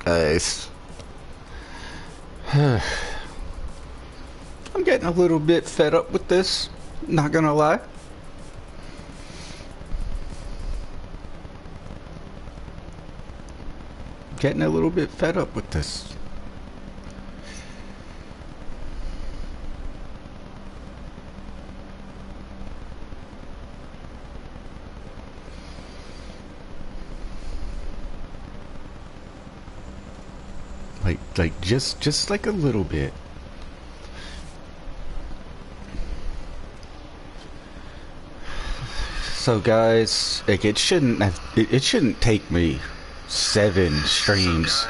Guys, I'm getting a little bit fed up with this, not gonna lie. Getting a little bit fed up with this. Like just like a little bit. So guys, like it shouldn't have, it shouldn't take me 7 streams.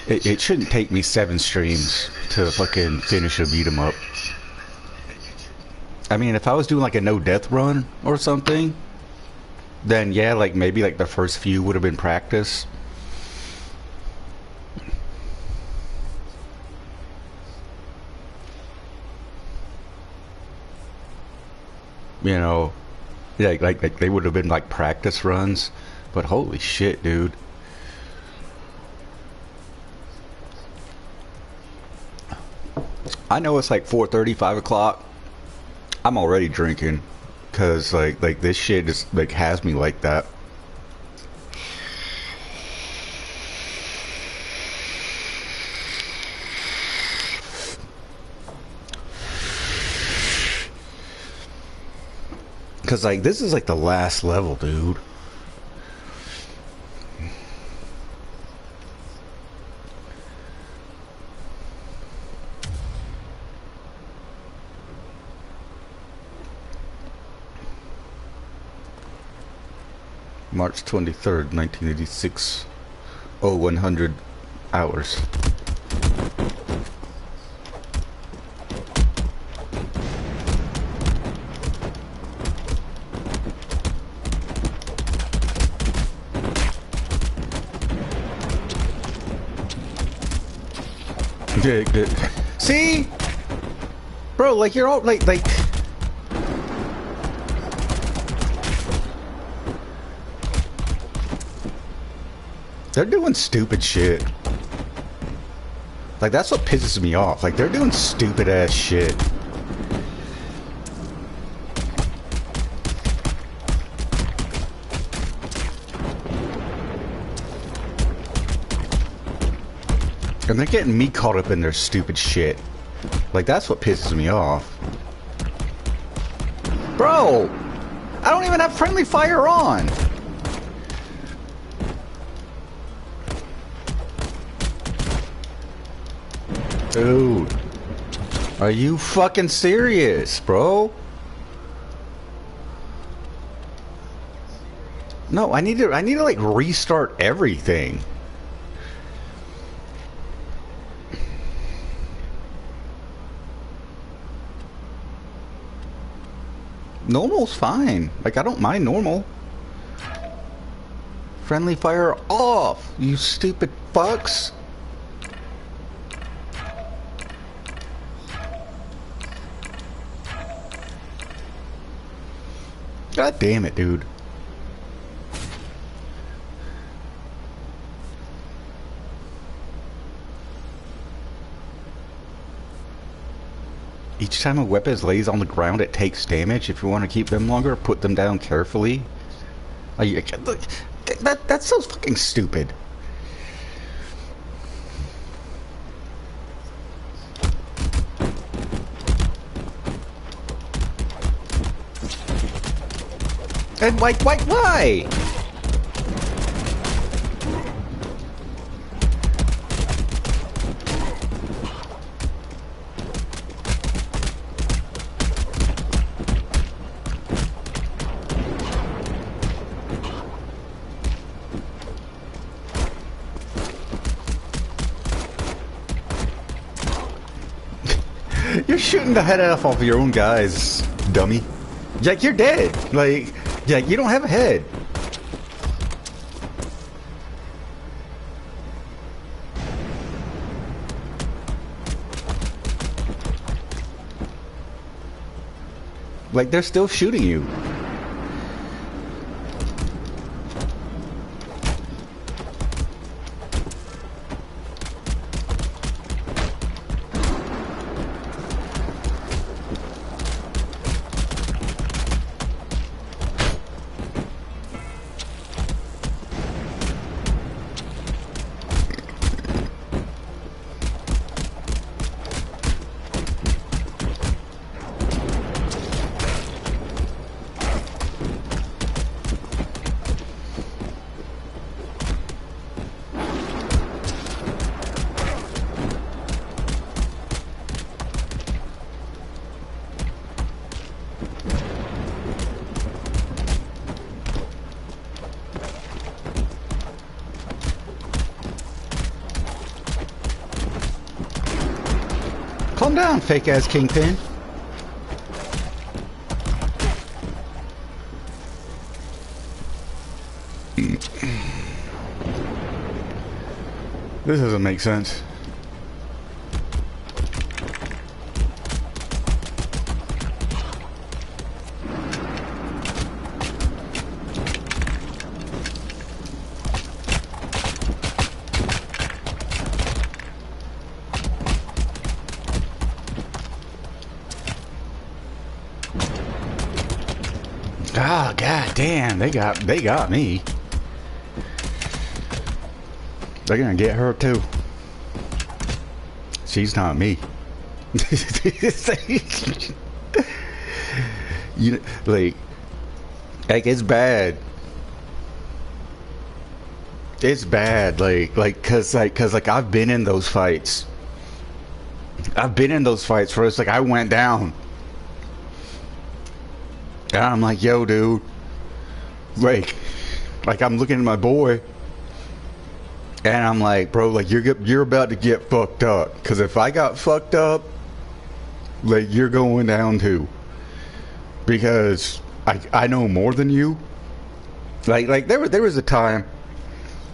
It shouldn't take me 7 streams to fucking finish a beat 'em up. I mean, if I was doing like a no death run or something, then yeah, like maybe like the first few would have been practice. You know, like they would have been like practice runs, but holy shit, dude. I know it's like 4:30, 5 o'clock. I'm already drinking, cause like this shit just like has me like that. Cause like this is like the last level, dude. March 23rd, 1986. 0100 hours. See? Bro, like you're all like they're doing stupid shit. Like that's what pisses me off. Like they're doing stupid ass shit. And they're getting me caught up in their stupid shit. Like, that's what pisses me off. Bro! I don't even have friendly fire on! Dude. Are you fucking serious, bro? No, I need to like restart everything. Normal's fine. Like, I don't mind normal. Friendly fire off, you stupid fucks. God damn it, dude. Each time a weapon lays on the ground, it takes damage. If you want to keep them longer, put them down carefully. That's so fucking stupid. And why? You're shooting the head off of your own guys, dummy. Like, you're dead. Like, you don't have a head. Like, they're still shooting you. Calm down, fake ass Kingpin. This doesn't make sense. Ah, god damn, they got me. They're gonna get her too. She's not me. You know, like it's bad. It's bad, cause I've been in those fights. I've been in those fights where it's like I went down. And I'm like, yo, dude. Like I'm looking at my boy. And I'm like, bro, like you're about to get fucked up. Cause if I got fucked up, like you're going down too. Because I know more than you. Like there was a time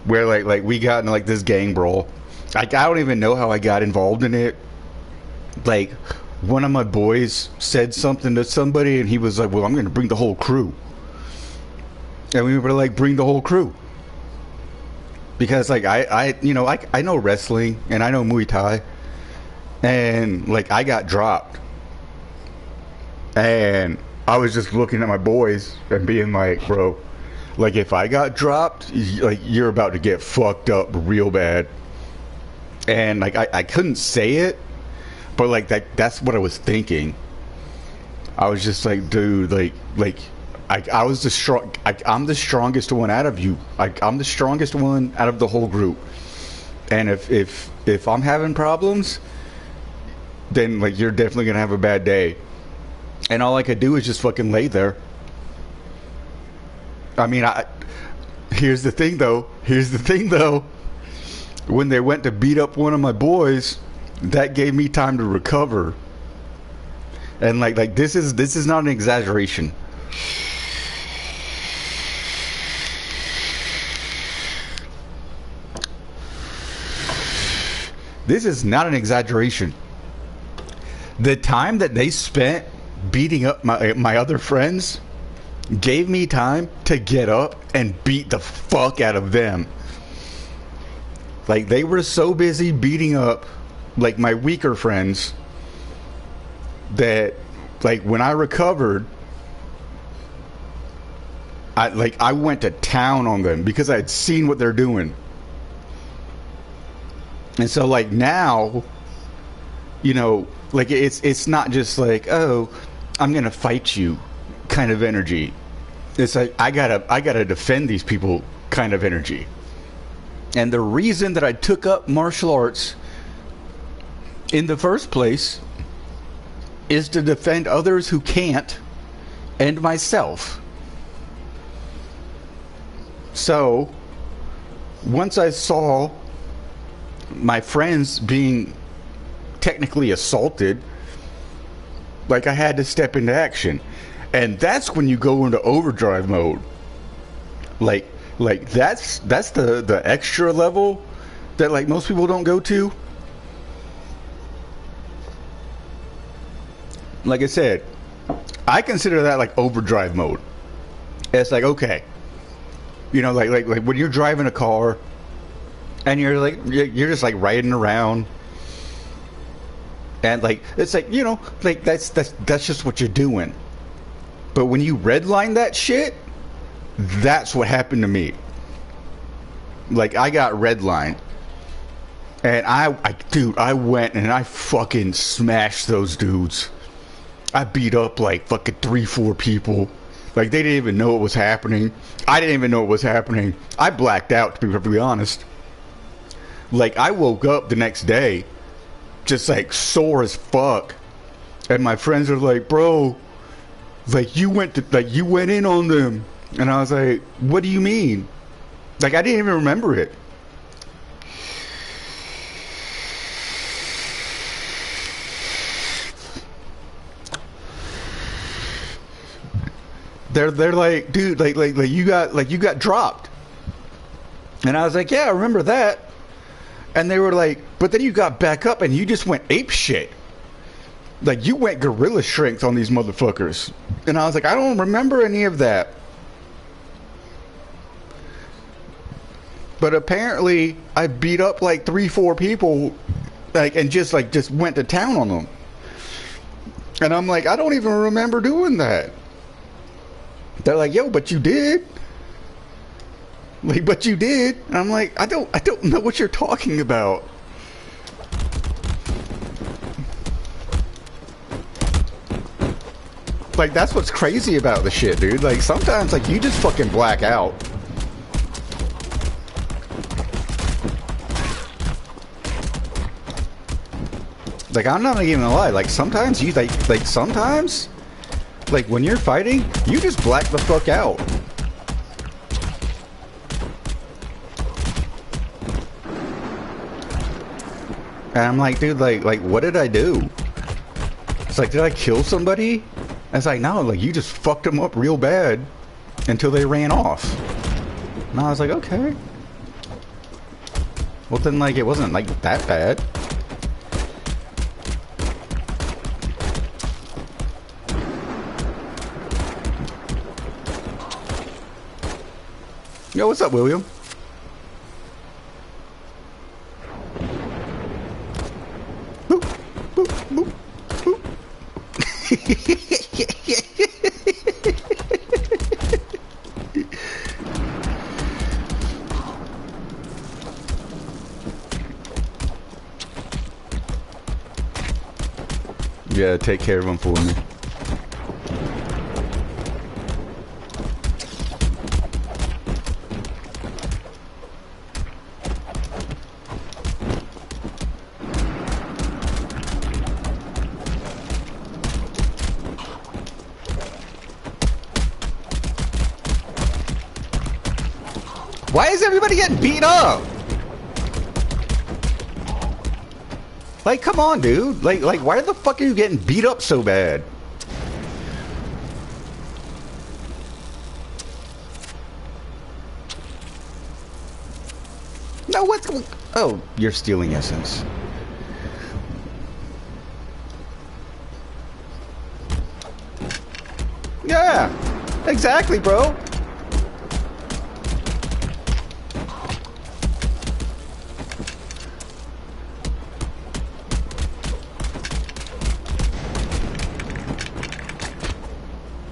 where like we got into like this gang brawl. Like I don't even know how I got involved in it. Like one of my boys said something to somebody and he was like, well, I'm gonna bring the whole crew. And we were like, bring the whole crew. Because like I know wrestling and I know Muay Thai, and like I got dropped, and I was just looking at my boys and being like, bro, like if I got dropped, like you're about to get fucked up real bad. And like I couldn't say it, but like that's what I was thinking. I was just like, dude, like I was the strong. I'm the strongest one out of you. I'm the strongest one out of the whole group. And if I'm having problems, then like you're definitely gonna have a bad day. And all I could do is just fucking lay there. I mean, here's the thing though. When they went to beat up one of my boys, that gave me time to recover. And like this is not an exaggeration. This is not an exaggeration. The time that they spent beating up my other friends gave me time to get up and beat the fuck out of them. Like they were so busy beating up like my weaker friends that like when I recovered, I went to town on them because I had seen what they're doing. And so like now, you know, like it's not just like, oh, I'm gonna fight you kind of energy. It's like I gotta defend these people kind of energy. And the reason that I took up martial arts in the first place is to defend others who can't and myself. So once I saw my friends being technically assaulted, like I had to step into action. And that's when you go into overdrive mode. Like that's the extra level that like most people don't go to. Like I said, I consider that like overdrive mode. It's like, okay, you know, like when you're driving a car and you're just like riding around, and like it's like, you know, like that's just what you're doing. But when you redline that shit, that's what happened to me. Like I got redlined, and I went and I fucking smashed those dudes. I beat up like fucking 3-4 people. Like they didn't even know what was happening. I didn't even know what was happening. I blacked out, to be perfectly honest. Like I woke up the next day just like sore as fuck, and my friends are like, bro, like you went in on them. And I was like, what do you mean? Like I didn't even remember it. They're like, dude, like you got dropped. And I was like, yeah, I remember that. And they were like, but then you got back up and you just went ape shit. Like, you went gorilla strength on these motherfuckers. And I was like, I don't remember any of that. But apparently, I beat up like 3-4 people, like, and just went to town on them. And I'm like, I don't even remember doing that. They're like, yo, but you did. Like, but you did. And I'm like, I don't know what you're talking about. Like, that's what's crazy about the shit, dude. Like, sometimes, like, you just fucking black out. Like, I'm not even gonna lie. Like, sometimes you, like sometimes, like, when you're fighting, you just black the fuck out. And I'm like, dude, like, what did I do? It's like, did I kill somebody? It's like, no, like, you just fucked them up real bad until they ran off. And I was like, okay. Well, then, like, it wasn't, like, that bad. Yo, what's up, William? Boop, boop, boop, boop. Yeah, take care of him for me. Why is everybody getting beat up? Like, come on, dude. Like, why the fuck are you getting beat up so bad? No, what? Oh, you're stealing essence. Yeah, exactly, bro.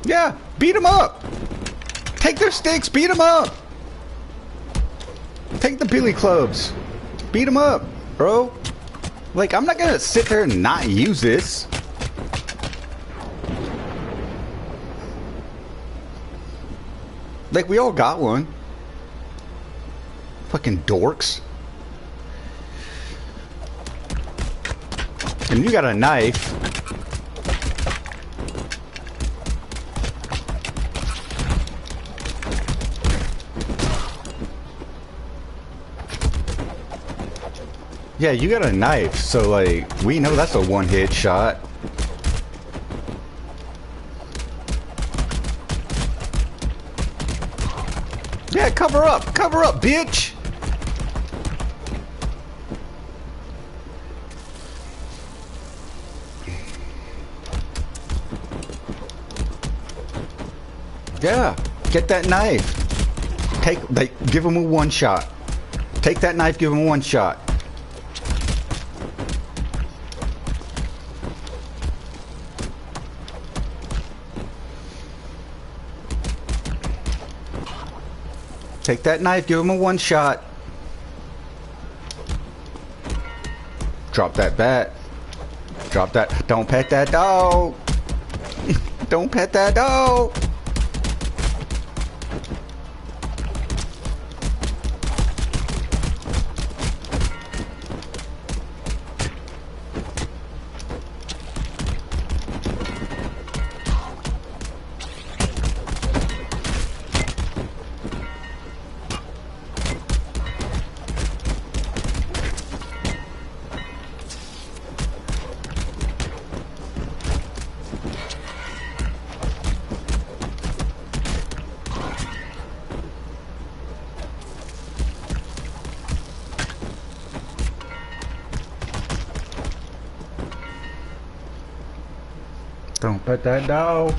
Yeah, beat them up. Take their sticks, beat them up. Take the billy clubs. Beat them up, bro. Like, I'm not gonna sit there and not use this. Like, we all got one. Fucking dorks. And you got a knife. Yeah, you got a knife, so, like, we know that's a one-hit shot. Yeah, cover up, bitch! Yeah, get that knife. Give him a one shot. Take that knife, give him a one shot. Take that knife, give him a one shot. Drop that bat. Drop that. Don't pet that dog. Don't pet that dog. Don't pet that dog.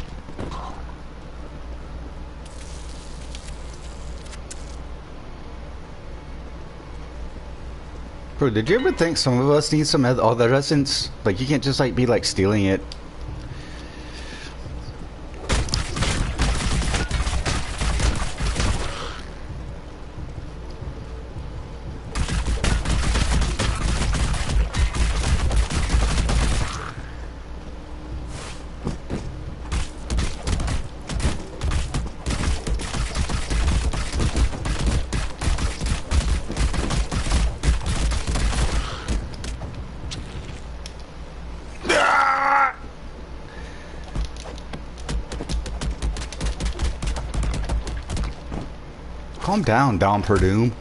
Bro, did you ever think some of us need some other essence? Like, you can't just, like, be, like, stealing it. Calm down, Dom Perdoom.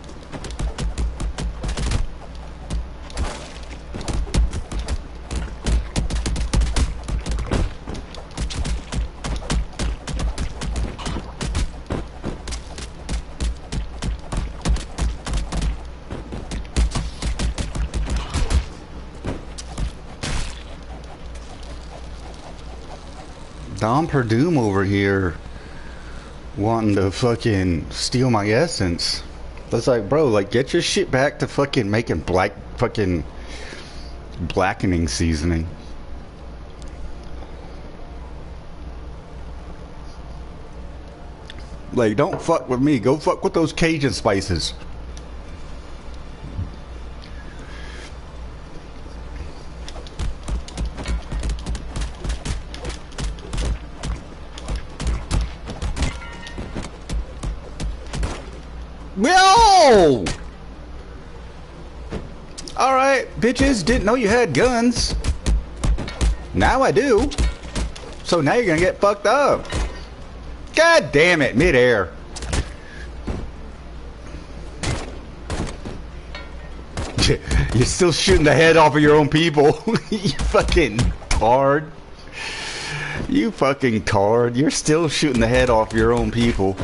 Dom Perdoom over here wanting to fucking steal my essence. That's like, bro, like, get your shit back to fucking making fucking blackening seasoning. Like, don't fuck with me. Go fuck with those Cajun spices. Yo! Alright, bitches, didn't know you had guns. Now I do. So now you're gonna get fucked up. God damn it, midair. You're still shooting the head off of your own people. You fucking tard. You fucking tard. You're still shooting the head off your own people.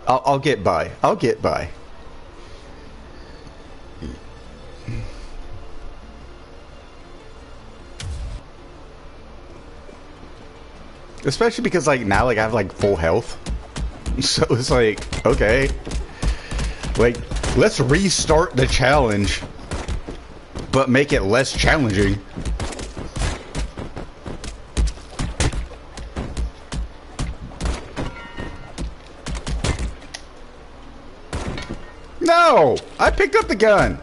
I'll get by. I'll get by. Especially because, like, now, like, I have, like, full health. So it's like, okay. Like, let's restart the challenge, but make it less challenging. No! I picked up the gun!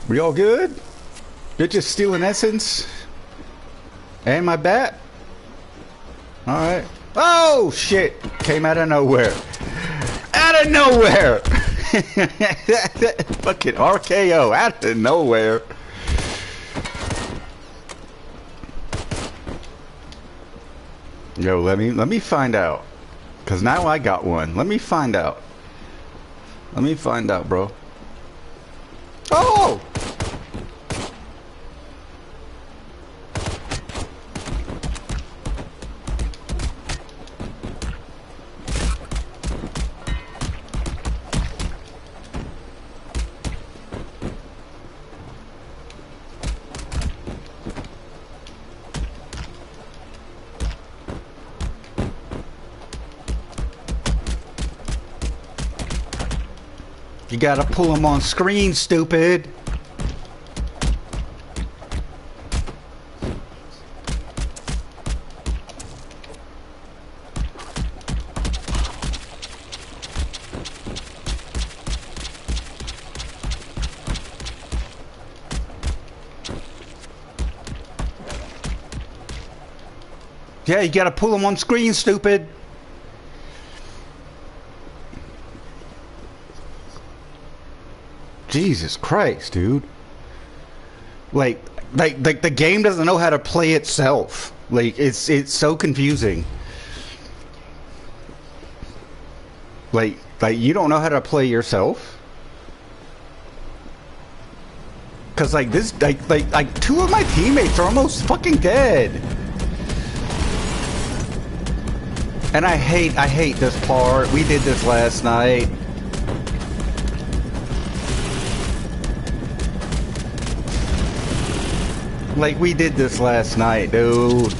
We all good? Bitches stealing essence? And my bat? Alright. Oh, shit! Came out of nowhere. Out of nowhere! Fucking RKO, out of nowhere. Yo, let me find out. Cause now I got one. Let me find out. Let me find out, bro. Oh! You gotta pull them on screen, stupid. Yeah, you gotta pull them on screen, stupid. Jesus Christ, dude. Like the game doesn't know how to play itself. Like, it's so confusing. Like you don't know how to play yourself? Cause like this, like two of my teammates are almost fucking dead. And I hate this part. We did this last night. Like we did this last night, dude.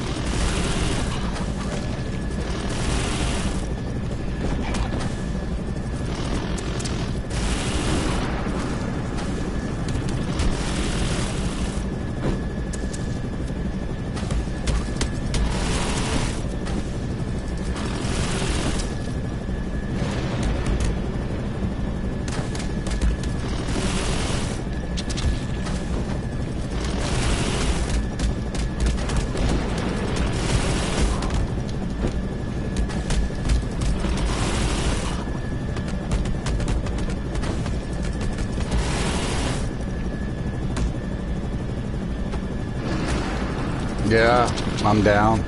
Yeah, I'm down.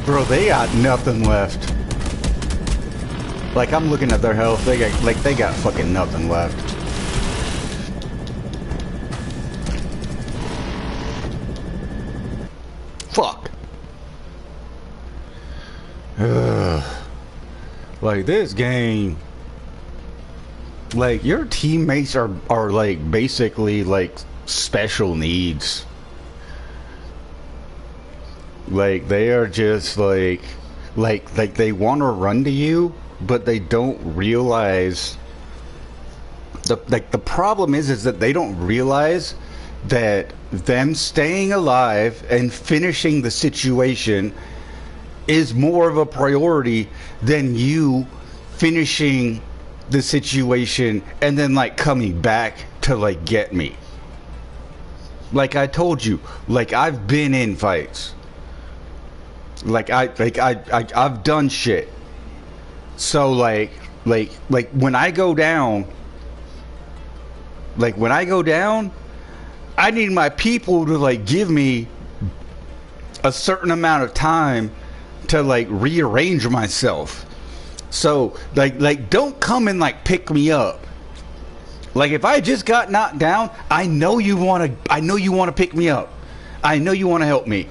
Bro, they got nothing left. Like I'm looking at their health, they got fucking nothing left. Fuck. Ugh. Like this game, like your teammates are like basically like special needs. Like they are just like they want to run to you, but they don't realize the problem is that they don't realize that them staying alive and finishing the situation is more of a priority than you finishing the situation and then like coming back to like get me. Like I told you, like I've been in fights. Like I've done shit. So like when I go down, I need my people to like give me a certain amount of time to like rearrange myself. So like don't come and like pick me up. Like if I just got knocked down, I know you want to pick me up. I know you want to help me.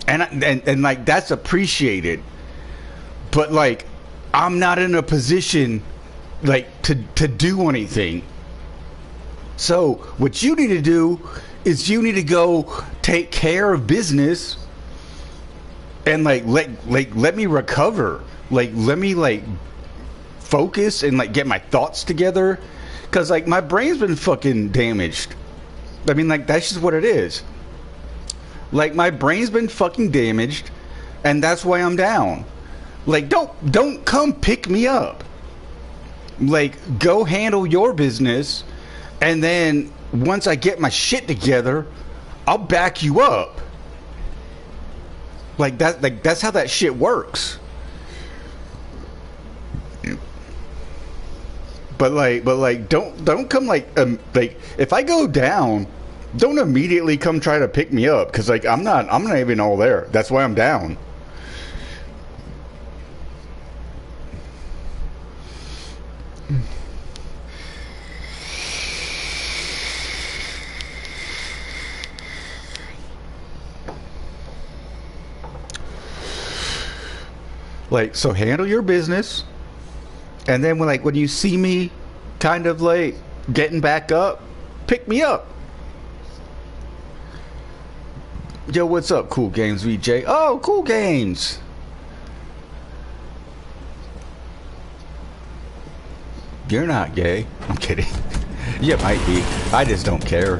And like that's appreciated. But like I'm not in a position like to do anything. So what you need to do is you need to go take care of business and like let me recover. Like let me like focus and like get my thoughts together, cuz like my brain's been fucking damaged. I mean like that's just what it is. Like my brain's been fucking damaged and that's why I'm down. Like don't come pick me up. Like go handle your business, and then once I get my shit together, I'll back you up. Like that's how that shit works. But like don't come like if I go down, don't immediately come try to pick me up, cuz like I'm not even all there. That's why I'm down. Like, so handle your business, and then when you see me kind of like getting back up, pick me up. Yo, what's up, Cool Games VJ? Oh, Cool Games. You're not gay. I'm kidding. You might be. I just don't care.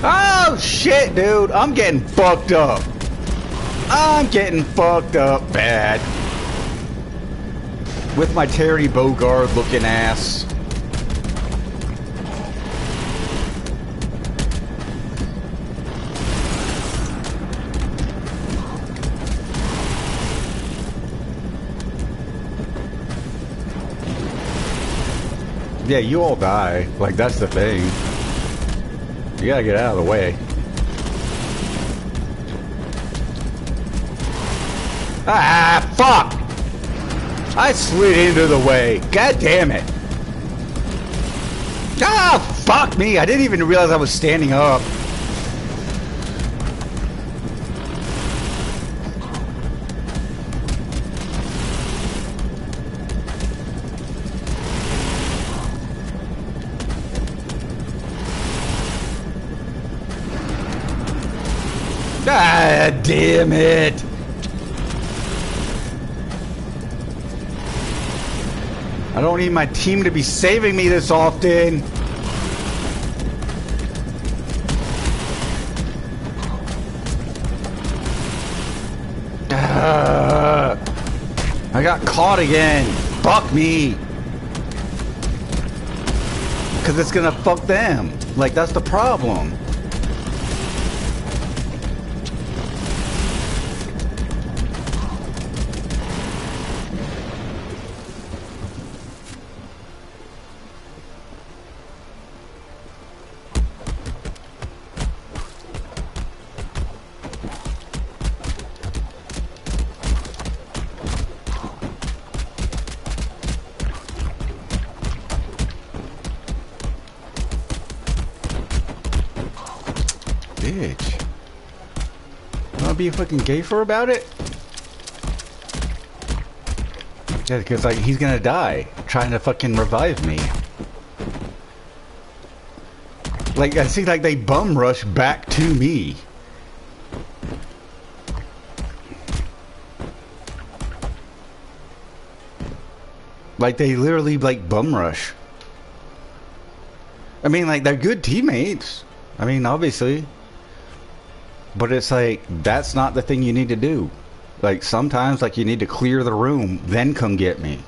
Oh shit, dude, I'm getting fucked up. I'm getting fucked up bad. With my Terry Bogard looking ass. Yeah, you all die. Like, that's the thing. You gotta get out of the way. Ah, fuck! I slid into the way. God damn it. Ah, fuck me. I didn't even realize I was standing up. Ah, damn it. I don't need my team to be saving me this often. I got caught again. Fuck me. Because it's gonna fuck them. Like, that's the problem. Bitch. Wanna be a fucking gayfer about it? Yeah, because like he's gonna die trying to fucking revive me. Like I see like they bum rush back to me. Like they literally like bum rush. I mean like they're good teammates. I mean obviously. But it's like, that's not the thing you need to do. Like, sometimes, like, you need to clear the room, then come get me.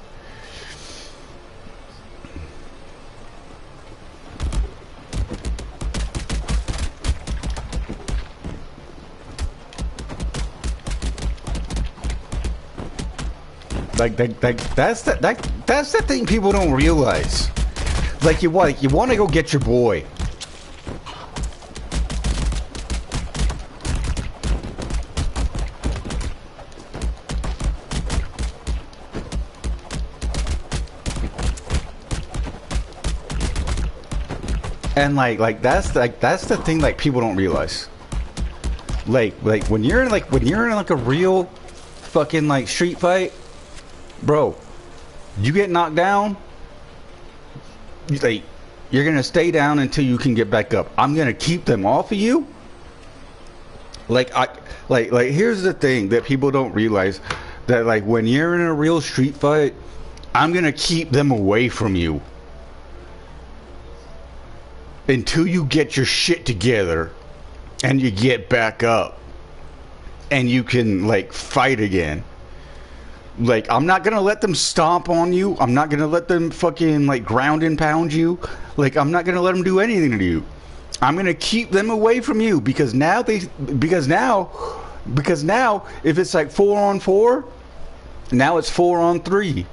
Like that's the thing people don't realize. Like, you want to go get your boy. And like that's the thing like people don't realize. Like when you're in like a real fucking like street fight, bro, you get knocked down, you're gonna stay down until you can get back up. I'm gonna keep them off of you. Like here's the thing that people don't realize, that like when you're in a real street fight, I'm gonna keep them away from you until you get your shit together and you get back up and you can like fight again. Like, I'm not gonna let them stomp on you. I'm not gonna let them fucking like ground and pound you. Like, I'm not gonna let them do anything to you. I'm gonna keep them away from you because now if it's like 4-on-4, now it's 4-on-3.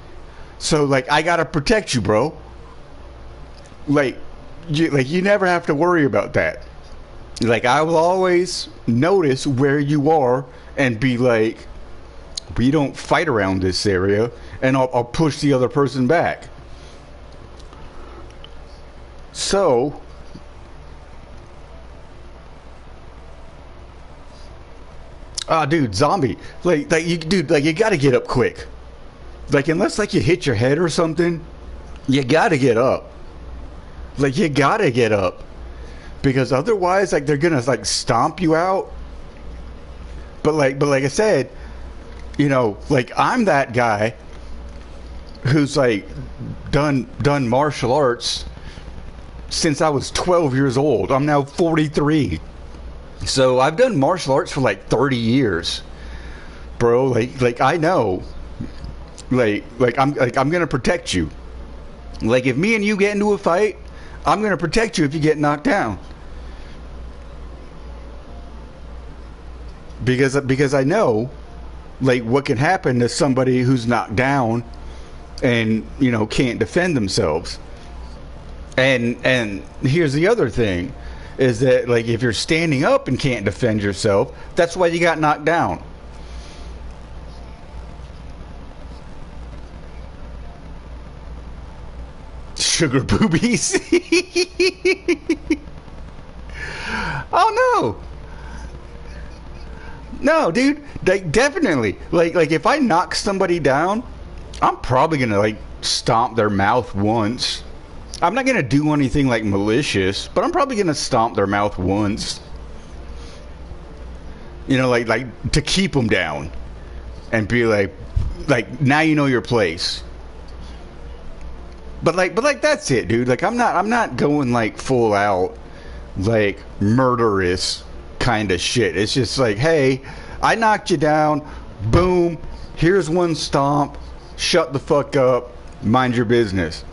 So like I gotta protect you, bro. You never have to worry about that. Like, I will always notice where you are and be like, we don't fight around this area, and I'll push the other person back. So dude, zombie, like you gotta get up quick. Like, unless like you hit your head or something, you gotta get up. Like, you gotta get up, because otherwise, like, they're gonna like stomp you out. But like I said, you know, like, I'm that guy who's like done martial arts since I was 12 years old. I'm now 43, so I've done martial arts for like 30 years, bro. Like I know, like I'm gonna protect you. Like, if me and you get into a fight, I'm going to protect you if you get knocked down. Because I know, like, what can happen to somebody who's knocked down and, you know, can't defend themselves. And here's the other thing, is that like if you're standing up and can't defend yourself, that's why you got knocked down. Sugar boobies. Oh no. No, dude. Like definitely. Like if I knock somebody down, I'm probably gonna like stomp their mouth once. I'm not gonna do anything like malicious, but I'm probably gonna stomp their mouth once. You know, like to keep them down, and be like now you know your place. But that's it, dude. Like I'm not going like full out like murderous kind of shit. It's just like, hey, I knocked you down. Boom. Here's one stomp. Shut the fuck up. Mind your business.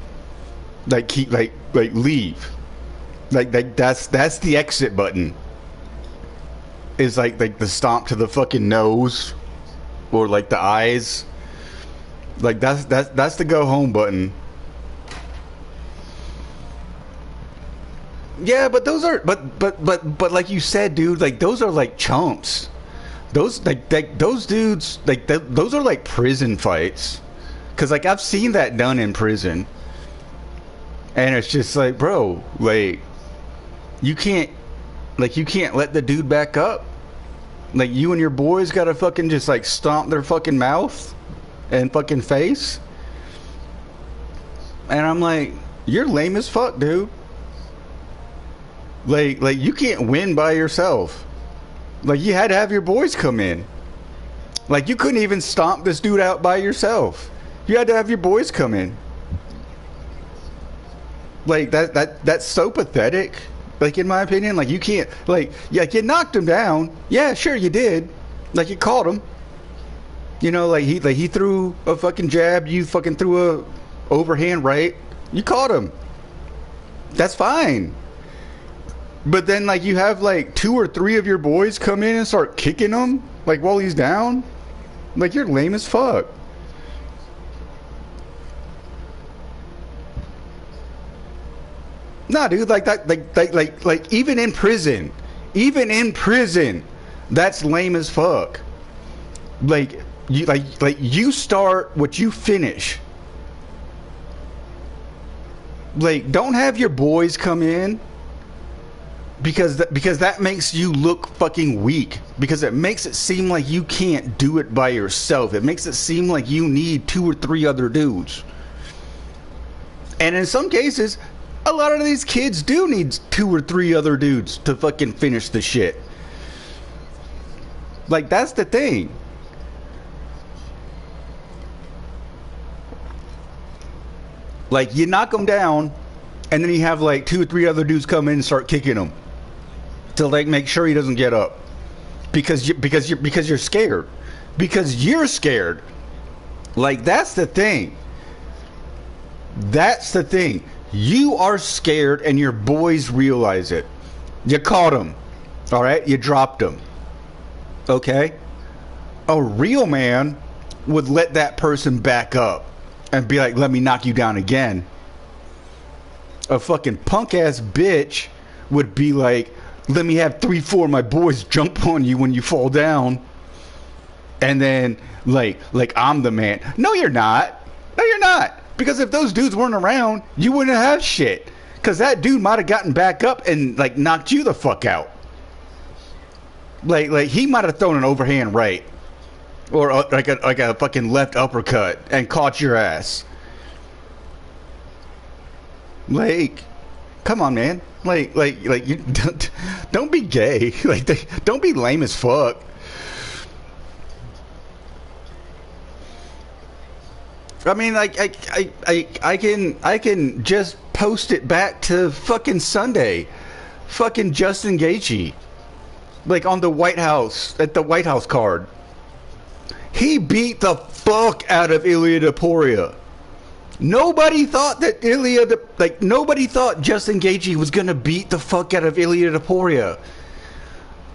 Like keep like leave. Like that's the exit button. Is like the stomp to the fucking nose or like the eyes. Like that's the go home button. Yeah, but those are but like you said, dude, like those are like chumps. Those like those dudes like those are like prison fights. Cuz like I've seen that done in prison. And it's just like, bro, like you can't let the dude back up. Like you and your boys got to fucking just like stomp their fucking mouth and fucking face. And I'm like, you're lame as fuck, dude. Like you can't win by yourself. Like you had to have your boys come in. Like you couldn't even stomp this dude out by yourself. You had to have your boys come in. Like that's so pathetic. Like in my opinion, like you can't like you knocked him down. Yeah, sure you did. Like you caught him. You know, like he threw a fucking jab, you fucking threw a overhand right. You caught him. That's fine. But then, like, you have, like, 2 or 3 of your boys come in and start kicking him, like, while he's down. Like, you're lame as fuck. Nah, dude, like, that, like, even in prison, that's lame as fuck. Like, you start what you finish. Like, don't have your boys come in. Because that makes you look fucking weak. Because it makes it seem like you can't do it by yourself. It makes it seem like you need 2 or 3 other dudes. And in some cases, a lot of these kids do need 2 or 3 other dudes to fucking finish the shit. Like, that's the thing. Like, you knock them down, and then you have like 2 or 3 other dudes come in and start kicking him. To like make sure he doesn't get up, because you're scared, because you're scared. Like that's the thing. That's the thing. You are scared, and your boys realize it. You caught him, all right. You dropped him. Okay. A real man would let that person back up and be like, "Let me knock you down again." A fucking punk ass bitch would be like, let me have 3, 4 of my boys jump on you when you fall down. And then, like I'm the man. No, you're not. No, you're not. Because if those dudes weren't around, you wouldn't have shit. Because that dude might have gotten back up and, like, knocked you the fuck out. Like he might have thrown an overhand right. Or, like a fucking left uppercut and caught your ass. Like, come on, man. Like you don't be gay. Like, don't be lame as fuck. I mean, like, I can just post it back to fucking Sunday. Fucking Justin Gaethje, like on the White House, at the White House card. He beat the fuck out of Ilia Topuria. Nobody thought that nobody thought Justin Gaethje was gonna beat the fuck out of Ilia Topuria.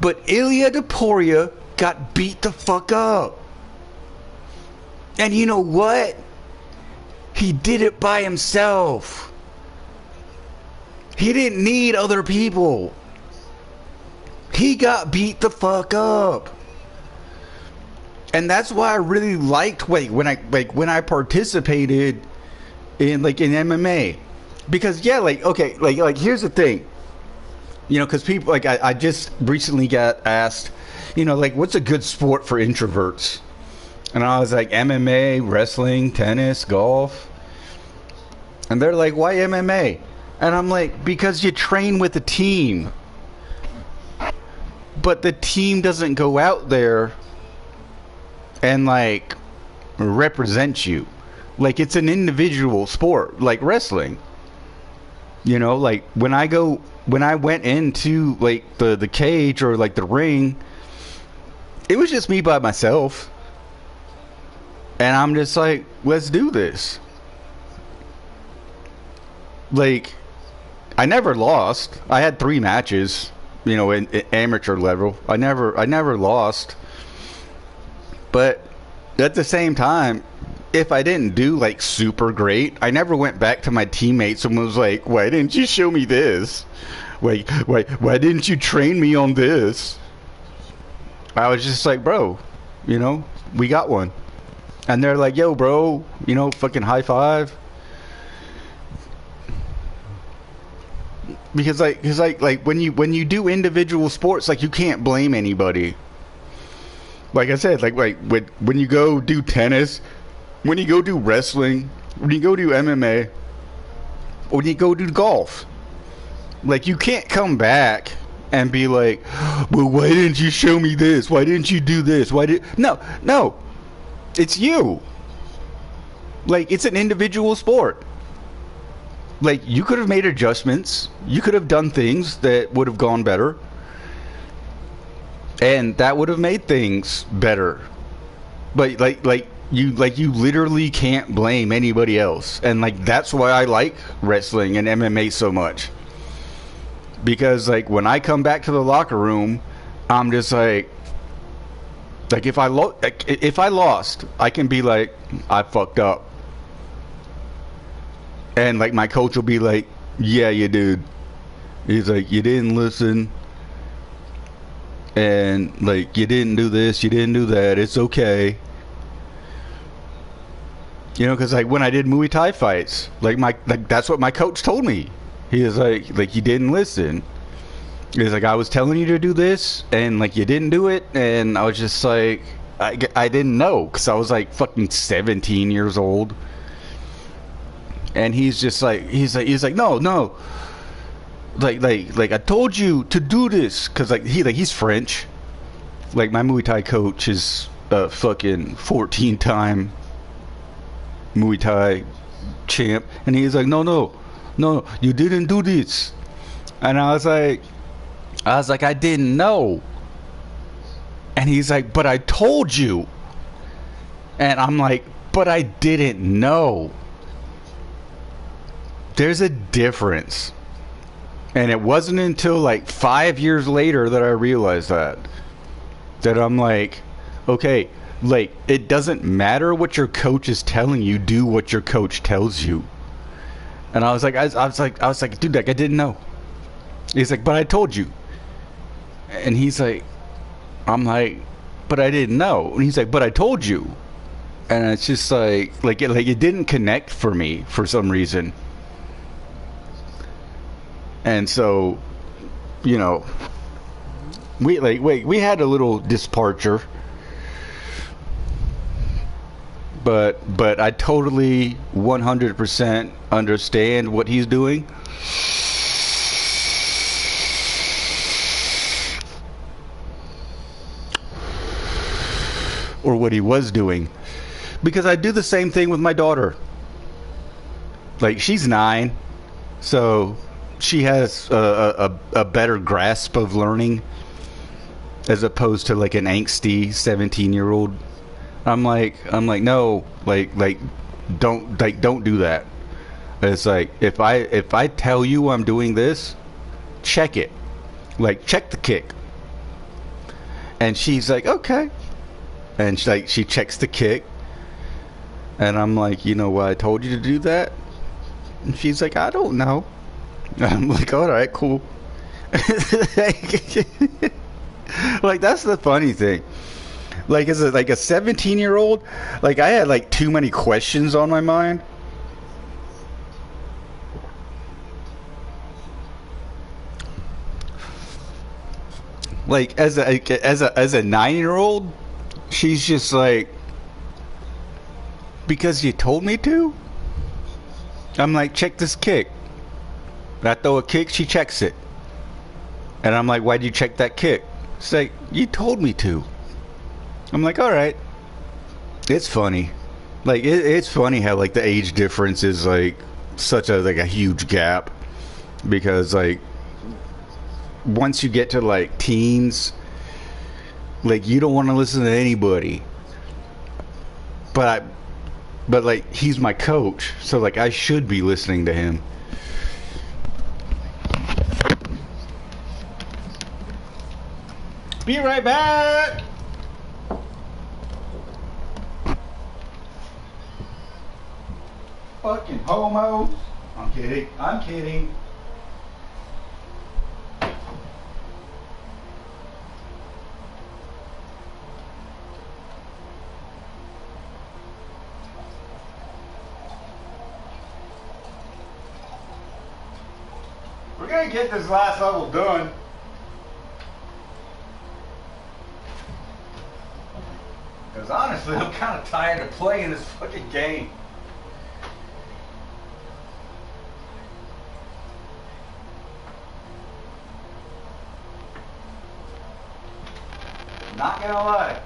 But Ilia Topuria got beat the fuck up. And you know what? He did it by himself. He didn't need other people. He got beat the fuck up. And that's why I really liked when I participated in MMA. Because yeah, here's the thing. You know, because people I just recently got asked, you know, what's a good sport for introverts? And I was like, MMA, wrestling, tennis, golf. And they're like, why MMA? And I'm like, because you train with a team. But the team doesn't go out there and represent you. It's an individual sport, like wrestling. You know, when I went into the cage or the ring, it was just me by myself. And I'm just like, let's do this. I never lost. I had 3 matches, you know, in amateur level. I never lost. But at the same time, if I didn't do super great, I never went back to my teammates and was like, why didn't you show me this? Why didn't you train me on this? I was just like, bro, you know, we got one. And they're like, yo, bro, you know, fucking high five. Because when you do individual sports, you can't blame anybody. Like I said, when you go do tennis, when you go do wrestling, when you go do MMA, or when you go do golf, you can't come back and be like, well, why didn't you show me this? Why didn't you do this? No, it's you. It's an individual sport. You could have made adjustments. You could have done things that would have gone better. And that would have made things better. But you literally can't blame anybody else. And that's why I like wrestling and MMA so much. Because when I come back to the locker room, I'm just if I lost, I can be like, I fucked up. And my coach will be like, yeah, you did. He's like, you didn't listen. And you didn't do this, you didn't do that. It's okay. You know, because when I did Muay Thai fights, that's what my coach told me. He was like you didn't listen. He was like, I was telling you to do this, and you didn't do it. And I was just like, I didn't know, because I was fucking 17 years old. And he's just he's like, no. I told you to do this, because he's French. My Muay Thai coach is a fucking 14-time Muay Thai champ, and he's like, no, you didn't do this. And I was like, I didn't know. And he's like, but I told you. And I'm like, but I didn't know. There's a difference. And it wasn't until 5 years later that I realized that I'm like, okay, it doesn't matter what your coach is telling you, do what your coach tells you. And I was like, dude, I didn't know. He's like, but I told you. And he's like, I'm like, but I didn't know. And he's like, but I told you. And it's just it didn't connect for me for some reason. And so, you know, we had a little departure, but I totally 100% understand what he's doing. Or what he was doing. Because I do the same thing with my daughter. She's 9, so she has a better grasp of learning as opposed to an angsty 17-year-old. I'm like no, don't do that. It's if I tell you I'm doing this, check it. Check the kick. And she's like, okay. And she checks the kick. And I'm like, you know why I told you to do that? And she's like, I don't know. I'm like, all right, cool. Like that's the funny thing. Like as a 17-year-old, like I had like too many questions on my mind. Like as a 9-year-old, she's just like, because you told me to. I'm like, check this kick. I throw a kick, she checks it. And I'm like, why'd you check that kick? It's like, you told me to. I'm like, all right. It's funny. Like, it's funny how, like, the age difference is, like, such a, like, a huge gap. Because, like, once you get to, like, teens, like, you don't want to listen to anybody. But, like, he's my coach. So, like, I should be listening to him. Be right back! Fucking homos. I'm kidding. I'm kidding. We're gonna get this last level done. Because honestly, I'm kind of tired of playing this fucking game. Not gonna lie.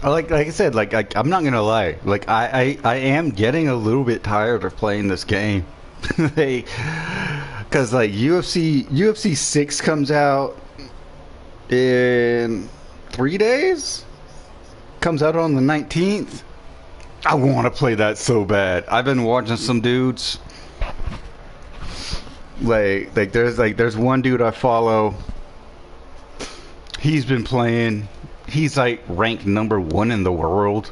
Like I said, like I'm not gonna lie. Like I am getting a little bit tired of playing this game. Because like UFC 6 comes out in 3 days. Comes out on the 19th. I want to play that so bad. I've been watching some dudes. Like there's one dude I follow. He's been playing. He's like ranked #1 in the world,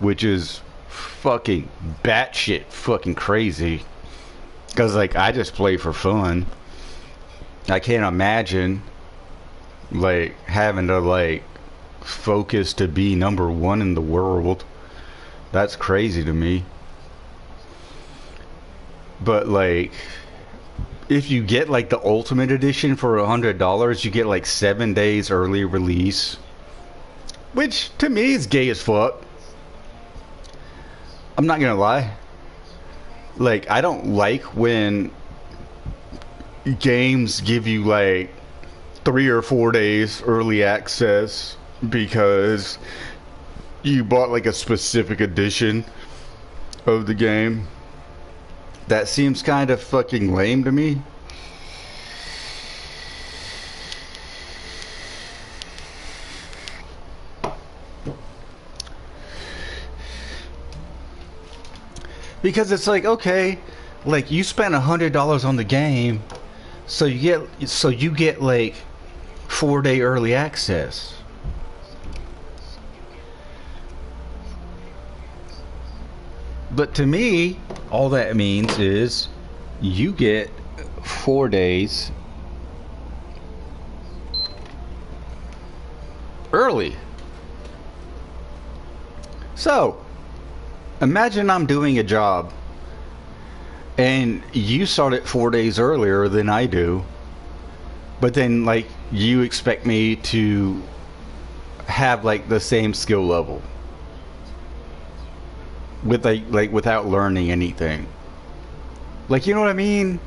which is fucking batshit fucking crazy. Cause like I just play for fun. I can't imagine like having to like focus to be #1 in the world. That's crazy to me. But like, if you get like the ultimate edition for $100, you get like 7 days early release. Which, to me, is gay as fuck. I'm not gonna lie. Like, I don't like when games give you, like, 3 or 4 days early access because you bought, like, a specific edition of the game. That seems kind of fucking lame to me. Because it's like, okay, like you spent $100 on the game, so you get like 4-day early access. But to me, all that means is you get 4 days early. So imagine I'm doing a job and you start it 4 days earlier than I do, but then like you expect me to have like the same skill level with like without learning anything. Like, you know what I mean?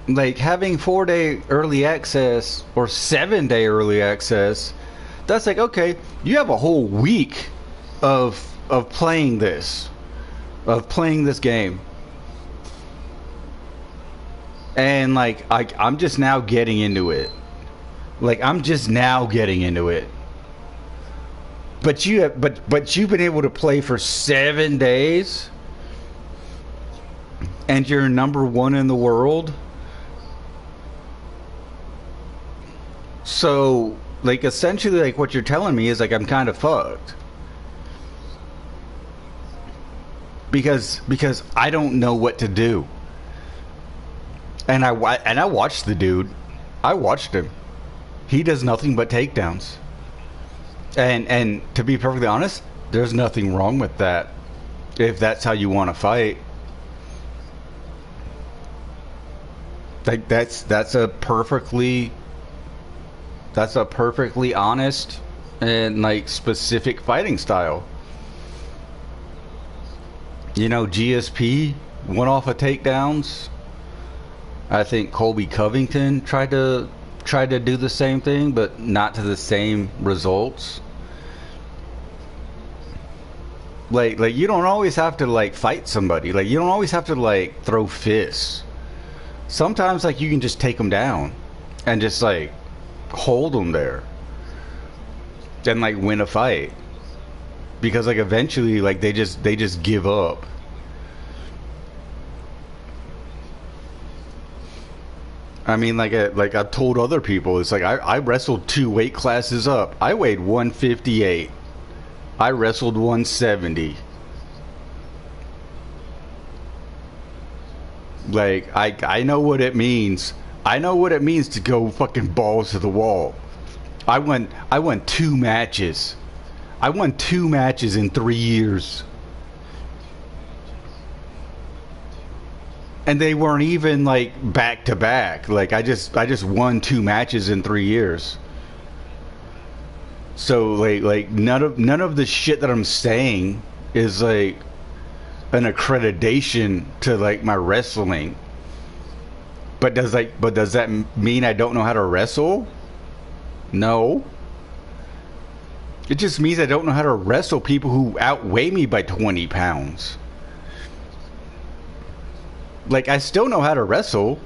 Like having 4-day early access or 7-day early access, that's like, okay, you have a whole week of playing this game. And like I'm just now getting into it. Like I'm just now getting into it. But you've been able to play for 7 days, and you're number one in the world. So like essentially, like what you're telling me is like I'm kind of fucked. Because I don't know what to do. And I watched the dude. I watched him. He does nothing but takedowns. And to be perfectly honest, there's nothing wrong with that. If that's how you want to fight. Like that's a perfectly honest and like specific fighting style. You know, GSP went off of takedowns. I think Colby Covington tried to do the same thing, but not to the same results. Like you don't always have to like fight somebody. Like you don't always have to like throw fists. Sometimes like you can just take them down and just like hold them there and like win a fight. Because like eventually like they just give up. I mean, like I've told other people, it's like I wrestled 2 weight classes up. I weighed 158. I wrestled 170. Like I know what it means. I know what it means to go fucking balls to the wall. I won 2 matches. I won 2 matches in 3 years. And they weren't even like back to back. Like I just won 2 matches in 3 years. So like none of the shit that I'm saying is like an accreditation to like my wrestling. But does that mean I don't know how to wrestle? No. It just means I don't know how to wrestle people who outweigh me by 20 pounds. Like I still know how to wrestle.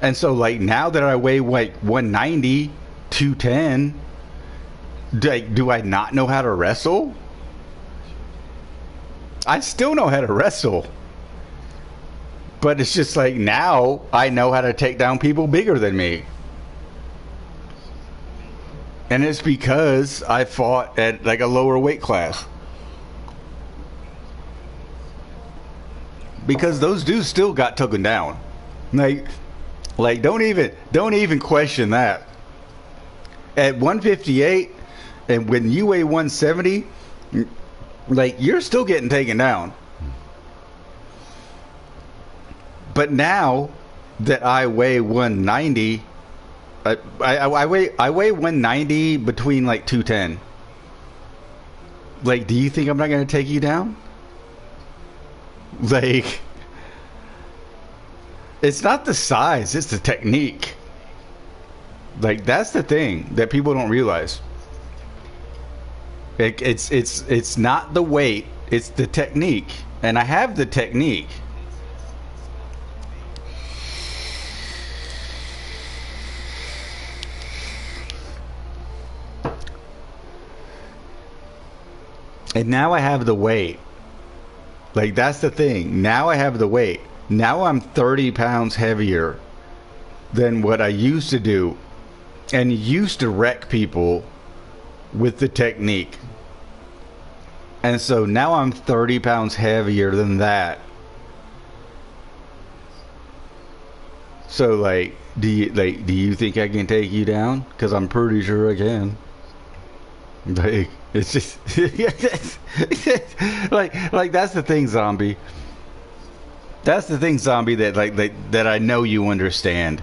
And so like now that I weigh like 190, 210, do I not know how to wrestle? I still know how to wrestle. But it's just like now I know how to take down people bigger than me. And it's because I fought at like a lower weight class. Because those dudes still got taken down. Like don't even question that. At 158 and when you weigh 170, like you're still getting taken down. But now that I weigh 190, I weigh 190 between like 210. Like, do you think I'm not going to take you down? Like, it's not the size, it's the technique. Like, that's the thing that people don't realize. It's not the weight, it's the technique. And I have the technique. And now I have the weight. Like, that's the thing. Now I have the weight. Now I'm 30 pounds heavier than what I used to do. And used to wreck people with the technique. And so now I'm 30 pounds heavier than that. So, like, do you think I can take you down? Because I'm pretty sure I can. Like, it's just like that's the thing, zombie. That's the thing, zombie, that I know you understand.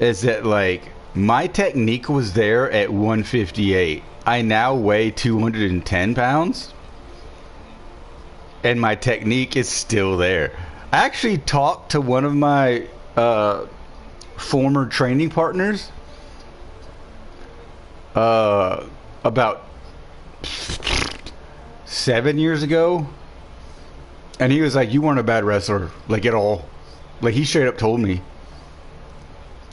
Is that like my technique was there at 158. I now weigh 210 pounds. And my technique is still there. I actually talked to one of my former training partners about 7 years ago, and he was like, you weren't a bad wrestler, like, at all. Like, he straight up told me,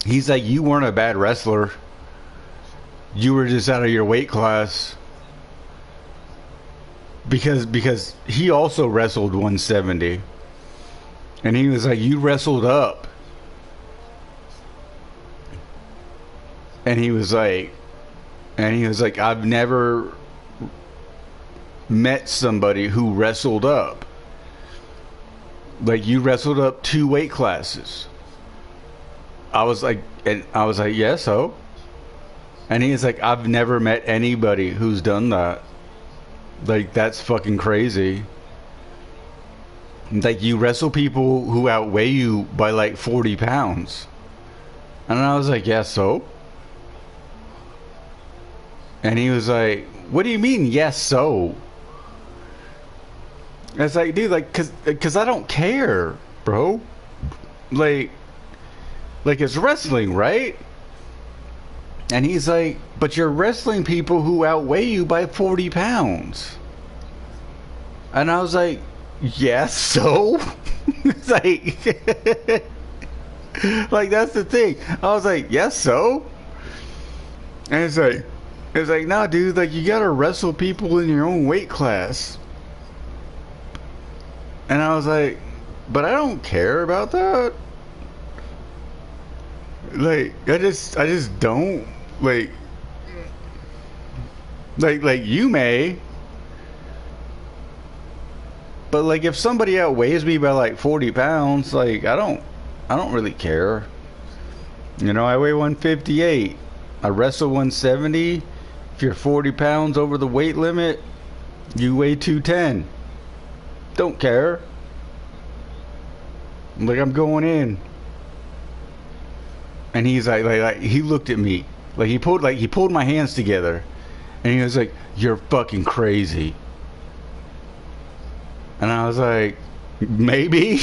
He's like, you weren't a bad wrestler. You were just out of your weight class. Because he also wrestled 170. And he was like, you wrestled up. And he was like, I've never met somebody who wrestled up. Like, you wrestled up 2 weight classes. I was like, yeah, so? And he was like, I've never met anybody who's done that. Like, that's fucking crazy. Like, you wrestle people who outweigh you by like 40 pounds. And I was like, yeah, so? And he was like, what do you mean, yes, so? I was like, dude, like, cause I don't care, bro. Like it's wrestling, right? And he's like, but you're wrestling people who outweigh you by 40 pounds. And I was like, yes, so? It's like, like, that's the thing. I was like, yes, so? And it's like, nah, dude, like, you gotta wrestle people in your own weight class. And I was like, but I don't care about that. Like, I just don't. Like you may. But like, if somebody outweighs me by like 40 pounds, like, I don't really care. You know, I weigh 158. I wrestle 170. If you're 40 pounds over the weight limit, you weigh 210. Don't care. Like, I'm going in. And he's like he looked at me. Like, he pulled my hands together. And he was like, you're fucking crazy. And I was like, maybe?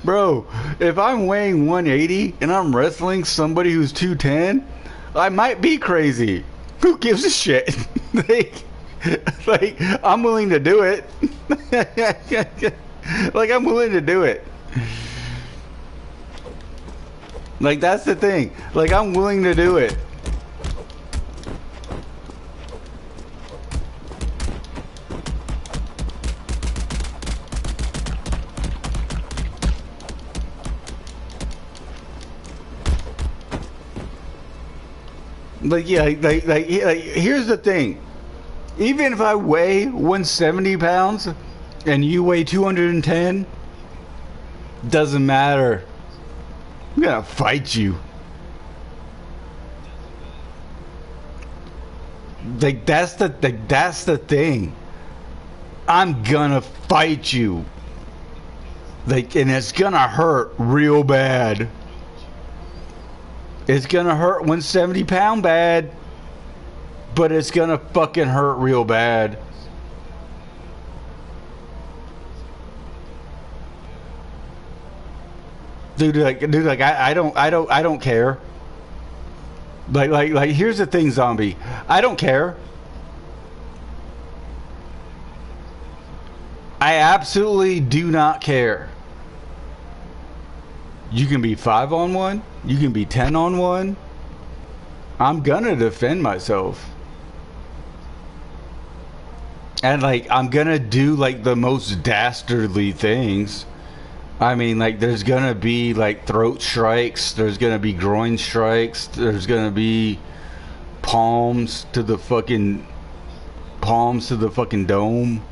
Bro, if I'm weighing 180 and I'm wrestling somebody who's 210, I might be crazy. Who gives a shit? like, I'm willing to do it. Like, I'm willing to do it. Like, that's the thing. Like, I'm willing to do it. Like, yeah, like, here's the thing. Even if I weigh 170 pounds and you weigh 210, doesn't matter. I'm gonna fight you. Like, that's the thing. I'm gonna fight you. Like, and it's gonna hurt real bad. It's gonna hurt 170 pound bad, but it's gonna fucking hurt real bad. Dude, I don't care. Like, here's the thing, zombie. I don't care. I absolutely do not care. You can be 5-on-1. You can be 10-on-1. I'm gonna defend myself. And, like, I'm gonna do, like, the most dastardly things. I mean, like, there's gonna be, like, throat strikes. There's gonna be groin strikes. There's gonna be palms to the fucking dome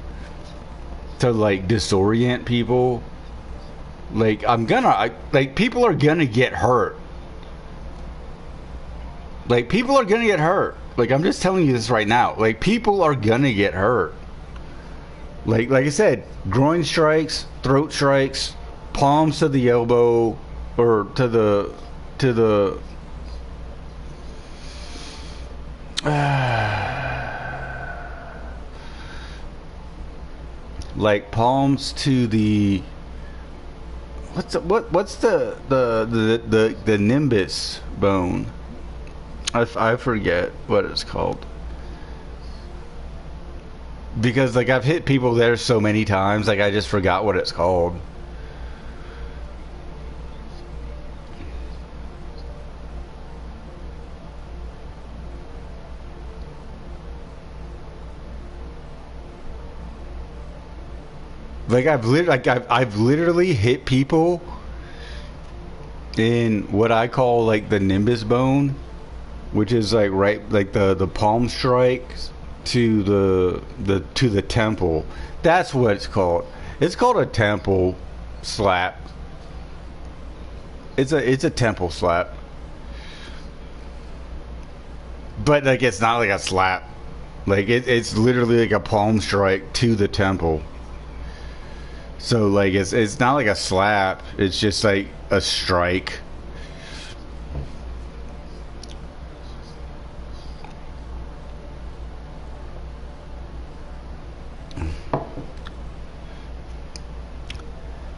to, like, disorient people. Like, like, people are gonna get hurt. Like, people are gonna get hurt. Like, I'm just telling you this right now. Like, people are gonna get hurt. Like I said, groin strikes, throat strikes, palms to the elbow, or to the like, palms to the what's the nimbus bone. I forget what it's called. Because, like, I've hit people there so many times, like, I just forgot what it's called. Like I've literally hit people in what I call like the nimbus bone, which is like right like the palm strikes to the temple. That's what it's called. It's called a temple slap. It's a temple slap. But like it's not like a slap. Like it's literally like a palm strike to the temple. So like it's not like a slap. It's just like a strike.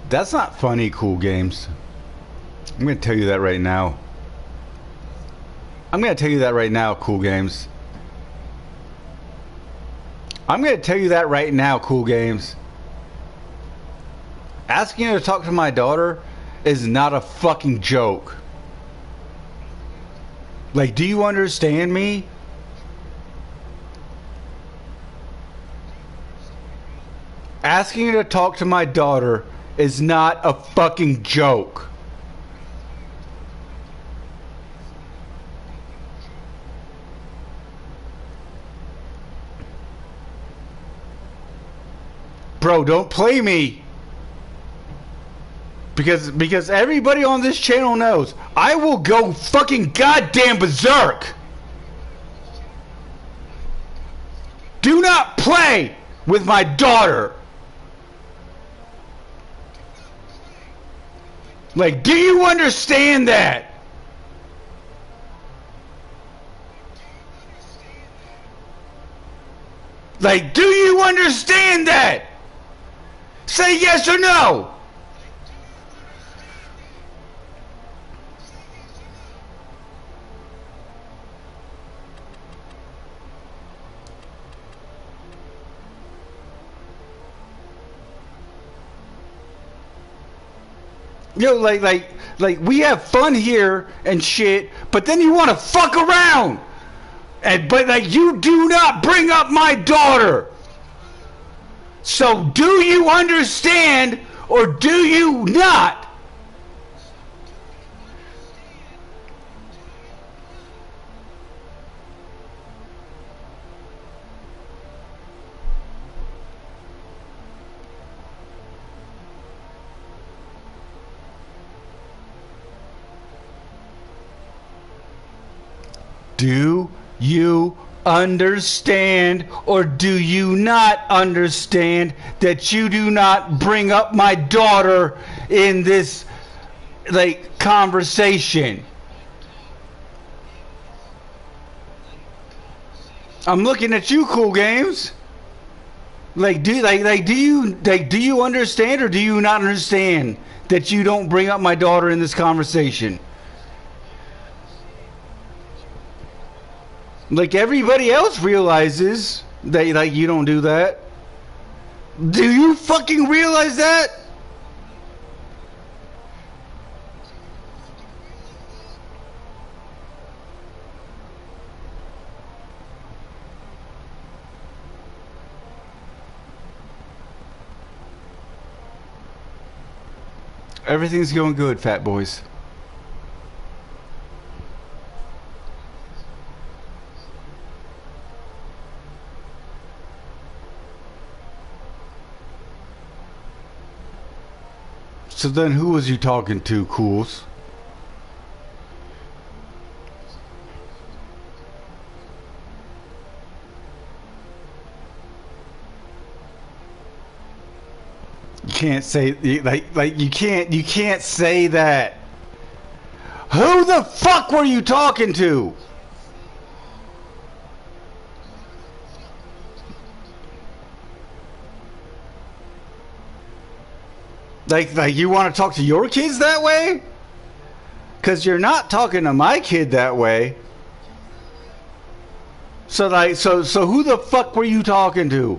That's not funny, Cool Games. I'm gonna tell you that right now. I'm gonna tell you that right now, Cool Games. I'm gonna tell you that right now, Cool Games. Asking her to talk to my daughter is not a fucking joke. Like, do you understand me? Asking her to talk to my daughter is not a fucking joke. Bro, don't play me. Because everybody on this channel knows I will go fucking goddamn berserk. Do not play with my daughter. Like, do you understand that? Like, do you understand that? Say yes or no. Yo, like we have fun here and shit, but then you want to fuck around, but like you do not bring up my daughter. So do you understand or do you not? Do you understand or do you not understand that you do not bring up my daughter in this like conversation? I'm looking at you, Cool Games. Like do you understand or do you not understand that you don't bring up my daughter in this conversation? Like everybody else realizes that like you don't do that. Do you fucking realize that? Everything's going good, fat boys. So then who was you talking to, Cools? You can't say like you can't say that. Who the fuck were you talking to? Like you want to talk to your kids that way? Cause you're not talking to my kid that way. So like so who the fuck were you talking to?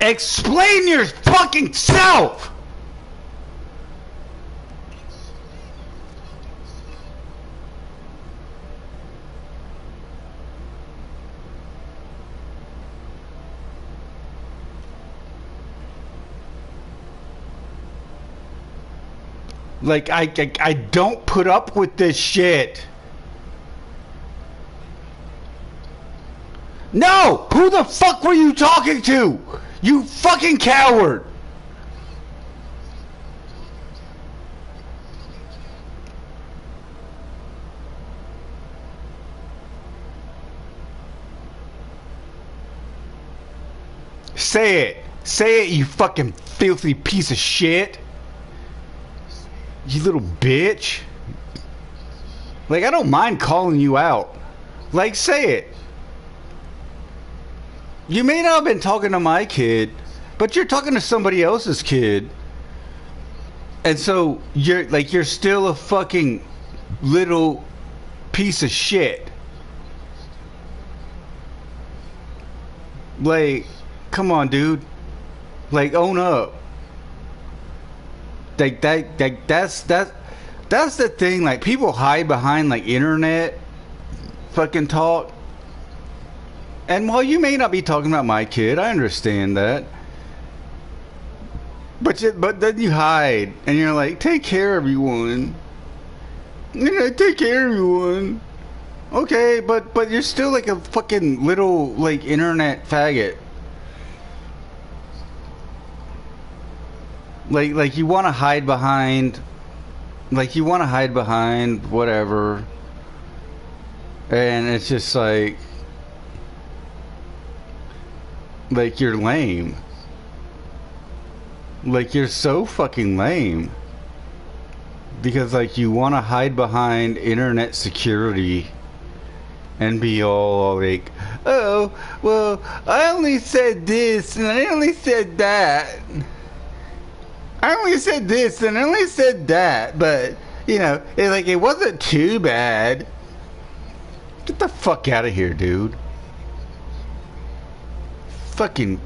Explain your fucking self. Like, I don't put up with this shit. No! Who the fuck were you talking to? You fucking coward! Say it. Say it, you fucking filthy piece of shit. You little bitch. Like, I don't mind calling you out. Like, say it. You may not have been talking to my kid, but you're talking to somebody else's kid. And so you're still a fucking little piece of shit. Like, come on, dude. Like, own up. Like that's the thing. Like, people hide behind like internet fucking talk. And while you may not be talking about my kid, I understand that. But then you hide and you're like, take care of everyone. You know, take care of everyone. Okay, but you're still like a fucking little like internet faggot. Like you want to hide behind, whatever, and it's just like you're lame. Like, you're so fucking lame because like you want to hide behind internet security and be all like, oh well, I only said this and I only said that. I only said this and I only said that, but, you know, it wasn't too bad. Get the fuck out of here, dude. Fucking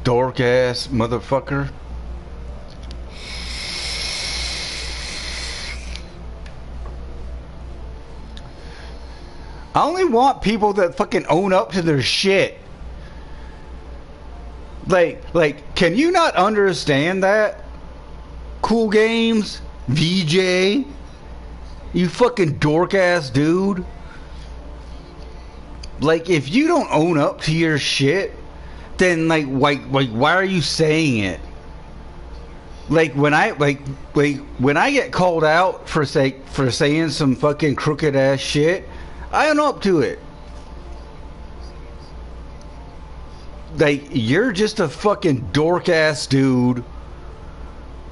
dork ass motherfucker. I only want people that fucking own up to their shit. Like, can you not understand that? Cool Games, VJ, you fucking dork ass dude. Like, if you don't own up to your shit, then like why are you saying it? Like, when I get called out for saying some fucking crooked ass shit, I own up to it. Like, you're just a fucking dork ass dude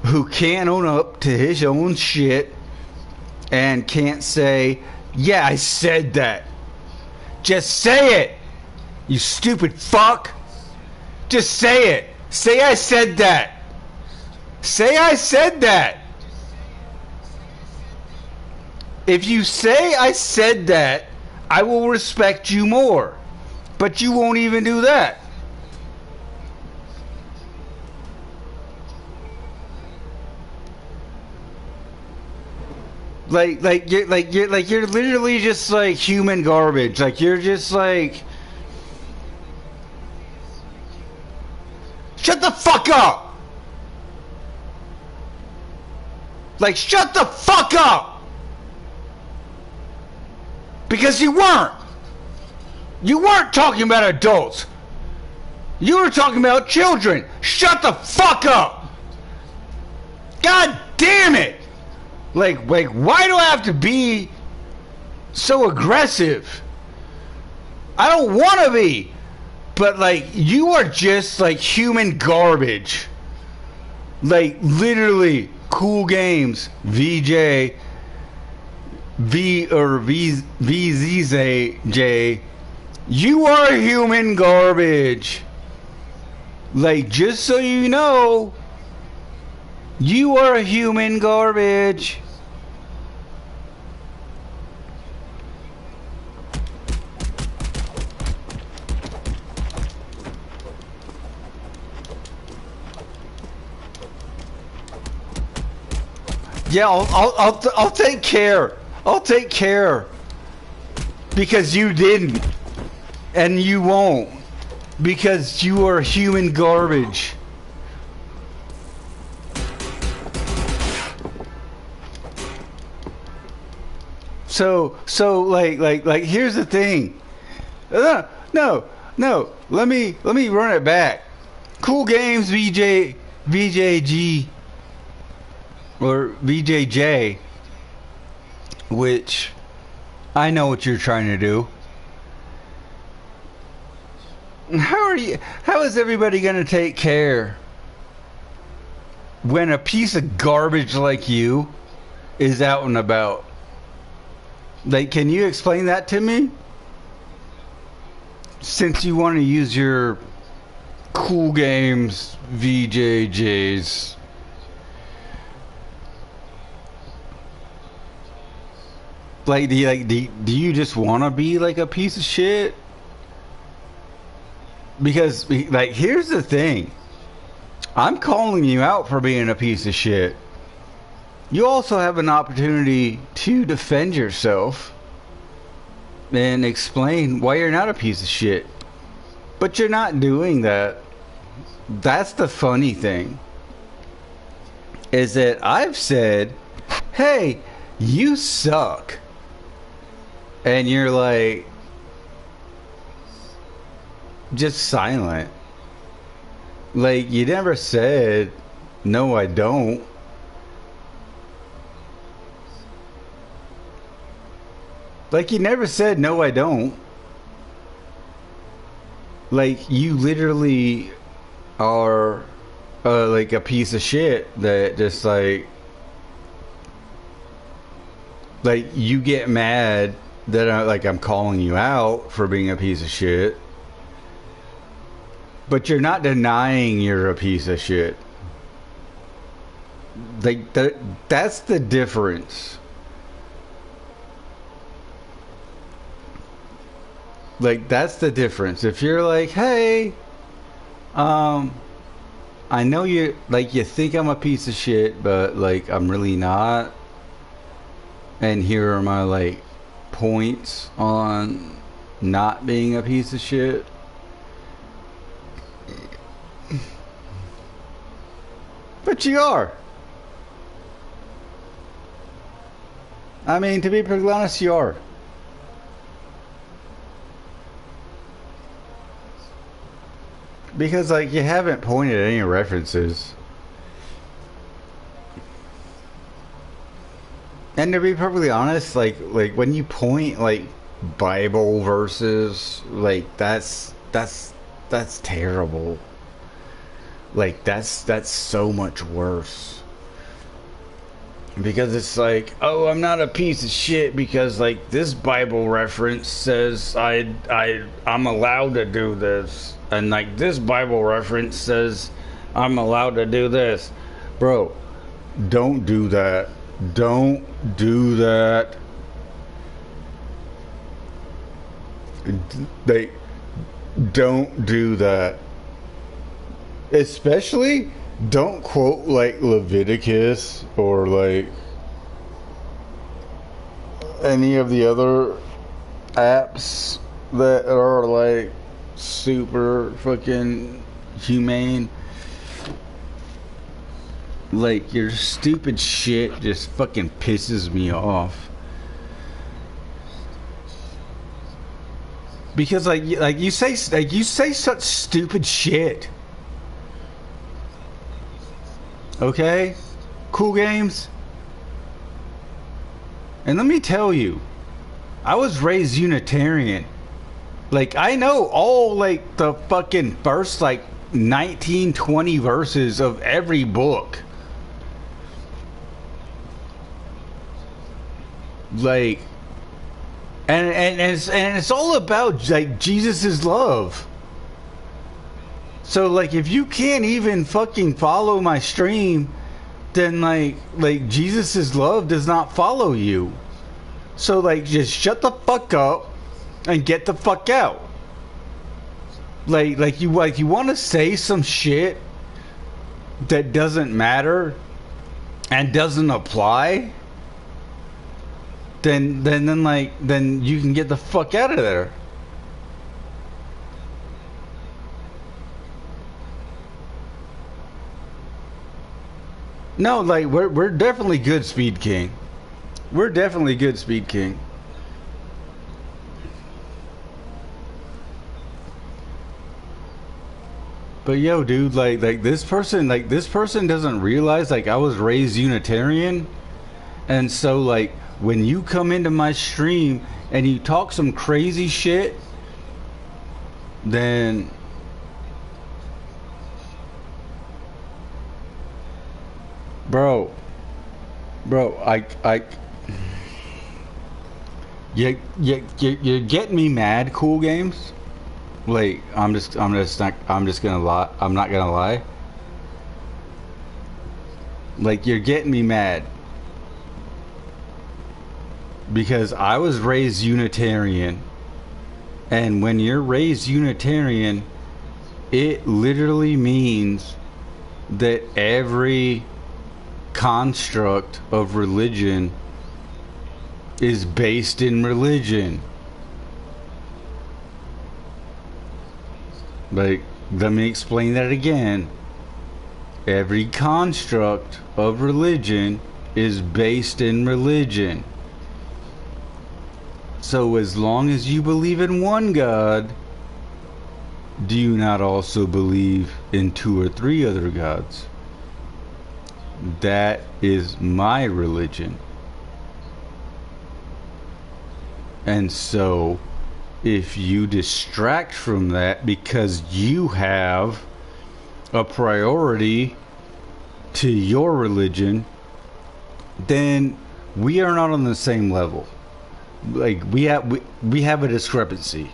who can't own up to his own shit and can't say, yeah, I said that. Just say it, you stupid fuck. Just say it. Say I said that. Say I said that. If you say I said that, I will respect you more. But you won't even do that. Like you're literally just like human garbage. Like, you're just like, shut the fuck up. Like, shut the fuck up. Because you weren't. You weren't talking about adults. You were talking about children. Shut the fuck up. God damn it. Like, why do I have to be so aggressive? I don't want to be. But, like, you are just, like, human garbage. Like, literally, Cool Games, VJ, VZJ, you are human garbage. Like, just so you know, you are human garbage. Yeah, I'll take care. I'll take care. Because you didn't. And you won't. Because you are human garbage. like here's the thing. No, no. Let me run it back. Cool Games VJG or VJJ, which I know what you're trying to do. How is everybody going to take care when a piece of garbage like you is out and about? Like, can you explain that to me? Since you want to use your Cool Games VJJs. Like, do you just want to be like a piece of shit? Because, like, here's the thing. I'm calling you out for being a piece of shit. You also have an opportunity to defend yourself and explain why you're not a piece of shit. But you're not doing that. That's the funny thing. Is that I've said, hey, you suck. And you're like, just silent. Like, you never said, no, I don't. Like, you never said, no, I don't. Like, you literally are, like, a piece of shit that just, like, you get mad that I'm calling you out for being a piece of shit. But you're not denying you're a piece of shit. Like, that's the difference. Like, that's the difference. If you're like, hey, I know you, like, you think I'm a piece of shit, but, like, I'm really not. And here are my, like, points on not being a piece of shit. But you are. I mean, to be perfectly honest, you are. Because, like, you haven't pointed at any references. And to be perfectly honest, like when you point, like, Bible verses, like, that's terrible. Like, that's so much worse. Because it's like, oh, I'm not a piece of shit because, like, this Bible reference says I'm allowed to do this. And, like, this Bible reference says I'm allowed to do this. Bro, don't do that. Don't do that. Don't do that. Especially, don't quote, like, Leviticus or, like, any of the other apps that are, like, super fucking humane. Like, your stupid shit just fucking pisses me off. Because, like you say such stupid shit. Okay? Cool Games? And let me tell you, I was raised Unitarian. Like, I know all, like, the fucking first, like, 19, 20 verses of every book. Like, and it's all about, like, Jesus' love. So, like, if you can't even fucking follow my stream, then, like Jesus' love does not follow you. So, like, just shut the fuck up and get the fuck out. Like you want to say some shit that doesn't matter and doesn't apply, then you can get the fuck out of there. No, like, we're definitely good, Speed King. We're definitely good, Speed King. But yo, dude, like this person doesn't realize like I was raised Unitarian, and so like when you come into my stream and you talk some crazy shit, then bro, I you're getting me mad, Cool Games. Like I'm just gonna lie. I'm not gonna lie. Like you're getting me mad because I was raised Unitarian, and when you're raised Unitarian, it literally means that every construct of religion is based in religion. Like, let me explain that again. Every construct of religion is based in religion. So as long as you believe in one God, do you not also believe in 2 or 3 other gods? That is my religion. And so if you distract from that because you have a priority to your religion, then we are not on the same level. Like we have a discrepancy,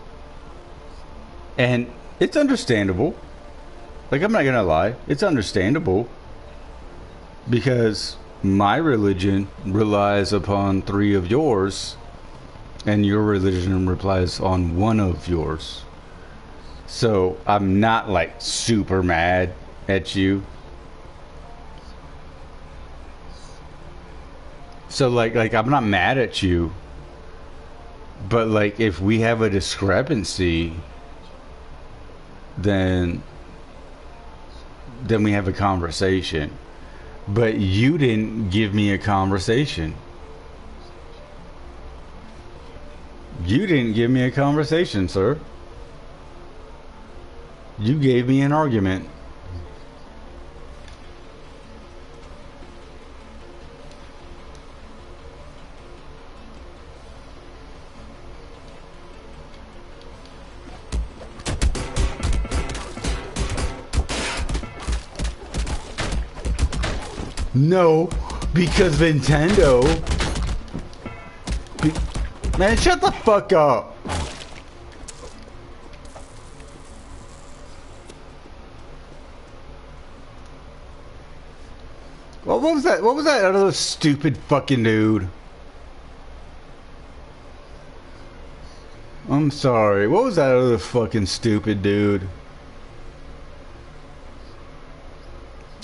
and it's understandable. Like I'm not gonna lie, it's understandable because my religion relies upon 3 of yours, and your religion relies on 1 of yours. So I'm not like super mad at you. So like I'm not mad at you. But like if we have a discrepancy, then we have a conversation. But you didn't give me a conversation. You didn't give me a conversation, sir. You gave me an argument. No, because Nintendo. Man, shut the fuck up. What was that? What was that other stupid fucking dude? I'm sorry. What was that other fucking stupid dude?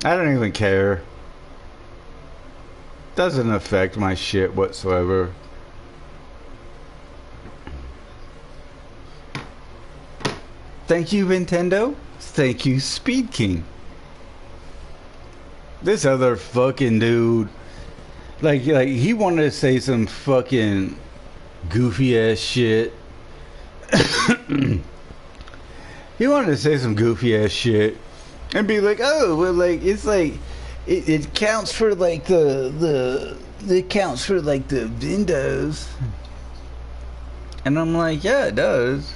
I don't even care. Doesn't affect my shit whatsoever. Thank you, Nintendo. Thank you, Speed King. This other fucking dude, like he wanted to say some fucking goofy ass shit. He wanted to say some goofy ass shit and be like, oh, well, like it's like it counts for like it counts for like the windows. And I'm like, yeah, it does.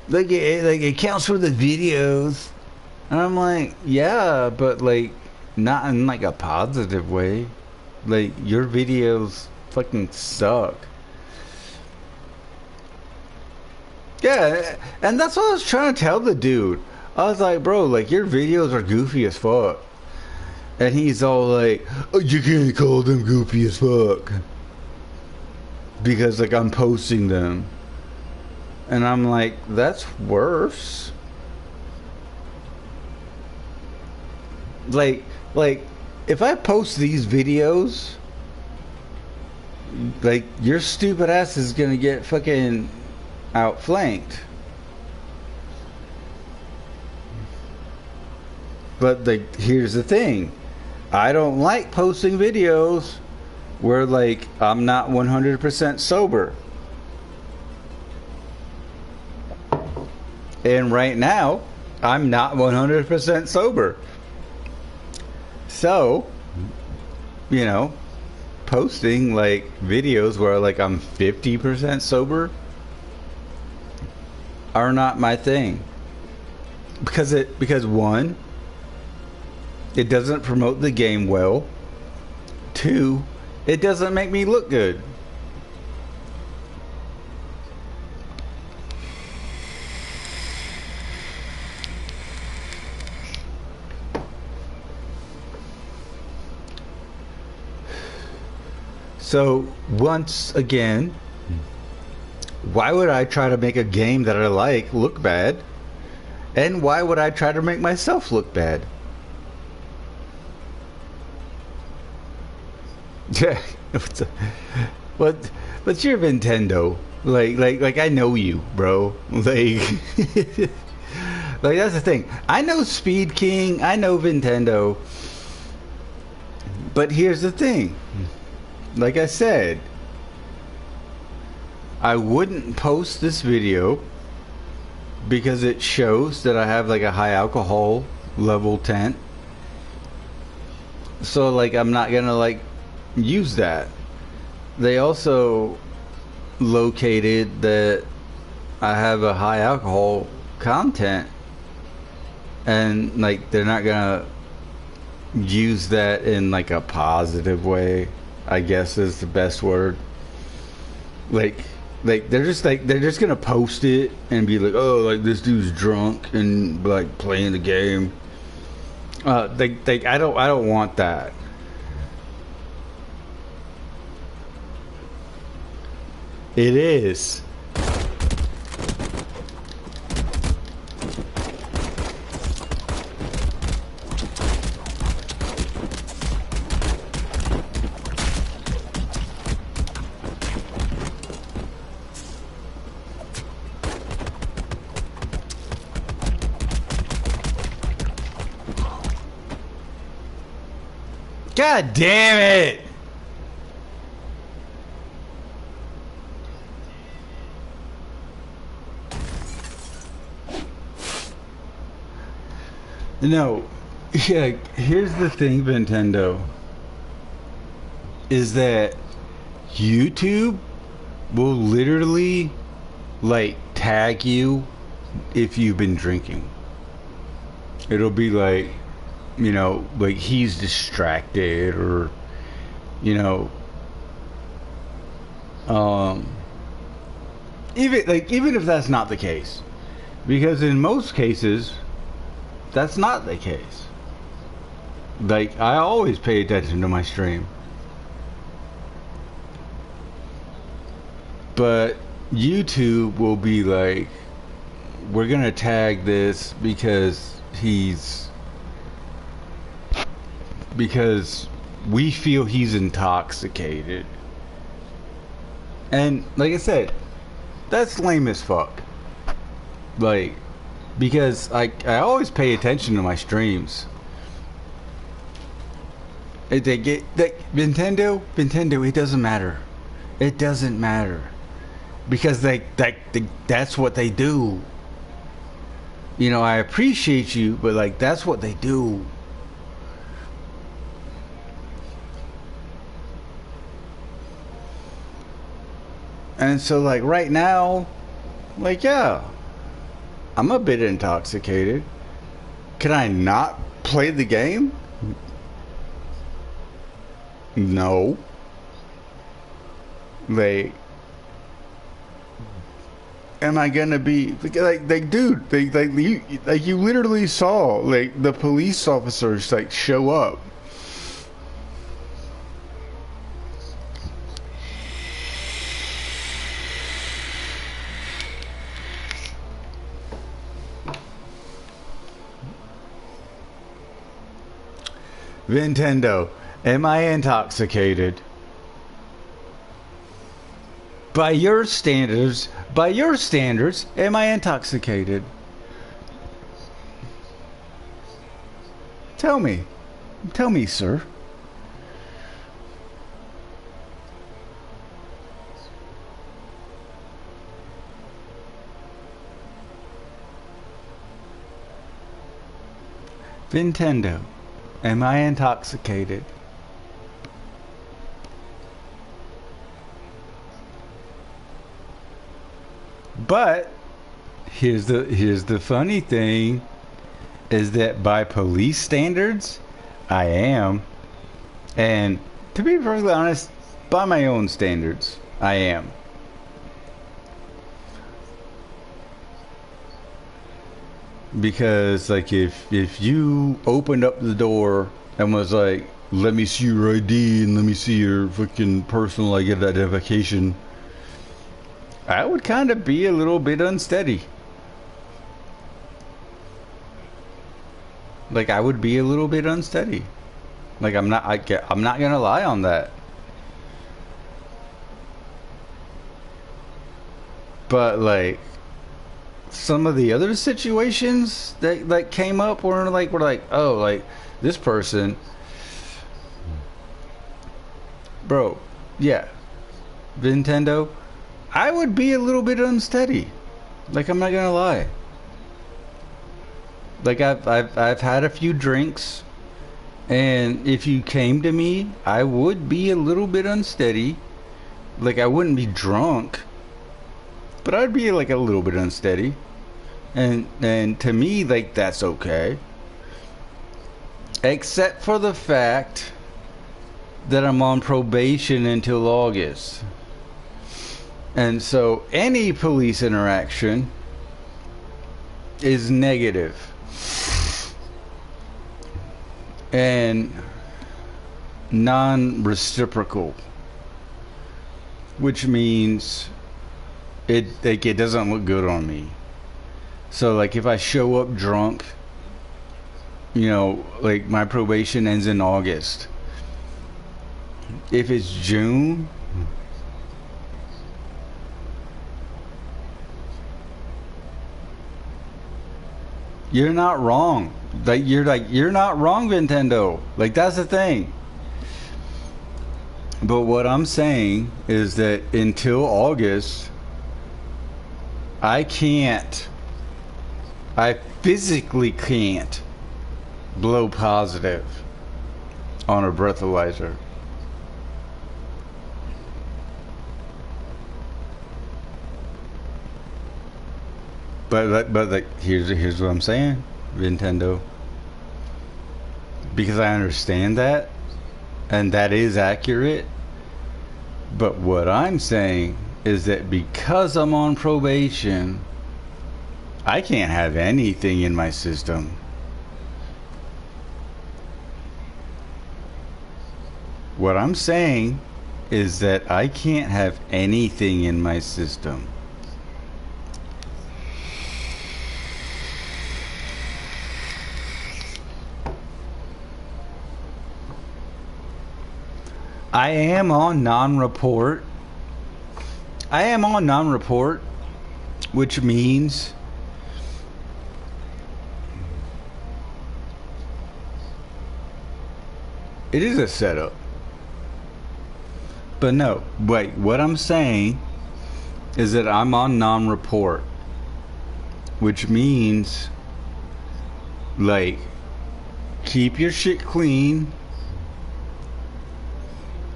Like it counts for the videos. And I'm like, yeah, but like not in like a positive way. Like your videos fucking suck. Yeah, and that's what I was trying to tell the dude. I was like, bro, like your videos are goofy as fuck. And he's all like, oh, you can't call them goofy as fuck because like I'm posting them. And I'm like, that's worse. Like if I post these videos, like your stupid ass is gonna get fucking outflanked. But like, here's the thing. I don't like posting videos where like I'm not 100% sober. And right now, I'm not 100% sober. So, you know, posting like videos where like I'm 50% sober are not my thing. Because one, it doesn't promote the game well. Two, it doesn't make me look good. So, once again, why would I try to make a game that I like look bad? And why would I try to make myself look bad? Yeah, what's your Nintendo? Like I know you, bro. Like, like that's the thing. I know Speed King. I know Nintendo. But here's the thing. Like I said, I wouldn't post this video because it shows that I have like a high alcohol level 10. So like I'm not gonna like use that. They also located that I have a high alcohol content, and like they're not gonna use that in like a positive way, I guess is the best word. Like they're just gonna post it and be like, oh, like this dude's drunk and like playing the game. I don't want that. It is. God damn it! No, yeah, here's the thing, Nintendo, is that YouTube will literally like tag you if you've been drinking. It'll be like, you know, like he's distracted, or you know, even if that's not the case, because in most cases that's not the case. Like I always pay attention to my stream, but YouTube will be like, we're gonna tag this because we feel he's intoxicated. And like I said, that's lame as fuck. Like, because I always pay attention to my streams. They get that Nintendo, it doesn't matter. It doesn't matter. Because that's what they do. You know, I appreciate you, but like that's what they do. And so like right now, like yeah, I'm a bit intoxicated. Can I not play the game? No. Like, am I gonna be like dude? You literally saw like the police officers like show up. Nintendo, am I intoxicated? By your standards, am I intoxicated? Tell me, sir. Nintendo, am I intoxicated? But here's the funny thing is that by police standards, I am. And to be perfectly honest, by my own standards, I am. Because like if you opened up the door and was like, let me see your ID and let me see your fucking personal identification, I would kind of be a little bit unsteady. Like I would be a little bit unsteady. Like I'm not gonna lie on that. But like some of the other situations that came up were like, oh, like this person, bro, yeah, Nintendo, I would be a little bit unsteady. Like I'm not gonna lie. Like I've had a few drinks, and if you came to me, I would be a little bit unsteady. Like I wouldn't be drunk, but I'd be like a little bit unsteady. And to me, like that's okay. Except for the fact that I'm on probation until August. And so any police interaction is negative. And non-reciprocal, which means it doesn't look good on me. So like if I show up drunk, you know, like my probation ends in August. If it's June, you're not wrong. You're not wrong, Nintendo. Like that's the thing. But what I'm saying is that until August, I physically can't blow positive on a breathalyzer. But like here's what I'm saying, Nintendo. Because I understand that, and that is accurate. But what I'm saying is that because I'm on probation, I can't have anything in my system. What I'm saying is that I can't have anything in my system. I am on non-report. Which means it is a setup. But no, wait, what I'm saying is that I'm on non-report, which means like keep your shit clean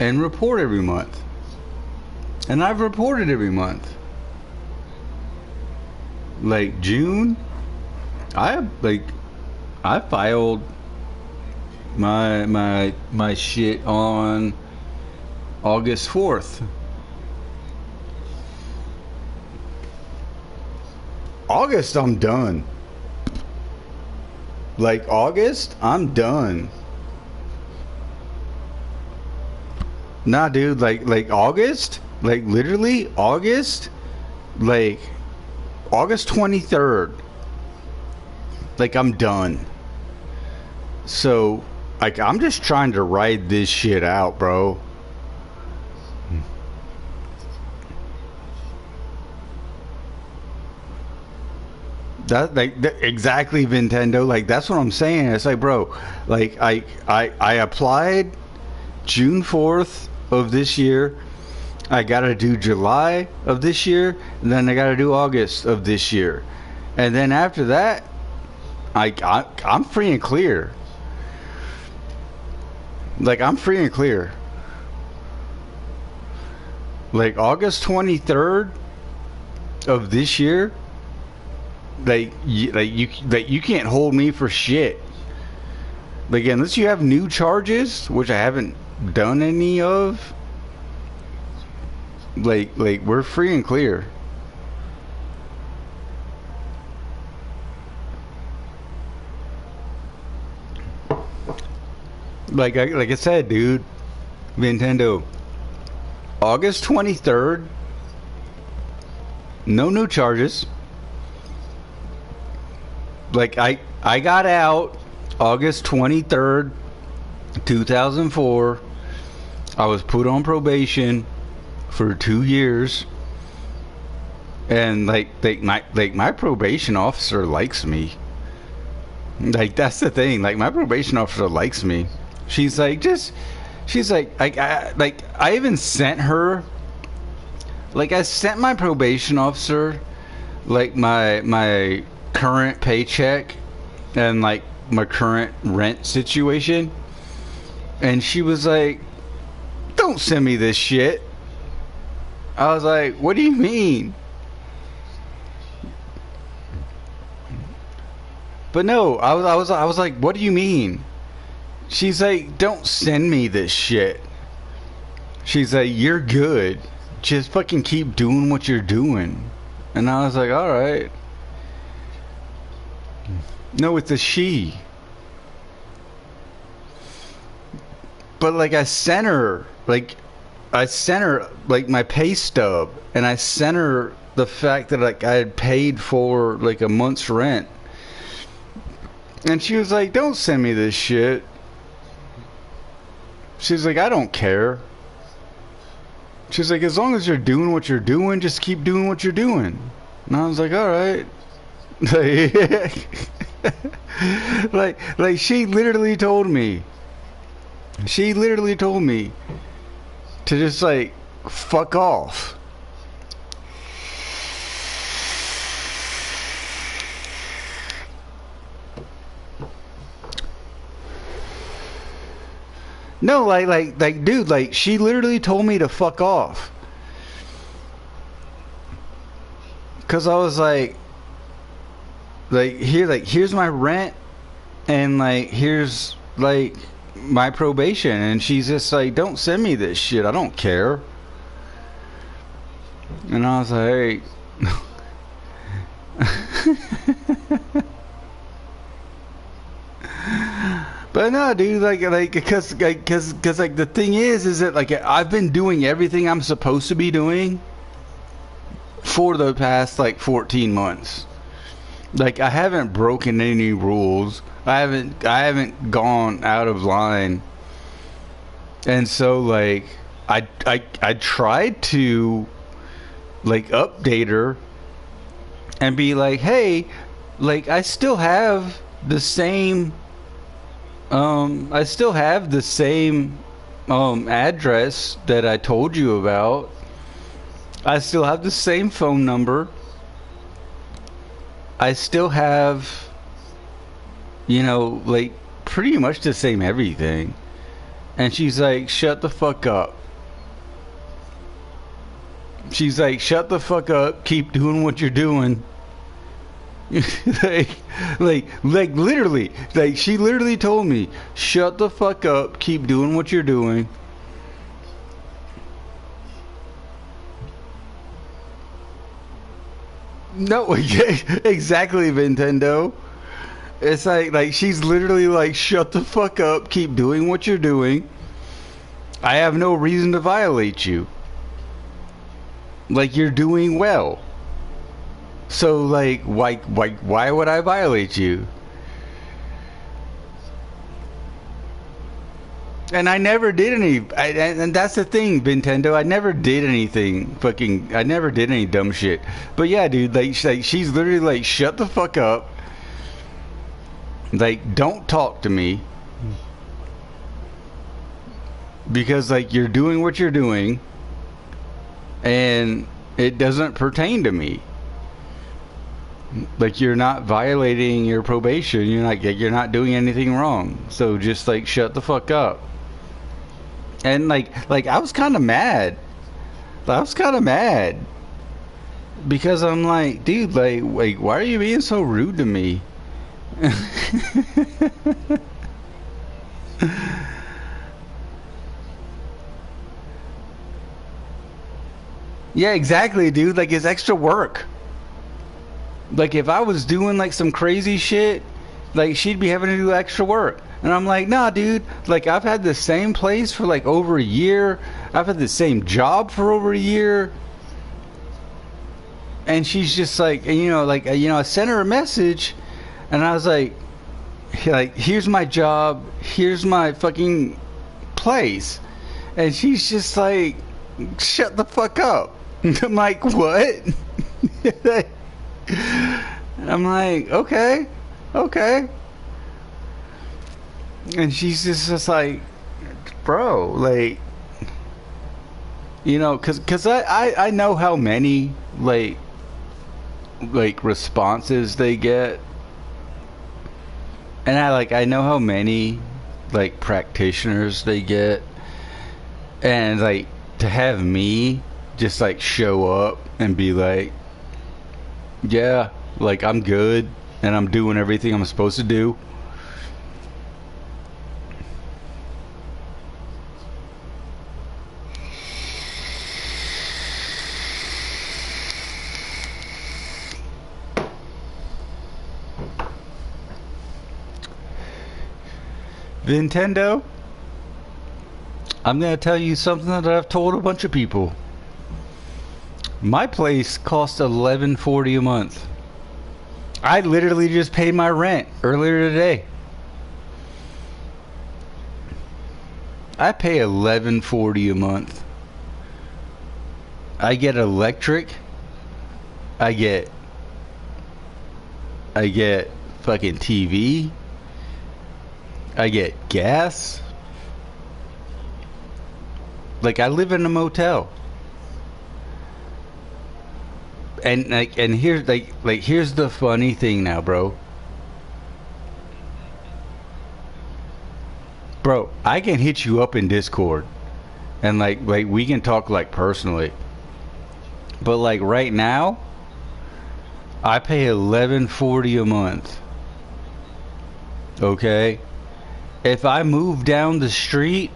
and report every month. And I've reported every month. Like June, I filed my shit on August 4th. August, I'm done. Like August, I'm done. Nah, dude, like August, like literally August, like August 23rd. Like I'm done. So, like I'm just trying to ride this shit out, bro. Exactly, Nintendo. Like that's what I'm saying. It's like, bro, like I applied June 4th of this year. I gotta do July of this year, and then I gotta do August of this year, and then after that, I'm free and clear. Like, I'm free and clear. Like, August 23rd of this year, you can't hold me for shit. Like, unless you have new charges, which I haven't done any of, like we're free and clear. Like I said, dude, Nintendo, August 23rd, no new charges. Like, I got out August 23rd, 2004. I was put on probation for 2 years. And my probation officer likes me. Like, that's the thing. Like, my probation officer likes me. She's like, I even sent her, like, I sent my probation officer, like, my current paycheck and, like, my current rent situation. And she was like, don't send me this shit. I was like, what do you mean? But no, I was like, what do you mean? She's like, don't send me this shit. She's like, you're good. Just fucking keep doing what you're doing. And I was like, alright. No, it's a she. But, like, I sent her like my pay stub, and I sent her the fact that, like, I had paid for, like, a month's rent. And she was like, don't send me this shit. She's like, I don't care. She's like, as long as you're doing what you're doing, just keep doing what you're doing. And I was like, alright. Like, she literally told me. She literally told me to just, like, fuck off. No, like, dude, like, she literally told me to fuck off. 'Cause I was like, here's my rent, and, like, here's, like, my probation. And she's just like, don't send me this shit, I don't care. And I was like, but no, dude, because like, the thing is that, like, I've been doing everything I'm supposed to be doing for the past, like, 14 months. Like, I haven't broken any rules. I haven't gone out of line. And so, like, I tried to, like, update her and be like, hey, like, I still have the same address that I told you about. I still have the same phone number. I still have, you know, like, pretty much the same everything. And she's like, shut the fuck up. She's like, shut the fuck up, keep doing what you're doing. like literally, like, she literally told me, shut the fuck up, keep doing what you're doing. No, exactly, Nintendo. It's like she's literally like, shut the fuck up, keep doing what you're doing. I have no reason to violate you. Like, you're doing well. So, like, why would I violate you? And I never did any, and that's the thing, Nintendo. I never did anything I never did any dumb shit. But yeah, dude, like she's literally like, shut the fuck up. Like, don't talk to me. Because, like, you're doing what you're doing, and it doesn't pertain to me. Like, you're not violating your probation. You're not doing anything wrong. So just like shut the fuck up. And like I was kind of mad. I was kind of mad because I'm like, dude, like why are you being so rude to me? Yeah, exactly, dude. Like, it's extra work. Like, if I was doing like some crazy shit, like she'd be having to do extra work. And I'm like, nah, dude. Like, I've had the same place for like over a year. I've had the same job for over a year. And she's just like, I sent her a message, and I was like, here's my job, here's my fucking place, and she's just like, shut the fuck up. I'm like, what? I'm like, okay. And she's just like, bro, like, cause I know how many like responses they get, and I know how many like practitioners they get, and like to have me just like show up and be like, yeah, like I'm good and I'm doing everything I'm supposed to do. Nintendo, I'm gonna tell you something that I've told a bunch of people. My place costs $11.40 a month. I literally just paid my rent earlier today. I pay $11.40 a month. I get electric. I get fucking TV. I get gas. Like, I live in a motel. And here's here's the funny thing now, bro. Bro, I can hit you up in Discord and like we can talk like personally. But like right now, I pay $11.40 a month. Okay? If I moved down the street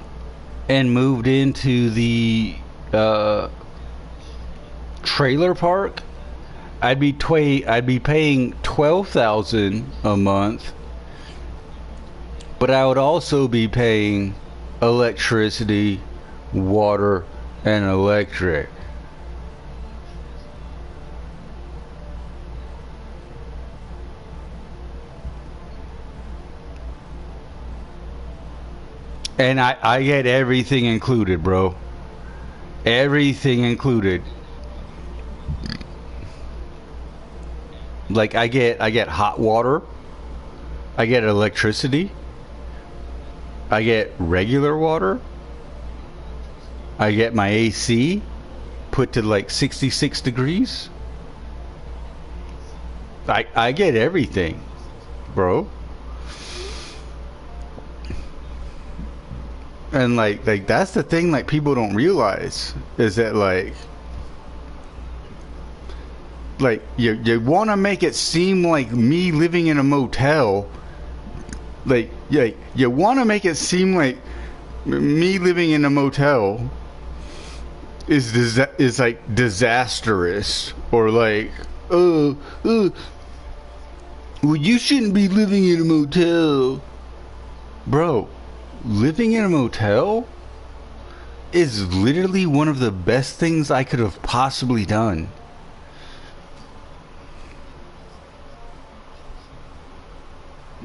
and moved into the trailer park, I'd be paying $12,000 a month, but I would also be paying electricity, water, and electric. And I get everything included, bro. Everything included. Like, I get hot water. I get electricity. I get regular water. I get my AC put to like 66 degrees. I get everything, bro. And like that's the thing, like, people don't realize is that like you want to make it seem like me living in a motel, like, yeah, you want to make it seem like me living in a motel is like disastrous, or like, well, you shouldn't be living in a motel, bro. Living in a motel is literally one of the best things I could have possibly done.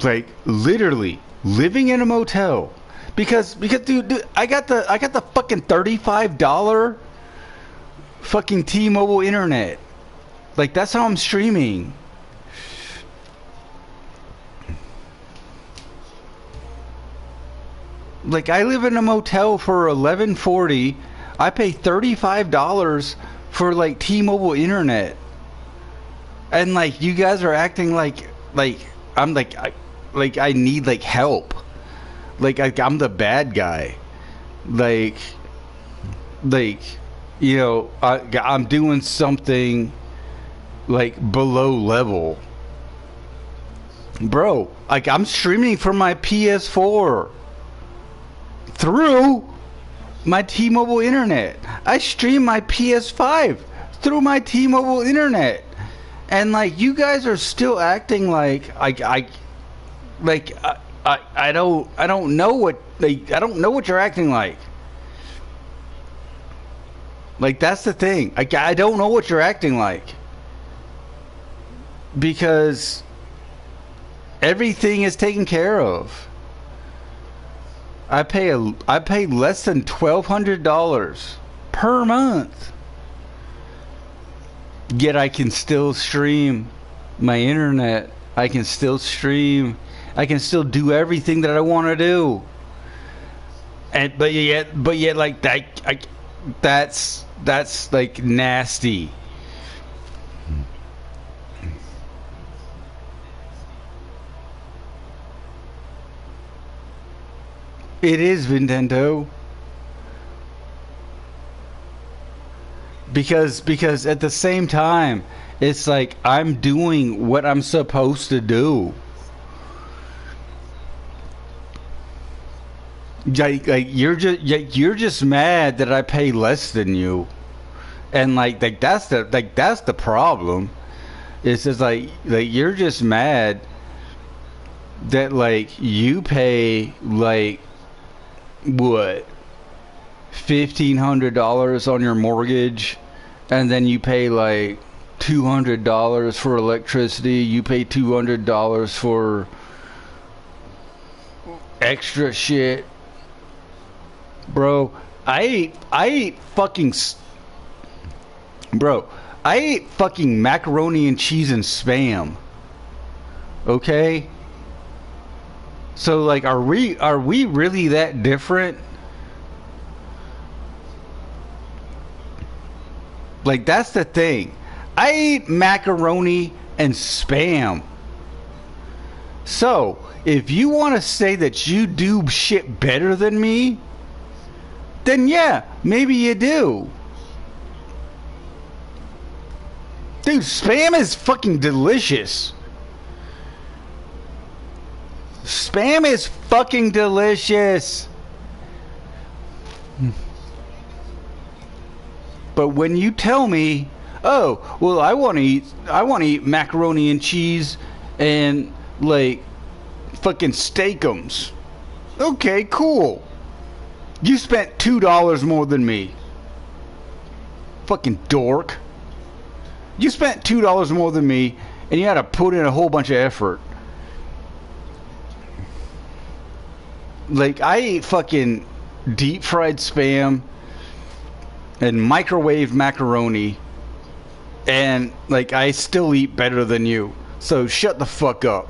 Like, literally living in a motel, because dude, I got the fucking $35 fucking T-Mobile internet. Like, that's how I'm streaming. Like, I live in a motel for $11.40. I pay $35 for like T-Mobile internet. And like you guys are acting like I'm like I need like help. Like I'm the bad guy. Like you know, I'm doing something like below level. Bro, like I'm streaming from my PS4 through my T-Mobile internet. I stream my PS5 through my T-Mobile internet. And like you guys are still acting like I don't know what I don't know what you're acting like. Like that's the thing. I don't know what you're acting like. Because everything is taken care of. I pay less than $1,200 per month. Yet I can still stream my internet. I can still stream. I can still do everything that I want to do. And but yet like that, that's like nasty. It is Nintendo. Because at the same time, it's like I'm doing what I'm supposed to do. Like you're just mad that I pay less than you, and like that's the problem. It's just like you're just mad that like you pay like what $1,500 on your mortgage, and then you pay like $200 for electricity. You pay $200 for extra shit. Bro, I ate fucking macaroni and cheese and Spam. Okay? So like are we really that different? Like that's the thing. I ate macaroni and Spam. So, if you want to say that you do shit better than me, then yeah, maybe you do. Dude, Spam is fucking delicious. Spam is fucking delicious. But when you tell me, oh, well, I want to eat macaroni and cheese and like fucking steakums. Okay, cool. You spent $2 more than me. Fucking dork. You spent $2 more than me, and you had to put in a whole bunch of effort. Like, I ate fucking deep fried Spam and microwave macaroni, and like I still eat better than you. So shut the fuck up.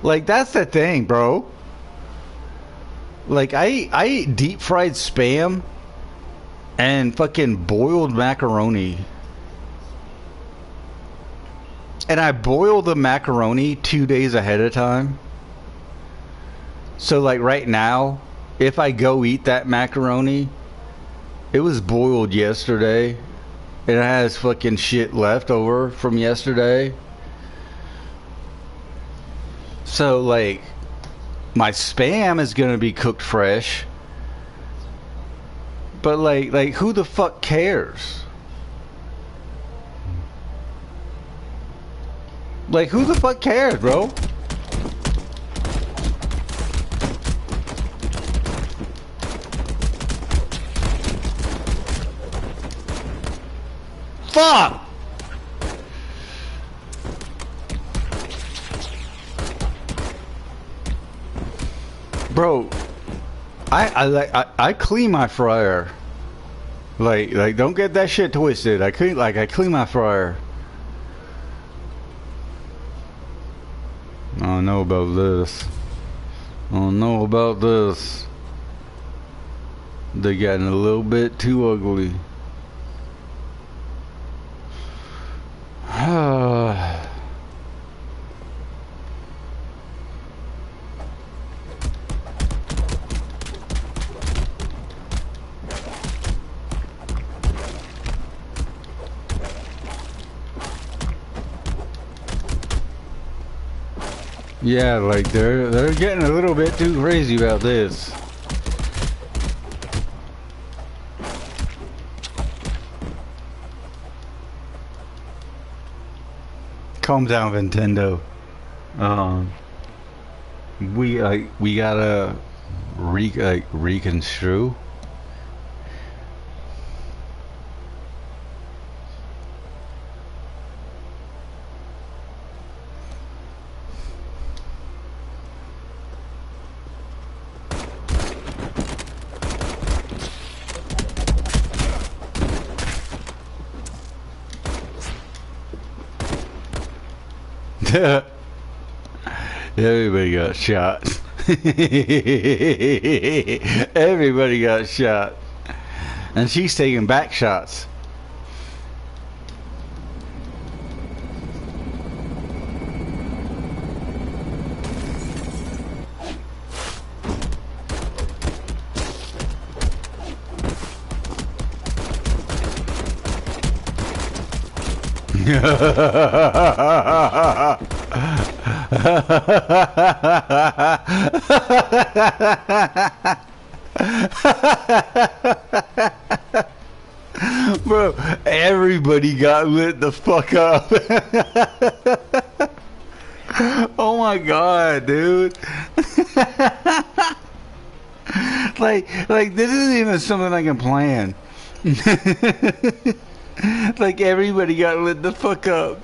Like that's the thing, bro. Like I eat deep fried Spam and fucking boiled macaroni. And I boil the macaroni 2 days ahead of time. So like right now, if I go eat that macaroni, it was boiled yesterday. It has fucking shit left over from yesterday. So like my Spam is gonna be cooked fresh. But like who the fuck cares? Like, who the fuck cares, bro? Fuck! Bro, I clean my fryer. Like don't get that shit twisted. I clean my fryer. I don't know about this. I don't know about this. They're getting a little bit too ugly. Yeah, like they're getting a little bit too crazy about this. Calm down, Nintendo. We gotta reconstrue. Everybody got shot. Everybody got shot. And she's taking back shots. Bro, everybody got lit the fuck up. Oh my god, dude. like this isn't even something I can plan. Like everybody got lit the fuck up.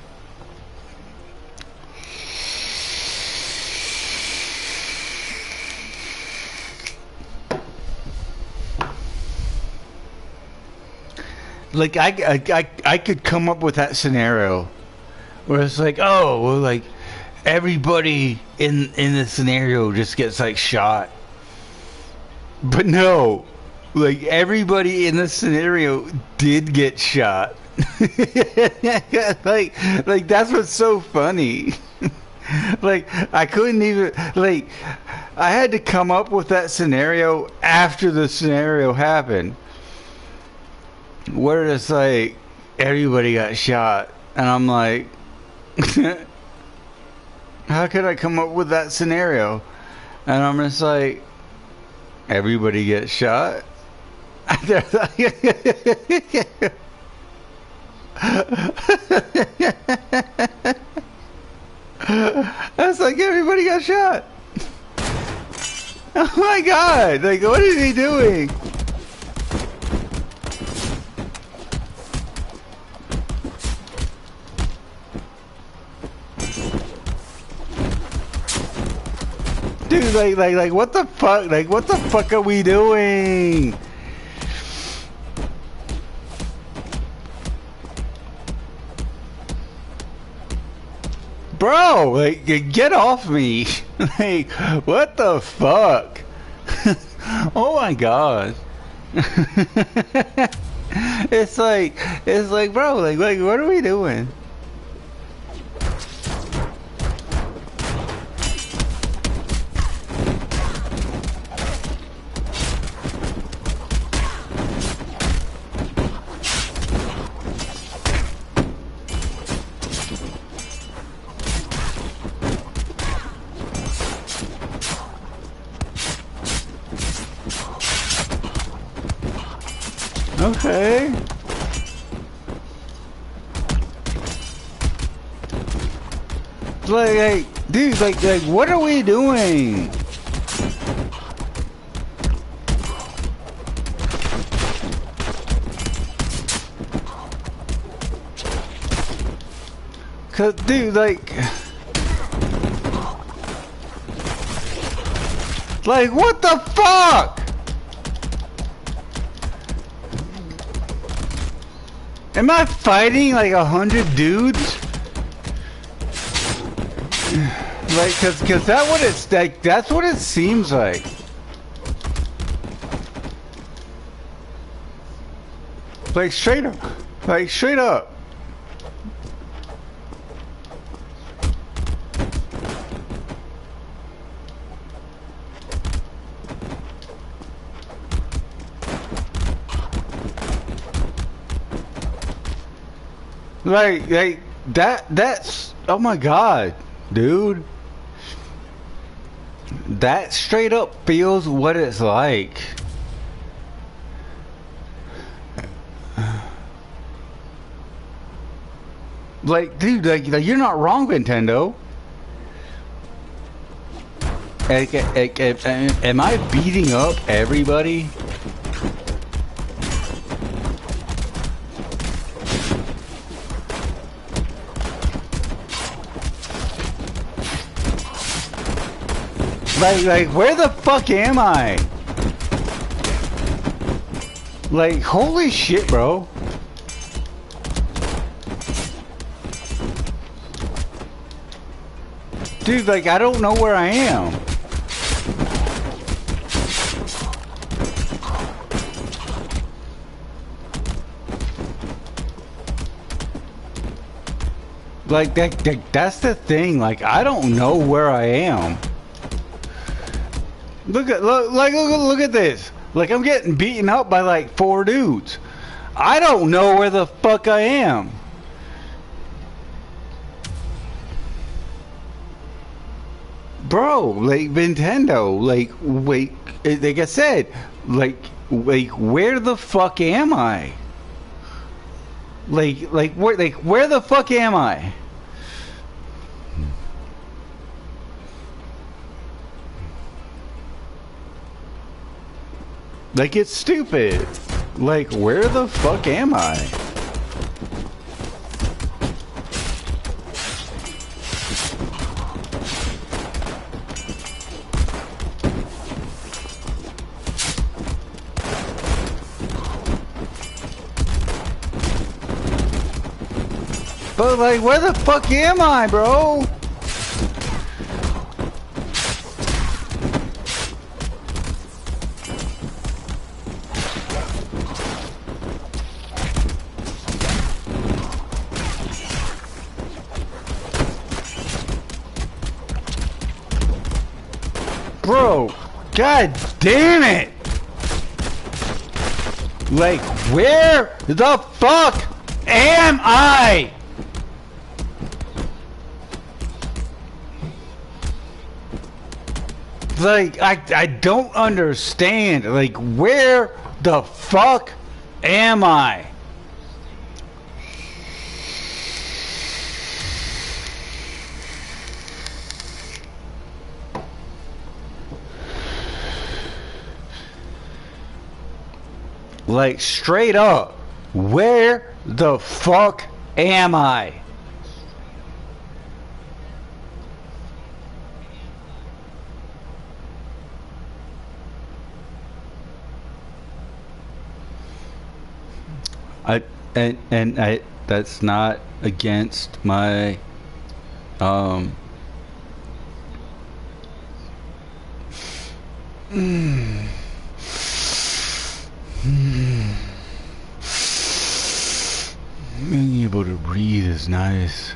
Like I could come up with that scenario where it's like, oh, well, like everybody in the scenario just gets like shot. But no, like everybody in the scenario did get shot. like that's what's so funny. Like I couldn't even, like I had to come up with that scenario after the scenario happened, where it's like everybody got shot, and I'm like, how could I come up with that scenario? And I'm just like, everybody gets shot. That's like everybody got shot. Oh my god! Like, what is he doing? Dude, like, what the fuck? Like, what the fuck are we doing? Bro, like, get off me. Like, what the fuck? Oh my god. It's like, bro, like, what are we doing? Okay. Like, dude, like, what are we doing? Cause, dude, like, what the fuck? Am I fighting like 100 dudes? Like, cause that what it's like. That's what it seems like. Like straight up. Like straight up. Like that's oh my god, dude. That straight up feels what it's like. Like, dude, like you're not wrong, Nintendo. Am I beating up everybody? Like, where the fuck am I? Like, holy shit, bro. Dude, like, I don't know where I am. Like, that's the thing. Like, I don't know where I am. Look at this. Like, I'm getting beaten up by like 4 dudes. I don't know where the fuck I am. Bro, like Nintendo, like wait, like I said, like where the fuck am I? Like where the fuck am I? Like, it's stupid. Like, where the fuck am I? But, like, where the fuck am I, bro? Bro, god damn it! Like, where the fuck am I? Like, I don't understand. Like, where the fuck am I? Like, straight up, where the fuck am I? That's not against my being able to breathe is nice.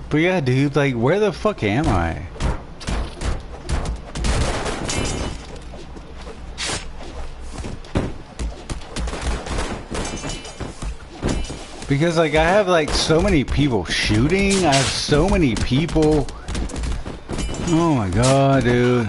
But yeah, dude, like, where the fuck am I? Because, like, I have, like, so many people shooting. I have so many people. Oh my god, dude.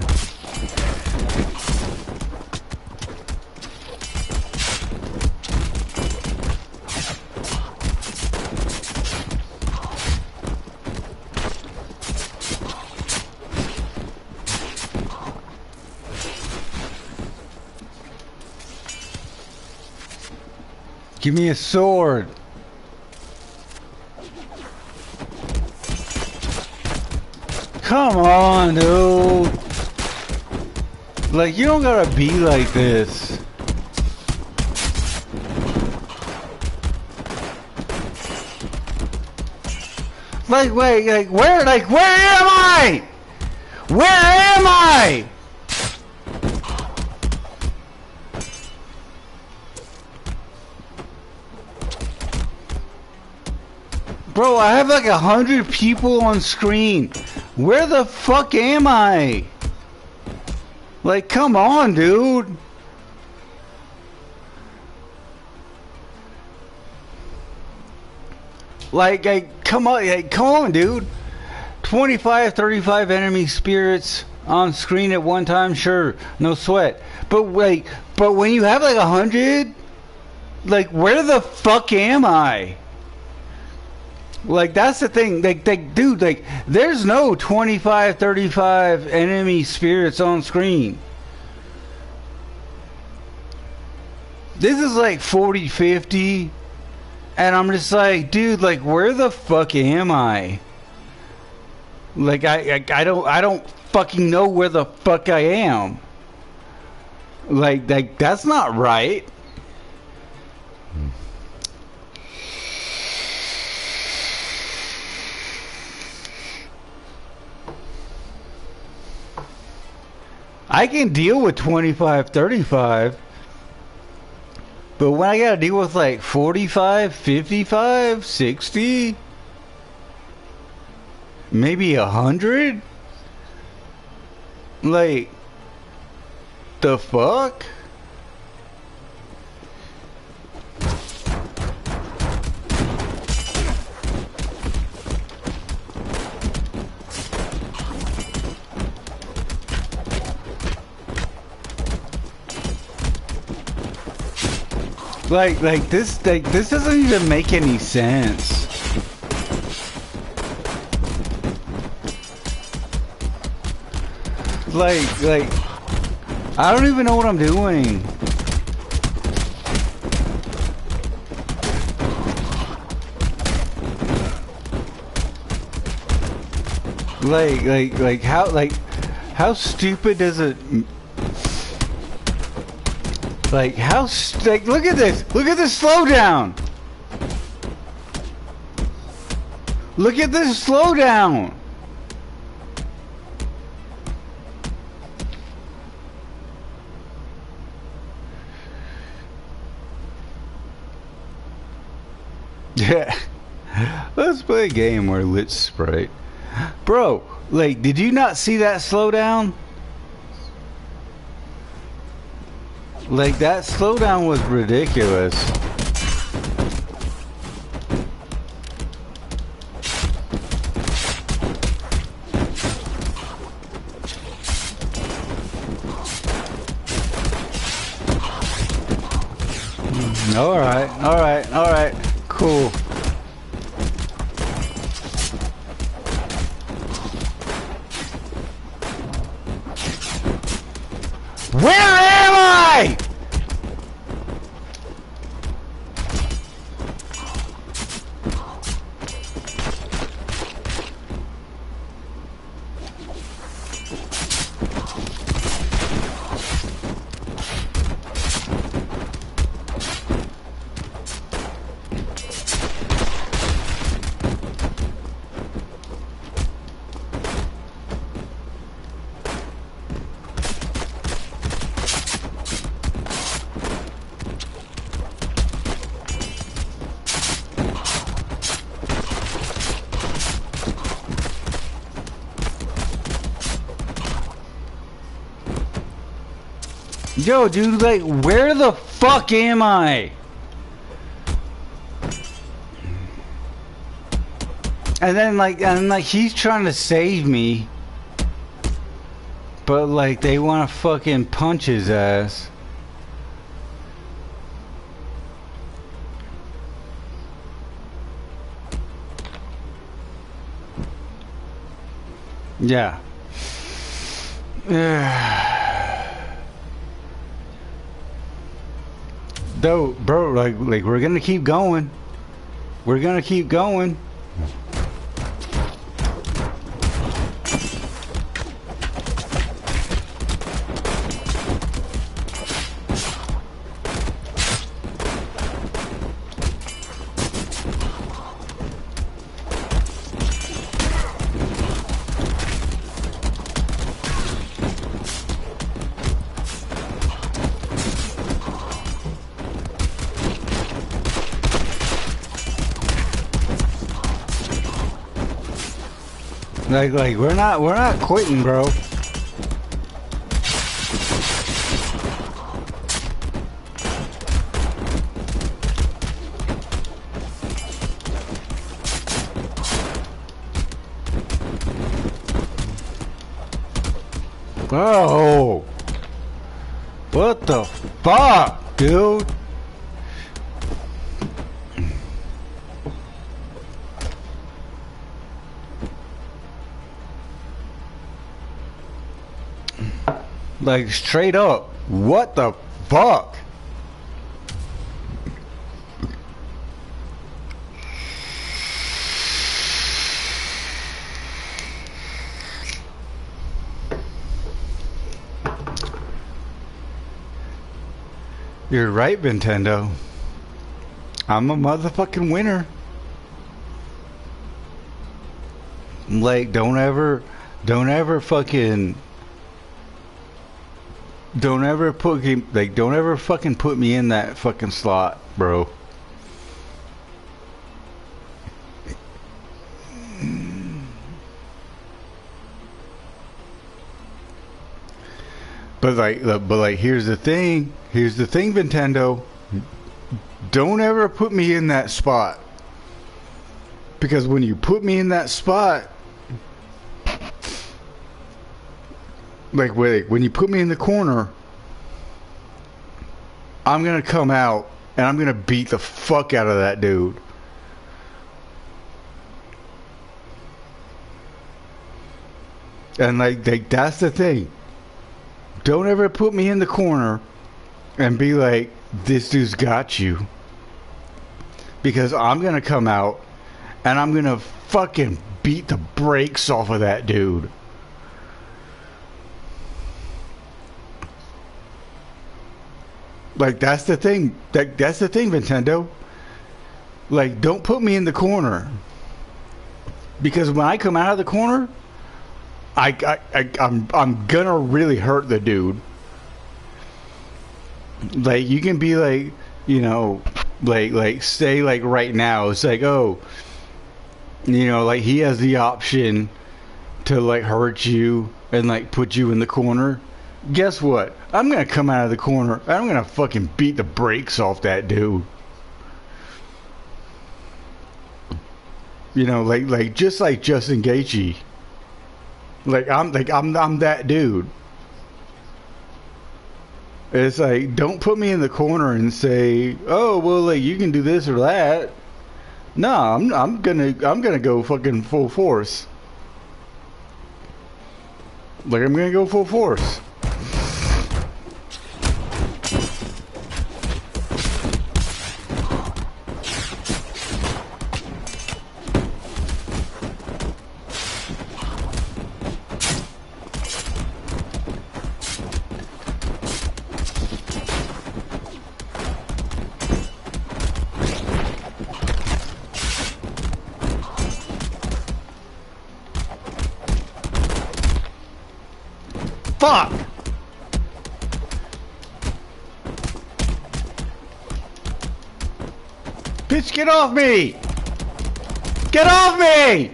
Give me a sword. Come on, dude. Like, you don't gotta be like this. Like, wait, like, where am I? Where am I? Bro, I have like 100 people on screen. Where the fuck am I? Like, come on, dude. Like, come on, dude. 25, 35 enemy spirits on screen at one time, sure, no sweat. But when you have like 100, like, where the fuck am I? Like, that's the thing. Like, dude, like, there's no 25, 35 enemy spirits on screen. This is like 40, 50. And I'm just like, dude, like, where the fuck am I? Like, I don't fucking know where the fuck I am. Like that's not right. I can deal with 25, 35. But when I gotta deal with like 45, 55, 60, maybe 100, like, the fuck? Like this doesn't even make any sense. Like I don't even know what I'm doing. How stupid does it? Like, look at this! Look at this slowdown! Look at this slowdown! Yeah. Let's play a game where Lit Sprite. Bro, like, did you not see that slowdown? Like, that slowdown was ridiculous. Alright, cool. Where am I? Yo, dude, like, where the fuck am I? And then, like, he's trying to save me. But, like, they want to fucking punch his ass. Yeah. Though, bro, like we're gonna keep going. We're gonna keep going. Like we're not quitting, bro. Oh, what the fuck, dude? Like straight up, what the fuck? You're right, Nintendo. I'm a motherfucking winner. Like, don't ever fucking, don't ever fucking put me in that fucking slot, bro. But like, here's the thing, Nintendo. Don't ever put me in that spot. Because when you put me in that spot, like, when you put me in the corner, I'm gonna come out and I'm gonna beat the fuck out of that dude. And like that's the thing. Don't ever put me in the corner and be like, this dude's got you. Because I'm gonna come out and I'm gonna fucking beat the brakes off of that dude. Like, that's the thing. That's the thing, Nintendo. Like, don't put me in the corner. Because when I come out of the corner, I'm gonna really hurt the dude. Like, you can be like, you know, like say like right now, it's like, oh, you know, like he has the option to like hurt you and like put you in the corner. Guess what? I'm gonna come out of the corner and I'm gonna fucking beat the brakes off that dude. You know, like just like Justin Gaethje. I'm that dude. It's like, don't put me in the corner and say, oh well, like you can do this or that. No, I'm gonna go fucking full force. Like, I'm gonna go full force. Fuck! Bitch, get off me! Get off me!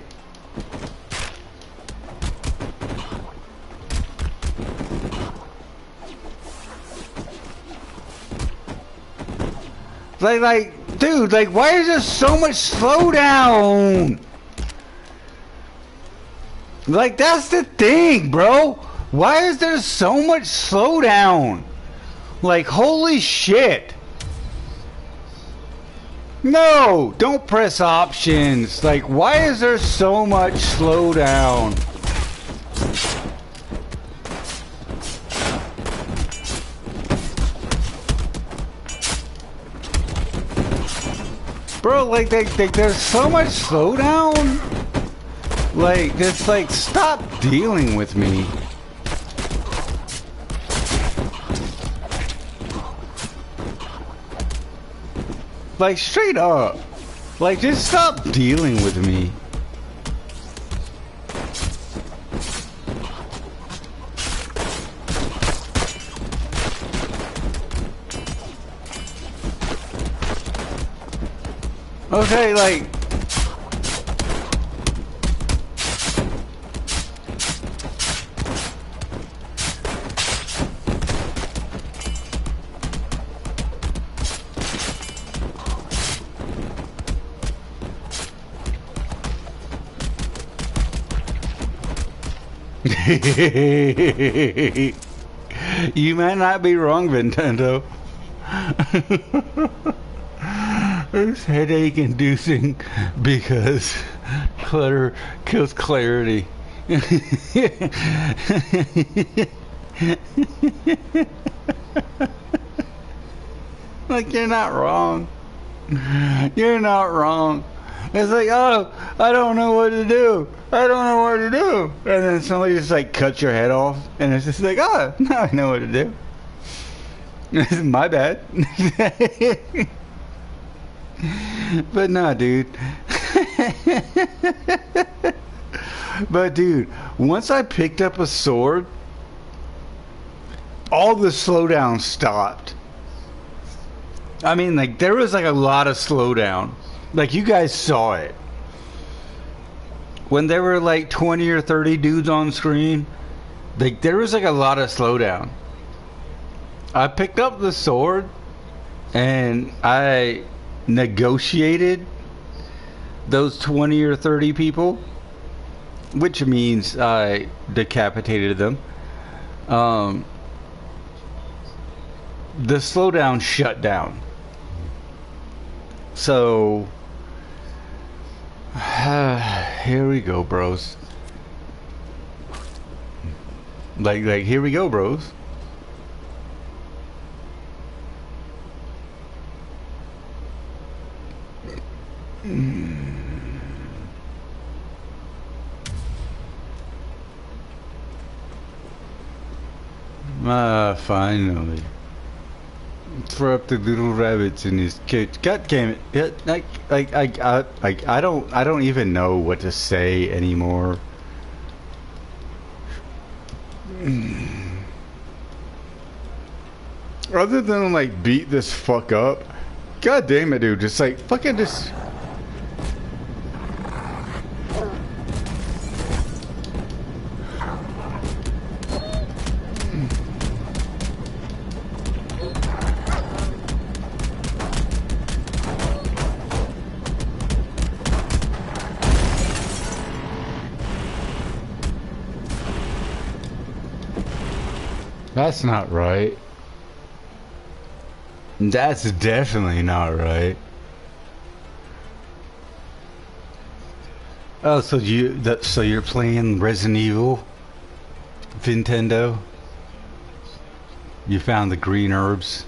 Like, dude, like, why is there so much slowdown? Like, that's the thing, bro. Why is there so much slowdown? Like, holy shit. No, don't press options. Like, why is there so much slowdown? Bro, like, there's so much slowdown. Like, just, like, stop dealing with me. Like, straight up. Like, just stop dealing with me. Okay, like... You might not be wrong, Nintendo. It's headache inducing because clutter kills clarity. Like, you're not wrong. You're not wrong. It's like, oh, I don't know what to do. I don't know what to do. And then somebody just like cuts your head off, and it's just like, oh, now I know what to do. My bad. But nah, dude. But dude, once I picked up a sword, all the slowdown stopped. I mean, like, there was like a lot of slowdown. Like, you guys saw it. When there were like 20 or 30 dudes on screen, like, there was like a lot of slowdown. I picked up the sword and I negotiated those 20 or 30 people, which means I decapitated them. The slowdown shut down. So here we go, bros. Like here we go, bros. Finally. Throw up the little rabbits in his cage. God damn it! I don't even know what to say anymore. Other than like beat this fuck up. God damn it, dude! Just like fucking just. That's not right. That's definitely not right. Oh, so you're playing Resident Evil, Nintendo? You found the green herbs.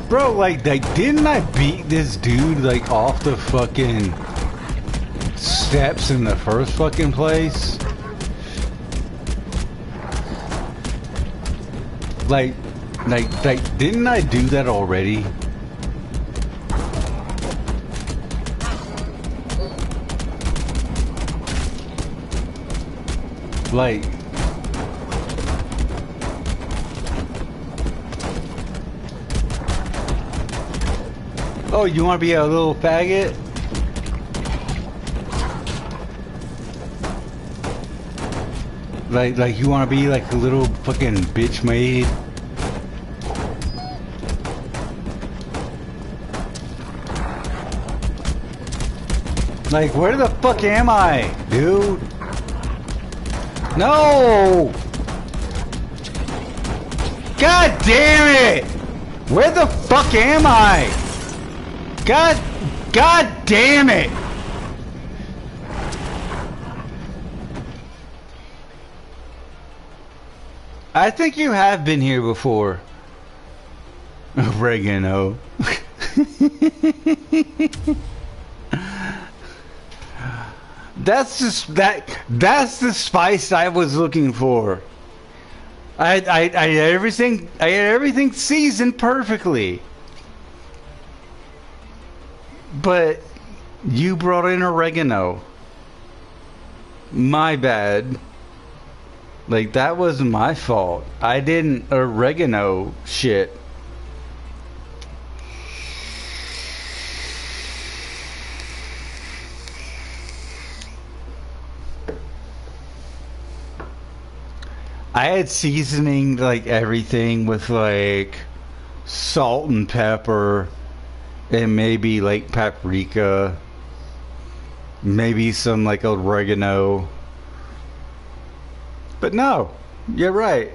Bro, like, didn't I beat this dude, like, off the fucking steps in the first fucking place? Like, didn't I do that already? Like... Oh, you want to be a little faggot? Like you want to be like a little fucking bitch maid? Like, where the fuck am I, dude? No! God damn it! Where the fuck am I? God damn it! I think you have been here before. Oregano. That's that's the spice I was looking for. I had everything seasoned perfectly. But you brought in oregano. My bad. Like, that was my fault. I didn't oregano shit. I had seasoning like everything with like salt and pepper and maybe like paprika, maybe some like oregano. But no, you're right.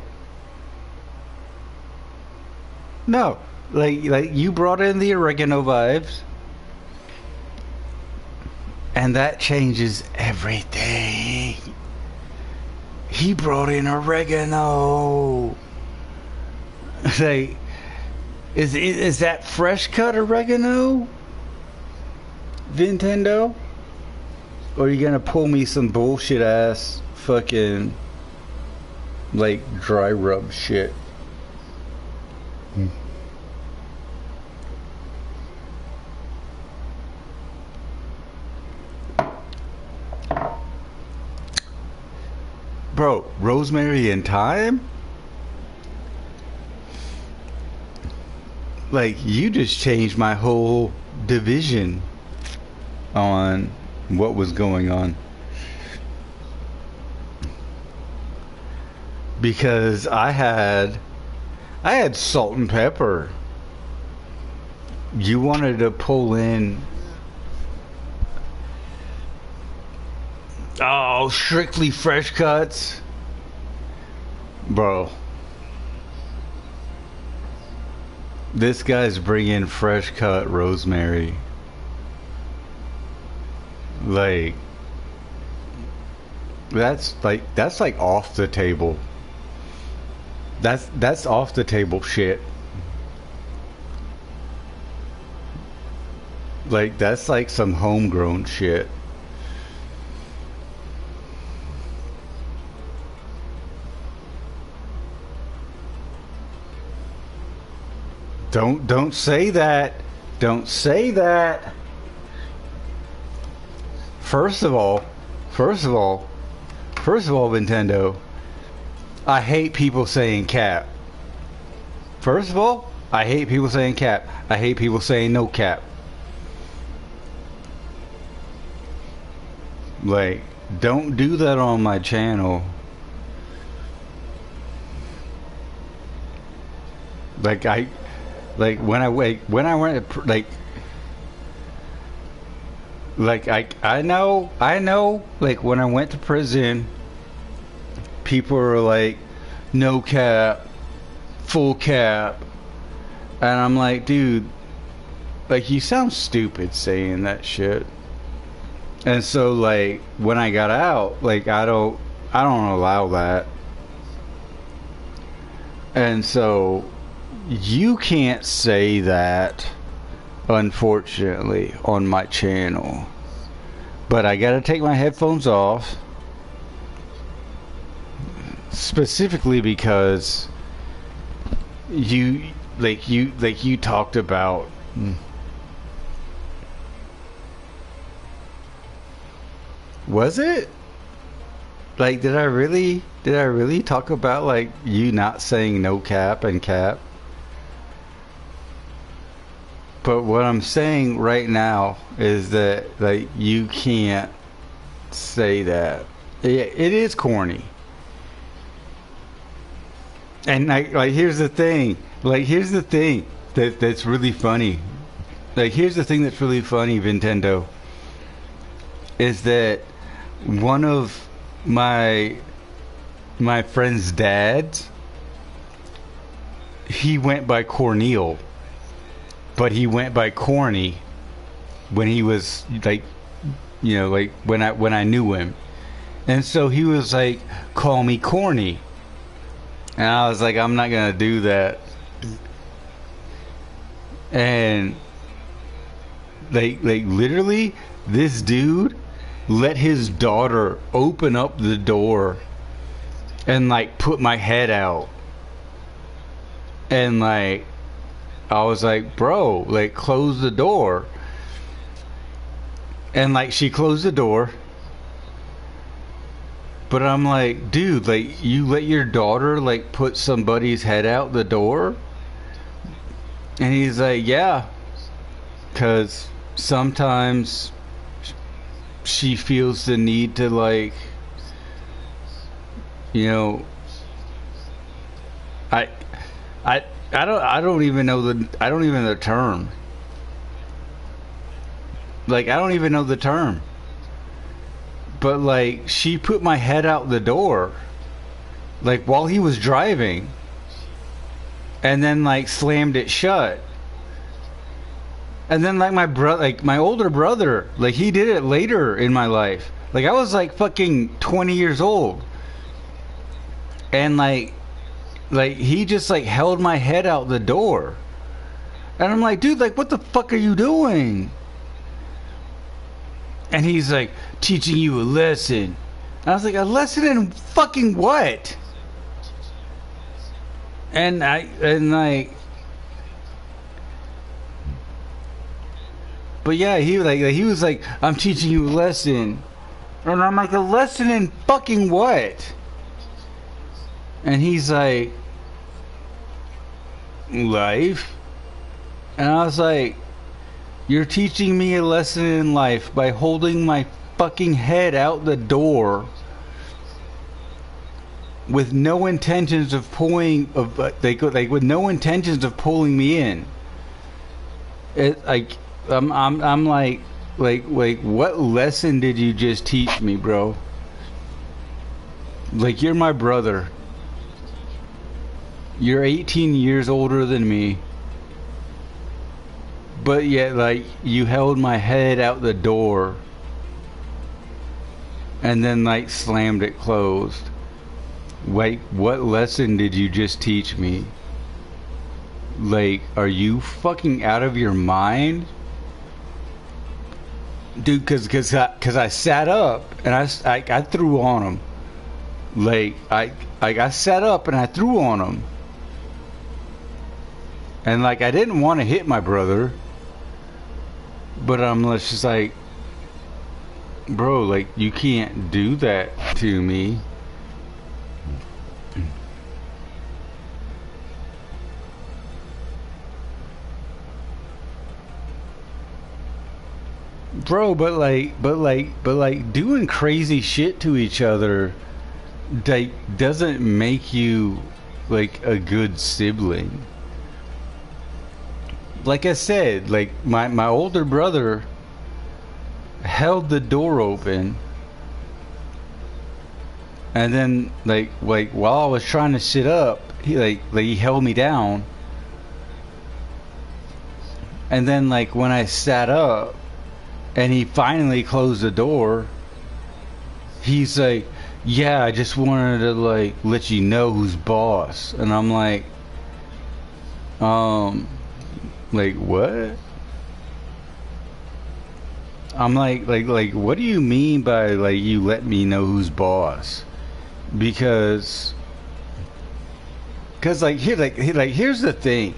No, like you brought in the oregano vibes, and that changes everything. He brought in oregano. Like, is that fresh cut oregano, Nintendo? Or are you gonna pull me some bullshit ass fucking like dry rub shit? Bro, rosemary and thyme? Like, you just changed my whole division on what was going on. Because I had salt and pepper. You wanted to pull in, oh, strictly fresh cuts? Bro. This guy's bringing fresh cut rosemary. Like, that's like off the table. That's off the table shit. Like, that's like some homegrown shit. Don't say that. Don't say that. First of all, Nintendo, I hate people saying cap. First of all, I hate people saying cap. I hate people saying no cap. Like, don't do that on my channel. Like, when I went I know like when I went to prison, people were like, no cap, full cap, and I'm like, dude, like, you sound stupid saying that shit. And so, like, when I got out, like, I don't allow that. And so you can't say that, unfortunately, on my channel. But I gotta take my headphones off, specifically because you talked about was it? Like, did I really talk about, like, you not saying no cap and cap? But what I'm saying right now is that, like, you can't say that. It is corny. And like here's the thing. Here's the thing that's really funny. Here's the thing that's really funny, Nintendo, is that one of my friend's dads, he went by Cornel, but he went by Corny when he was like, like when I knew him. And so he was like, call me Corny. And I was like, I'm not gonna do that. And like literally, this dude let his daughter open up the door and like put my head out. And like, I was like, bro, like, close the door. And like, she closed the door. But I'm like, dude, like, you let your daughter like put somebody's head out the door? And he's like, yeah, because sometimes she feels the need to, like, I, I don't even know I don't even know the term. Like, I don't even know the term. But, like, she put my head out the door, like, while he was driving, and then, like, slammed it shut. And then, like, my older brother, like, he did it later in my life. Like, I was, like, fucking 20 years old. And, like, he just, like, held my head out the door. And I'm like, dude, like, what the fuck are you doing? And he's like, teaching you a lesson. And I was like, a lesson in fucking what? And like, but yeah, he was like, I'm teaching you a lesson. And I'm like, a lesson in fucking what? And he's like, life. And I was like, you're teaching me a lesson in life by holding my fucking head out the door with no intentions of pulling, with no intentions of pulling me in. It, like, I'm like, what lesson did you just teach me, bro? Like, you're my brother. You're 18 years older than me. But yet, like, you held my head out the door and then, like, slammed it closed. Wait, what lesson did you just teach me? Like, are you fucking out of your mind? Dude, cause I sat up and I threw on him. Like, I sat up and I threw on him. And, like, I didn't want to hit my brother. But I'm just like, bro, like, you can't do that to me. Bro, but like doing crazy shit to each other, like, doesn't make you, like, a good sibling. Like I said, like, my older brother held the door open, and then like while I was trying to sit up, he held me down, and then, like, when I sat up and he finally closed the door, he's like, yeah, I just wanted to, like, let you know who's boss. And I'm like, like, what? I'm like, what do you mean by, like, you let me know who's boss? Because like, here's the thing.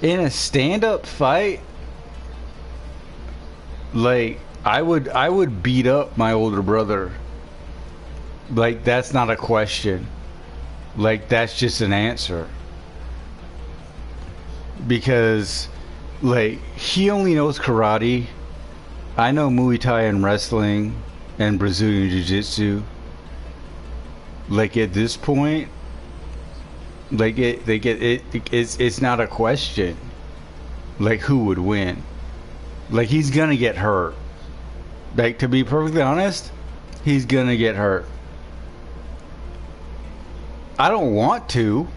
In a stand-up fight, like, I would beat up my older brother. Like, that's not a question. Like, that's just an answer. Because, like, he only knows karate. I know Muay Thai and wrestling and Brazilian Jiu-Jitsu. Like, at this point, like, it's not a question. Like, who would win? Like, he's gonna get hurt. Like, to be perfectly honest, he's gonna get hurt. I don't want to.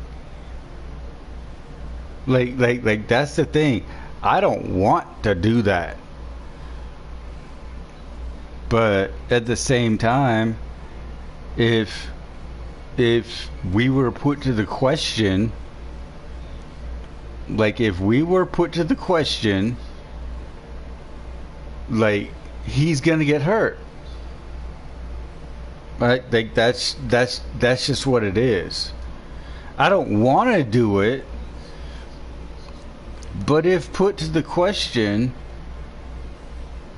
Like that's the thing. I don't want to do that. But at the same time, if we were put to the question, like, if we were put to the question, like, he's gonna get hurt. Right? Like, that's just what it is. I don't want to do it, but if put to the question,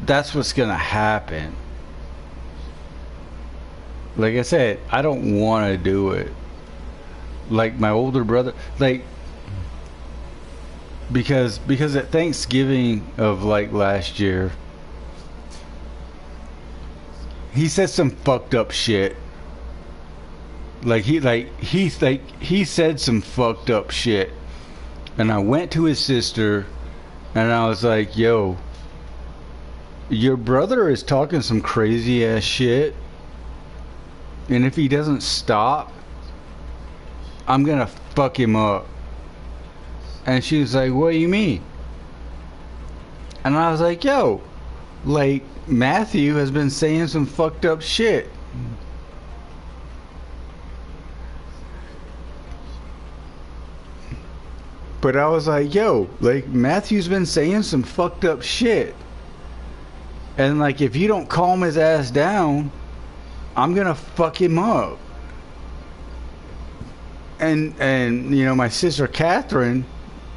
that's what's gonna happen. Like I said, I don't want to do it. Like, my older brother, like, because at Thanksgiving of, like, last year, he said some fucked up shit. He said some fucked up shit, and I went to his sister, and I was like, "Yo, your brother is talking some crazy ass shit, and if he doesn't stop, I'm gonna fuck him up." And she was like, "What do you mean?" And I was like, "Yo, like Matthew has been saying some fucked up shit." But I was like, "Yo, like Matthew's been saying some fucked up shit. And like if you don't calm his ass down, I'm gonna fuck him up." And you know, my sister Catherine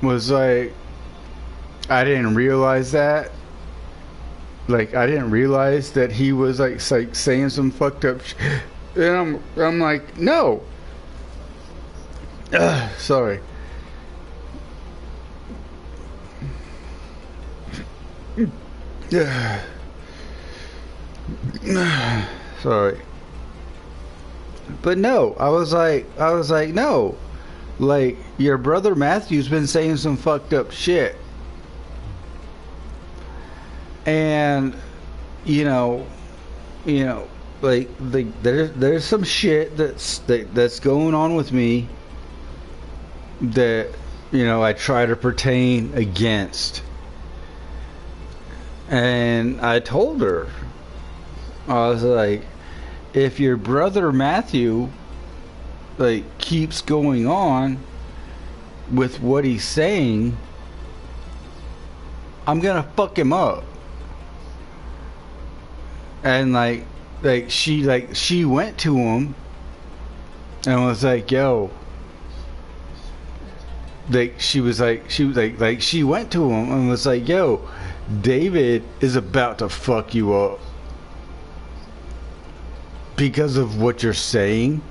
was like, "I didn't realize that. Like I didn't realize that he was like saying some fucked up and I'm like, "No." Sorry. Sorry. But no, I was like, "No. Like your brother Matthew's been saying some fucked up shit." And you know, like there's some shit that's going on with me that I try to pertain against. And I told her, I was like, if your brother Matthew like keeps going on with what he's saying, I'm gonna fuck him up. And she went to him and was like, "Yo," she went to him and was like, "Yo, David is about to fuck you up because of what you're saying.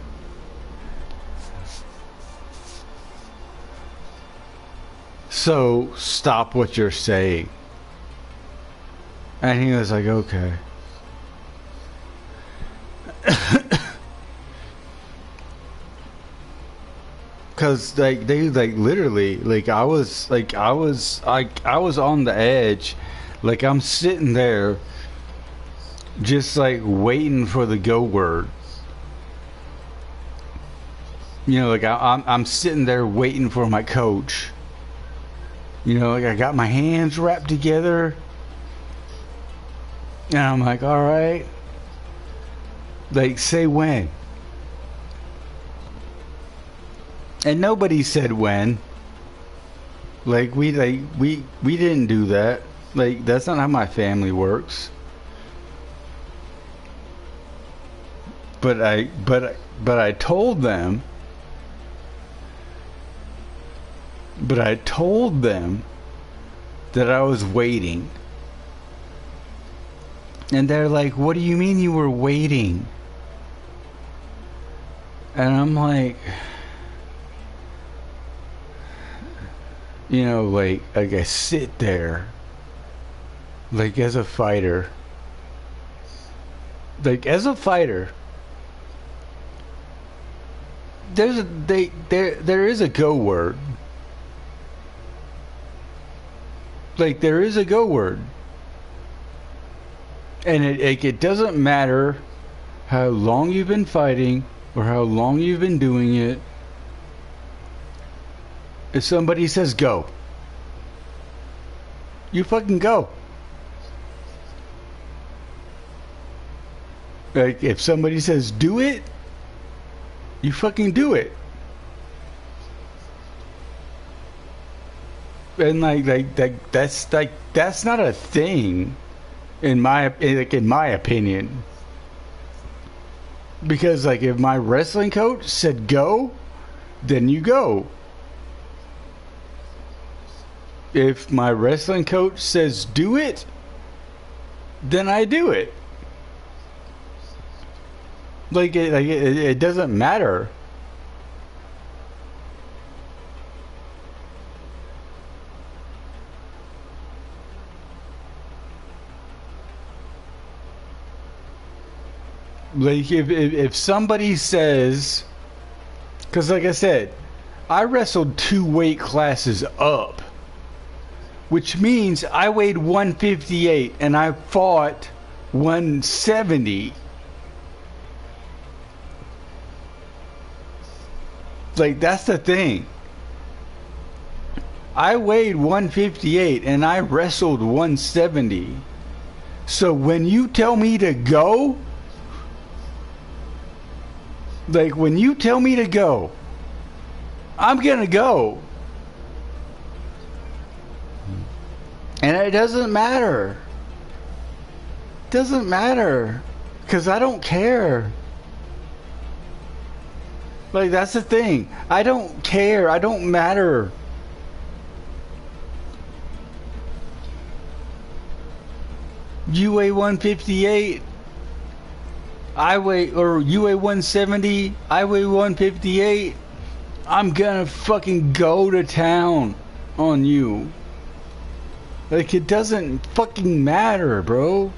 So stop what you're saying." And he was like, "Okay." Cause they literally I was on the edge, like I'm sitting there just like waiting for the go word. I'm sitting there waiting for my coach. Like I got my hands wrapped together and I'm like, "All right, like say when." And nobody said when. Like we didn't do that. Like that's not how my family works. But I told them. But I told them that I was waiting. And they're like, "What do you mean you were waiting?" And I'm like, like I sit there, like as a fighter, there is a go word. Like there is a go word, and it doesn't matter how long you've been fighting or how long you've been doing it. If somebody says go, you fucking go. Like if somebody says do it, you fucking do it. And that's not a thing in my opinion. Because like if my wrestling coach said go, then you go. If my wrestling coach says do it, then I do it. It doesn't matter. Like if somebody says Because, like I said, I wrestled 2 weight classes up, which means I weighed 158 and I fought 170. Like, that's the thing. I weighed 158 and I wrestled 170. So when you tell me to go, like when you tell me to go, I'm gonna go. And it doesn't matter. Doesn't matter. Because I don't care. Like, that's the thing. I don't care. I don't matter. You weigh 158. You weigh 170. I weigh 158. I'm gonna fucking go to town on you. Like, it doesn't fucking matter, bro.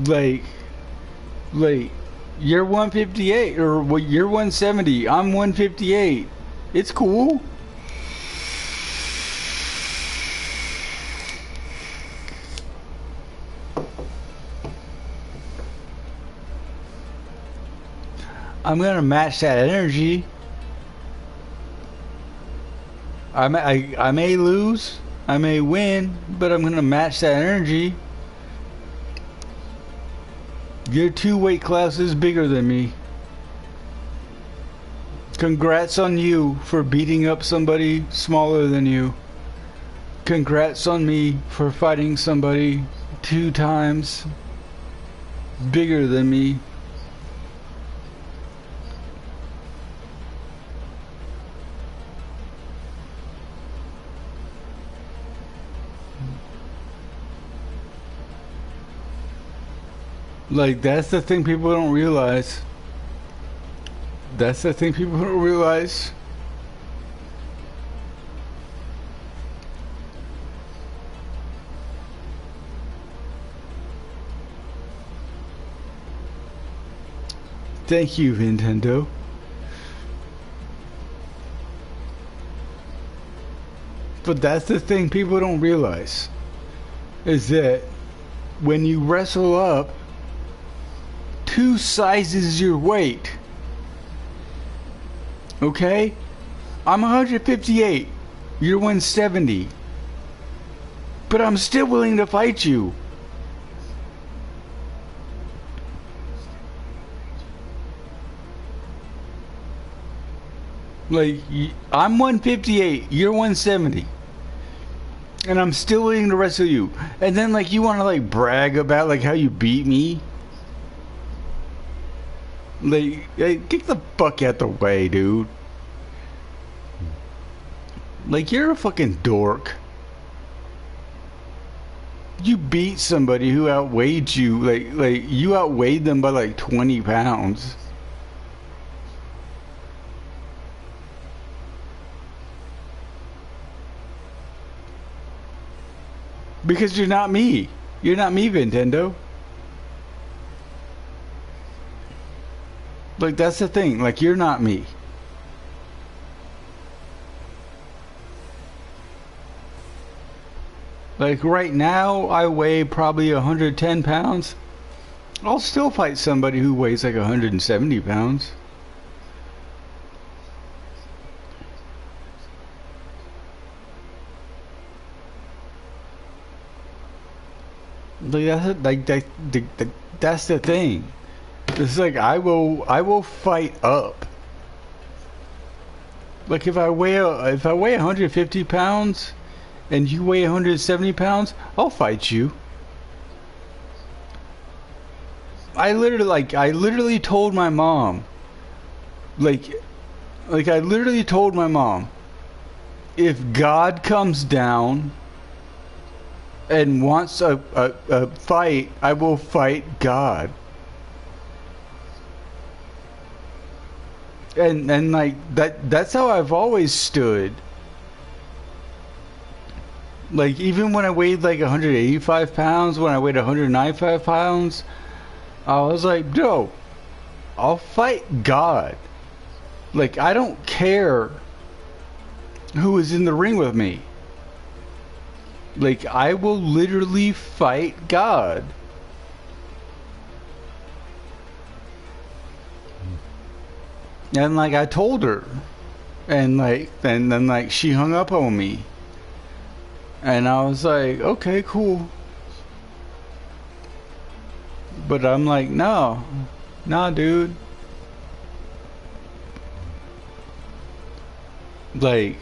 Like, you're 158, or well, you're 170. I'm 158. It's cool. I'm gonna match that energy. I may lose, I may win, but I'm gonna match that energy. You're 2 weight classes bigger than me. Congrats on you for beating up somebody smaller than you. Congrats on me for fighting somebody 2 times bigger than me. Like, that's the thing people don't realize. That's the thing people don't realize. Thank you, Nintendo. But that's the thing people don't realize. Is that when you wrestle up 2 sizes your weight, okay? I'm 158. You're 170. But I'm still willing to fight you. Like, I'm 158. You're 170. And I'm still willing to wrestle you. And then, like, you want to, like, brag about, like, how you beat me? Like, get the fuck out the way, dude. Like, you're a fucking dork. You beat somebody who outweighed you. Like you outweighed them by like 20 pounds. Because you're not me. You're not me, Nintendo. Like, that's the thing. Like, you're not me. Like, right now, I weigh probably 110 pounds. I'll still fight somebody who weighs like 170 pounds. That's the thing. It's like I will fight up. Like if I weigh 150 pounds and you weigh 170 pounds, I'll fight you. I literally told my mom, like I literally told my mom, if God comes down and wants a fight, I will fight God. And like that's how I've always stood. Like even when I weighed like 185 pounds, when I weighed 195 pounds, I was like, no, I'll fight God. Like, I don't care who is in the ring with me. Like, I will literally fight God. And like I told her. And like then like she hung up on me. And I was like, okay, cool. But I'm like, no. Nah, dude. Like,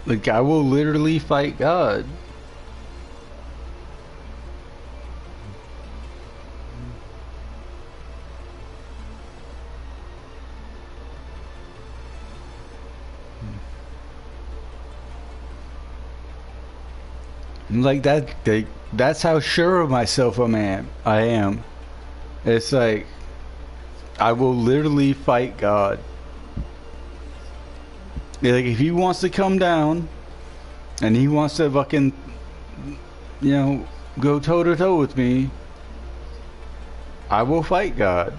like I will literally fight God. Like that's how sure of myself I am. It's like I will literally fight God. Like if he wants to come down and he wants to fucking, you know, go toe to toe with me, I will fight God.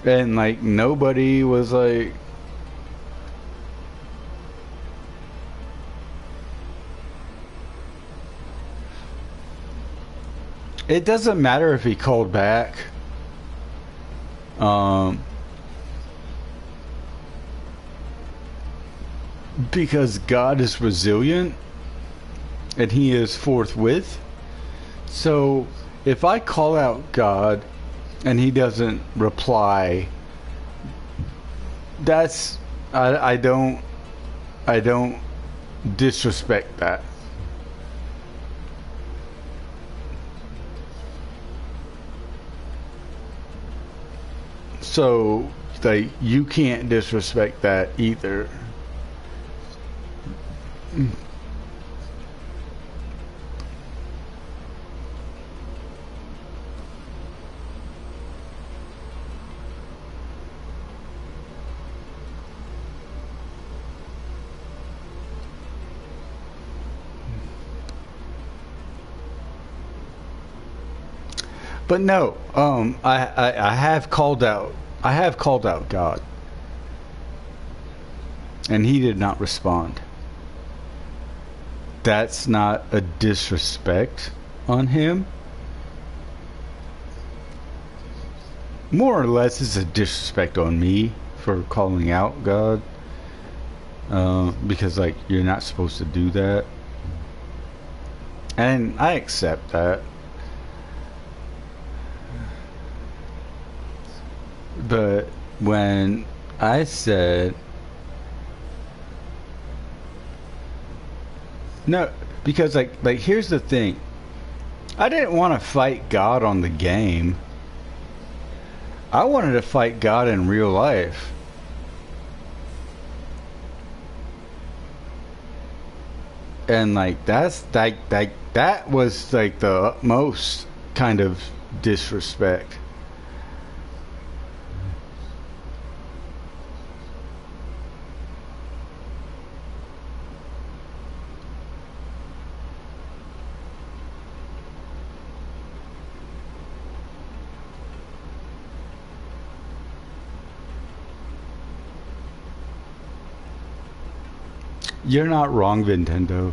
And like nobody was like, it doesn't matter if he called back. Because God is resilient and he is forthwith. So if I call out God and he doesn't reply, that's I don't disrespect that. So like you can't disrespect that either. But no, I have called out. I have called out God, and he did not respond. That's not a disrespect on him. More or less, it's a disrespect on me for calling out God, because like you're not supposed to do that, and I accept that. But when I said no, because like here's the thing. I didn't want to fight God on the game. I wanted to fight God in real life. And like that's like that was like the utmost kind of disrespect. You're not wrong, Nintendo.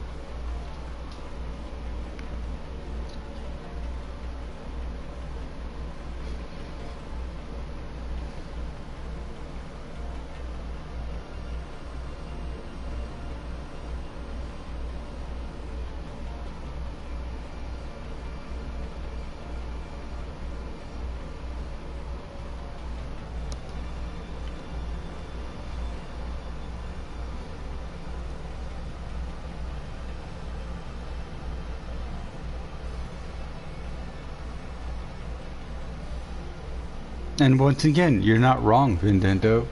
And once again, you're not wrong, Nintendo.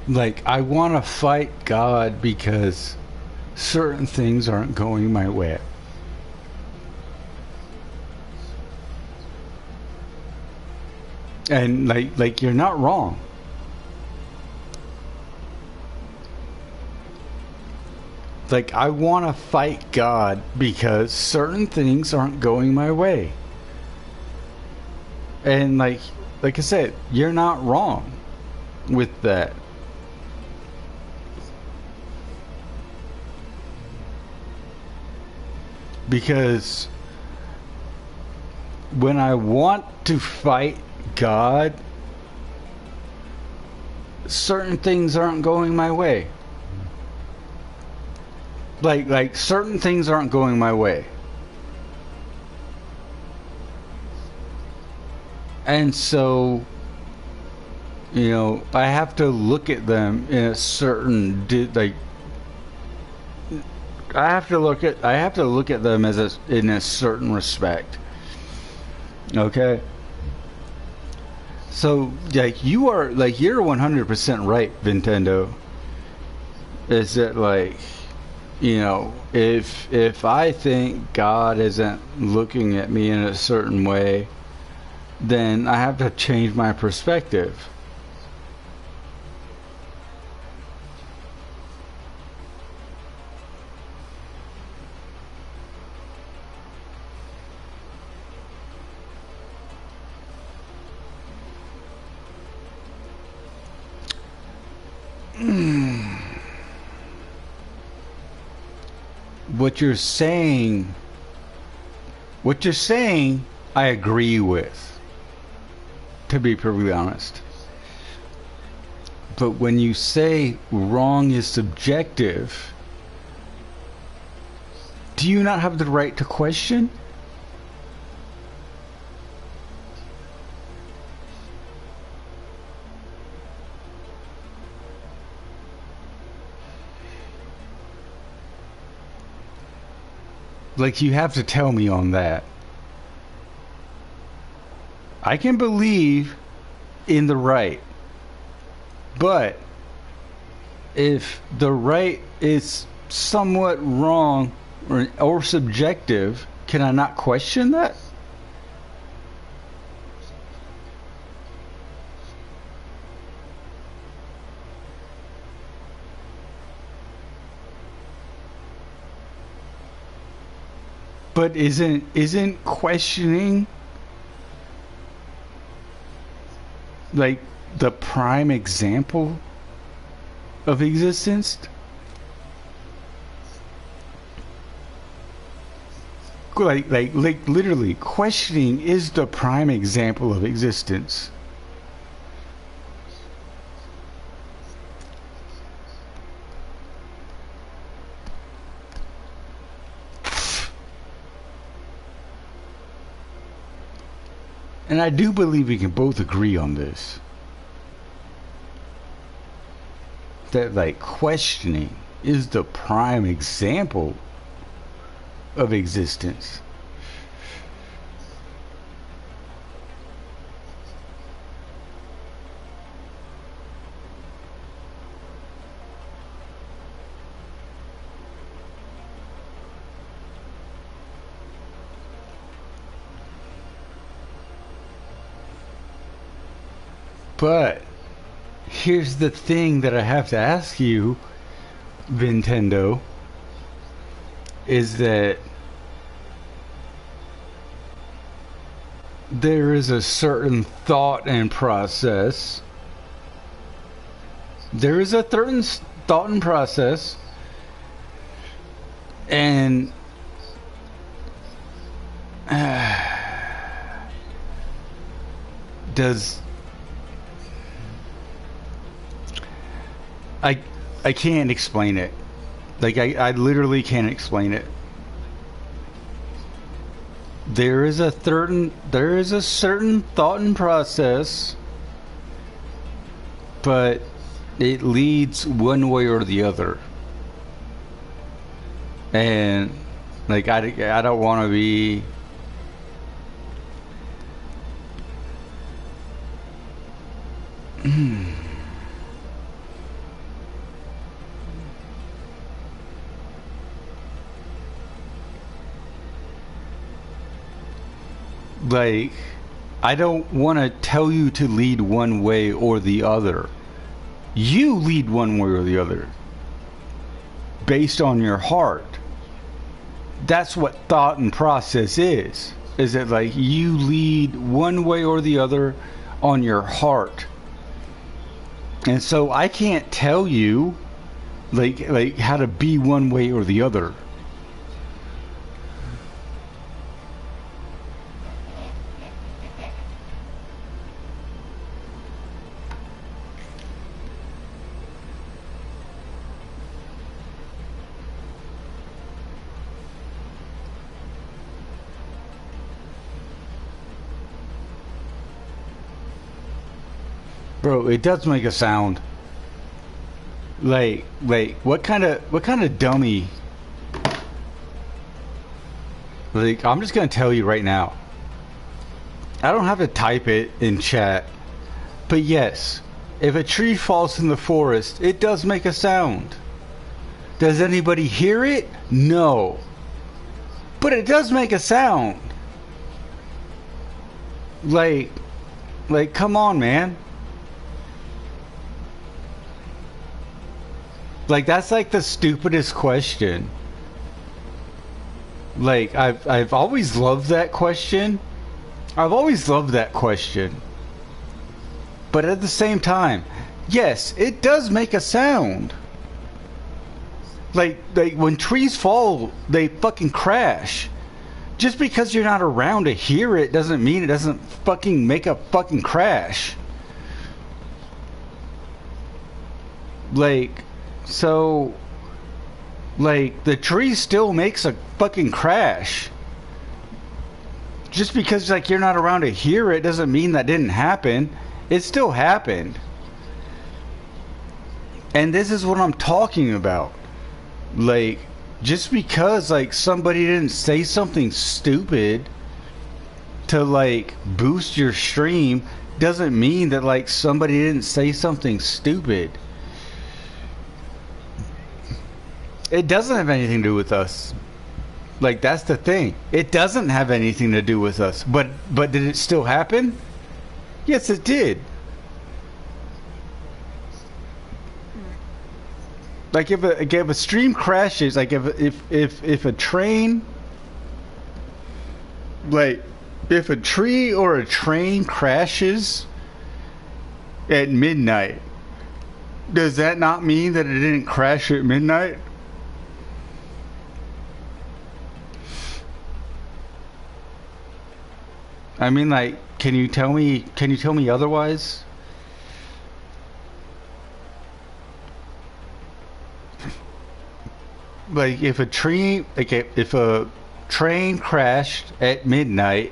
Like, I want to fight God because certain things aren't going my way. And like you're not wrong. Like, I want to fight God because certain things aren't going my way. And like I said, you're not wrong with that. Because when I want to fight God, certain things aren't going my way. Like certain things aren't going my way. And so, you know, I have to look at them in a certain I have to look at them as in a certain respect. Okay? So, like, you're 100% right, Nintendo. Is that, like, you know, if I think God isn't looking at me in a certain way, then I have to change my perspective. What you're saying, I agree with, to be perfectly honest. But when you say wrong is subjective, do you not have the right to question? Like, you have to tell me on that. I can believe in the right, but if the right is somewhat wrong or subjective, can I not question that? But isn't questioning like the prime example of existence? Like literally, questioning is the prime example of existence. And I do believe we can both agree on this. That, like, questioning is the prime example of existence. But here's the thing that I have to ask you, Nintendo, is that there is a certain thought and process. There is a certain thought and process, and does I can't explain it. Like, I literally can't explain it. There is a certain thought and process, but it leads one way or the other. And like, I don't want to be like, I don't want to tell you to lead one way or the other. You lead one way or the other based on your heart. That's what thought and process is. Is that like you lead one way or the other on your heart. And so I can't tell you like how to be one way or the other. Bro, it does make a sound. Like what kind of dummy? Like, I'm just gonna tell you right now. I don't have to type it in chat, but yes, if a tree falls in the forest, it does make a sound. Does anybody hear it? No. But it does make a sound. Like, come on, man. Like, that's like the stupidest question. Like, I've always loved that question. I've always loved that question. But at the same time, yes, it does make a sound. Like when trees fall, they fucking crash. Just because you're not around to hear it doesn't mean it doesn't fucking make a fucking crash. Like, so, like, the tree still makes a fucking crash. Just because, like, you're not around to hear it doesn't mean that didn't happen. It still happened. And this is what I'm talking about. Like, just because, like, somebody didn't say something stupid to, like, boost your stream doesn't mean that, like, somebody didn't say something stupid. It doesn't have anything to do with us. Like, that's the thing. It doesn't have anything to do with us. But did it still happen? Yes, it did. Like, if a stream crashes, like if a train, like if a tree or a train crashes at midnight, does that not mean that it didn't crash at midnight? I mean, like, can you tell me otherwise? Like, if a train crashed at midnight,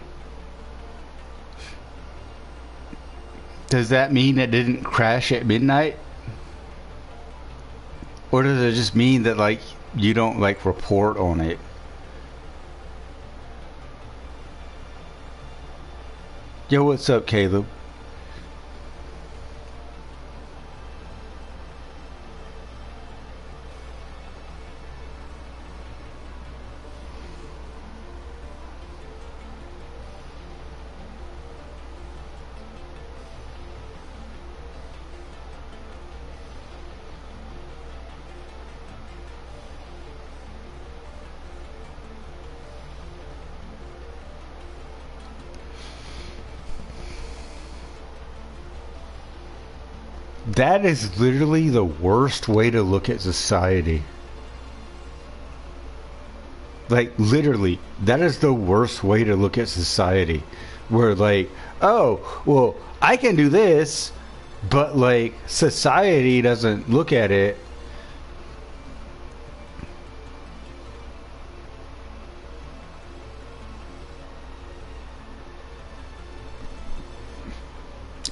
does that mean it didn't crash at midnight? Or does it just mean that, like, you don't, like, report on it? Yo, what's up, Caleb? That is literally the worst way to look at society. Like, literally, that is the worst way to look at society. Where, like, oh, well, I can do this, but, like, society doesn't look at it.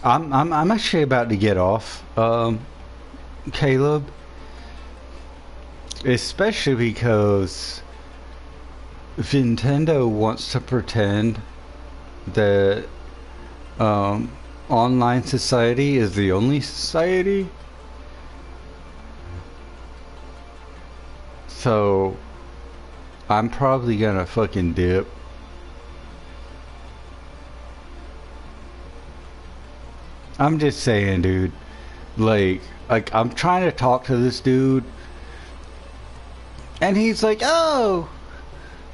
I'm actually about to get off, Caleb. Especially because Nintendo wants to pretend that online society is the only society. So I'm probably gonna fucking dip. I'm just saying, dude. Like I'm trying to talk to this dude, and he's like, "Oh,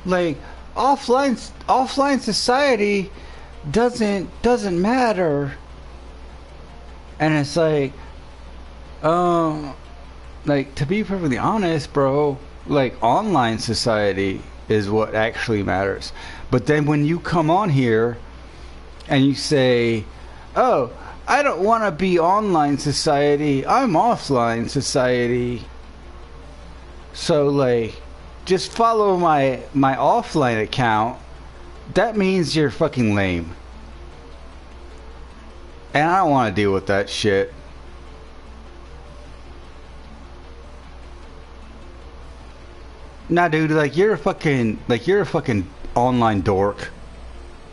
like offline society doesn't matter." And it's like to be perfectly honest, bro, like online society is what actually matters. But then when you come on here and you say, "Oh, I don't want to be online society. I'm offline society." So like just follow my offline account. That means you're fucking lame. And I don't want to deal with that shit. Nah, dude, like you're a fucking online dork,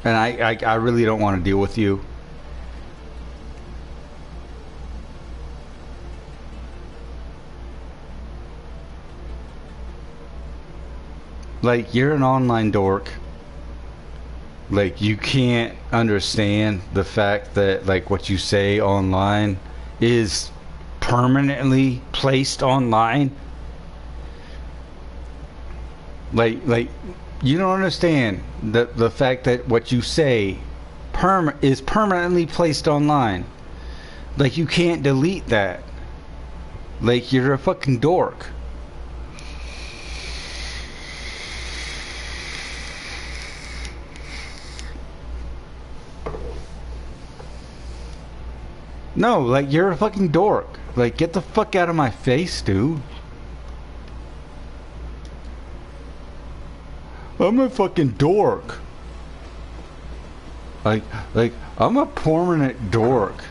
and I really don't want to deal with you. Like you're an online dork. Like you can't understand the fact that like what you say online is permanently placed online. Like you don't understand the fact that what you say is permanently placed online. Like you can't delete that. Like you're a fucking dork. No, like you're a fucking dork. Like get the fuck out of my face, dude. I'm a fucking dork. Like I'm a permanent dork.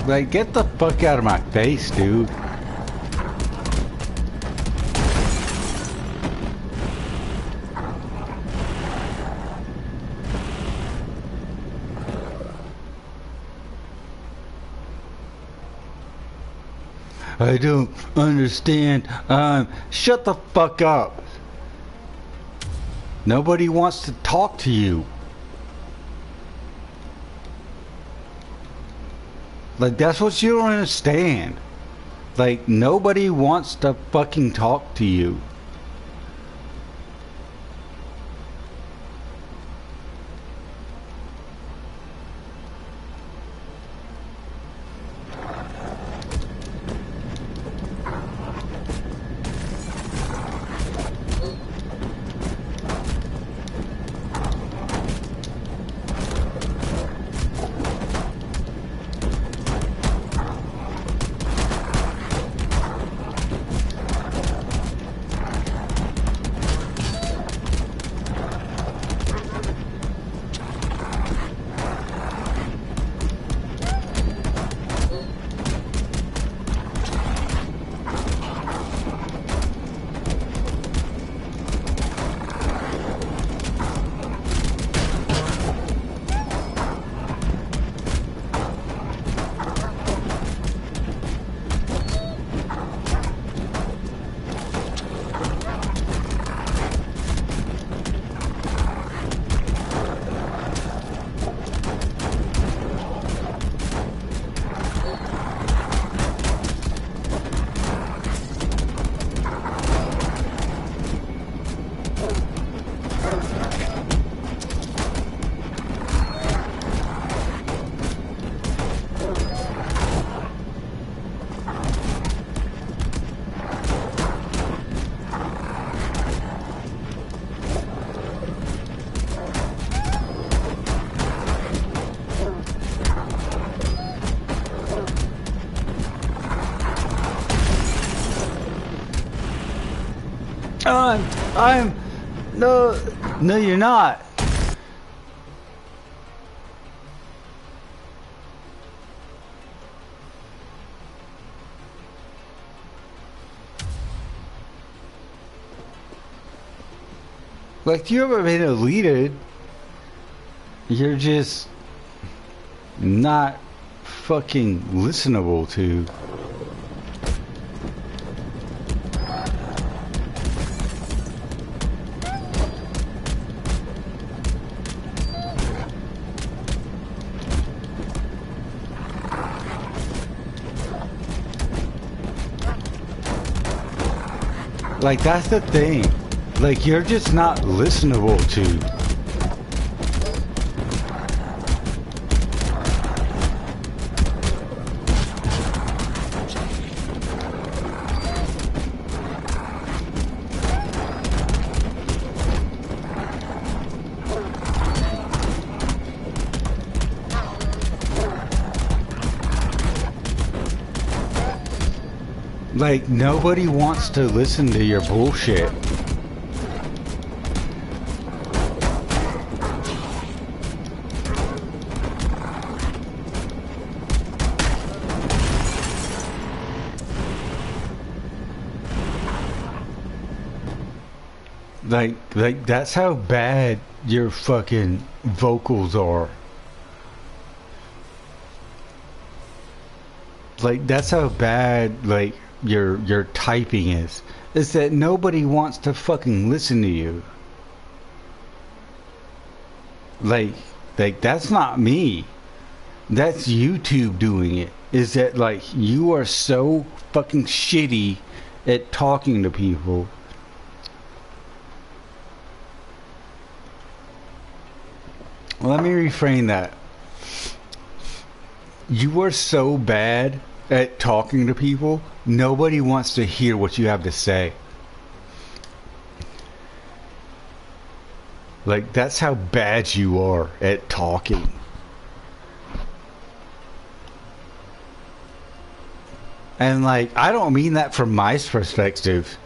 Like get the fuck out of my face, dude. I don't understand. Shut the fuck up. Nobody wants to talk to you. Like, that's what you don't understand. Like, nobody wants to fucking talk to you. I'm no, no, you're not. Like, you ever been deleted? You're just not fucking listenable to. Like, that's the thing. Like, you're just not listenable to. Like, nobody wants to listen to your bullshit. Like that's how bad your fucking vocals are. Like, that's how bad, like, your typing is that nobody wants to fucking listen to you. Like that's not me, that's YouTube doing it. Is that, like, you are so fucking shitty at talking to people. Let me reframe that. You are so bad at talking to people, nobody wants to hear what you have to say. Like, that's how bad you are at talking. And, like, I don't mean that from my perspective.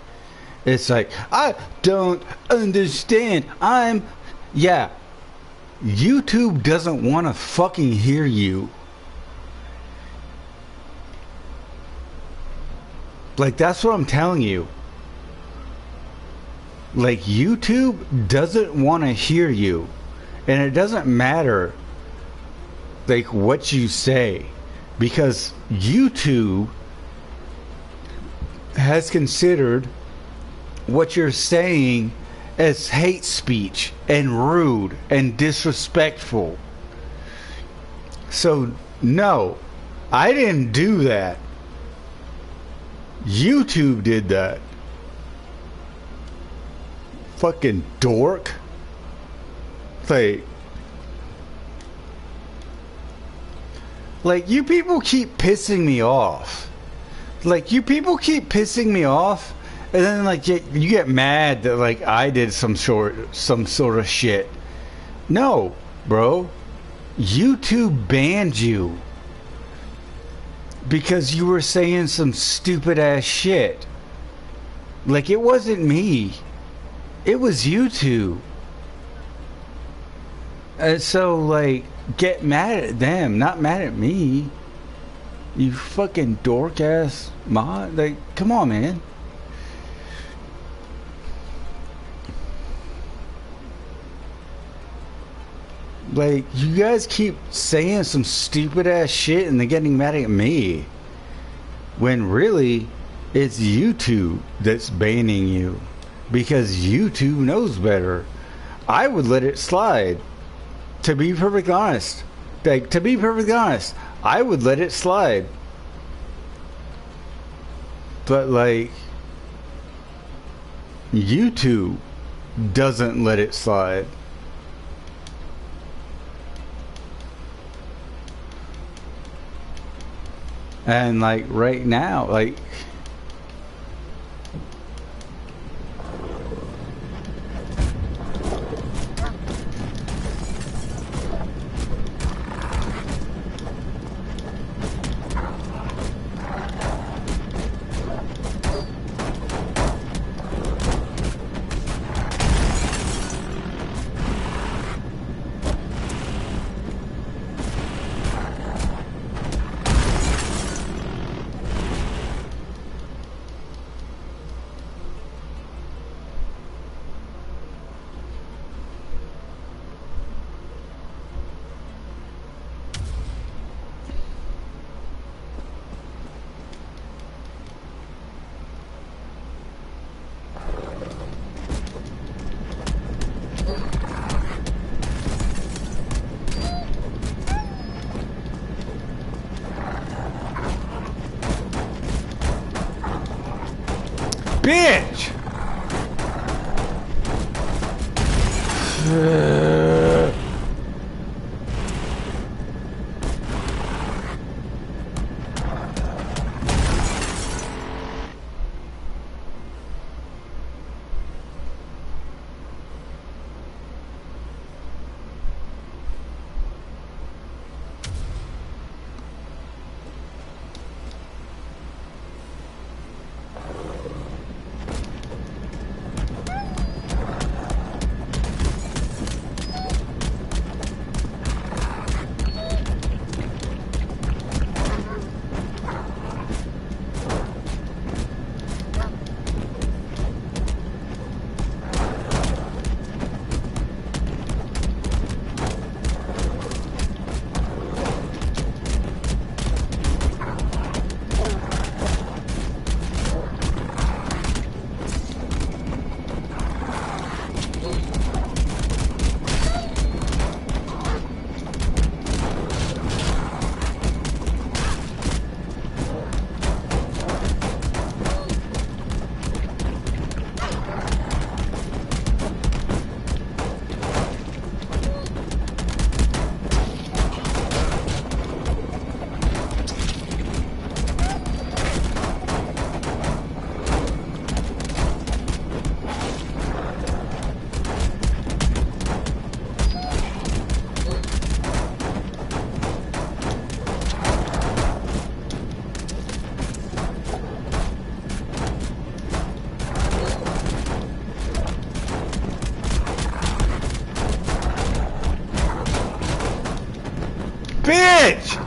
It's like, I don't understand. Yeah. YouTube doesn't want to fucking hear you. Like, that's what I'm telling you. Like, YouTube doesn't want to hear you. And it doesn't matter, like, what you say. Because YouTube has considered what you're saying as hate speech and rude and disrespectful. So, no, I didn't do that. YouTube did that. Fucking dork. Like, you people keep pissing me off. Like, you people keep pissing me off, and then, like, you get mad that, like, I did some sort of shit. No, bro. YouTube banned you because you were saying some stupid ass shit. Like, it wasn't me. It was YouTube. And so, like, get mad at them, not mad at me. You fucking dork ass mod. Like, come on, man. Like, you guys keep saying some stupid ass shit and then getting mad at me, when really it's YouTube that's banning you, because YouTube knows better. I would let it slide, to be perfectly honest. Like, to be perfectly honest, I would let it slide. But, like, YouTube doesn't let it slide. And, like, right now, like, Bitch! Bitch!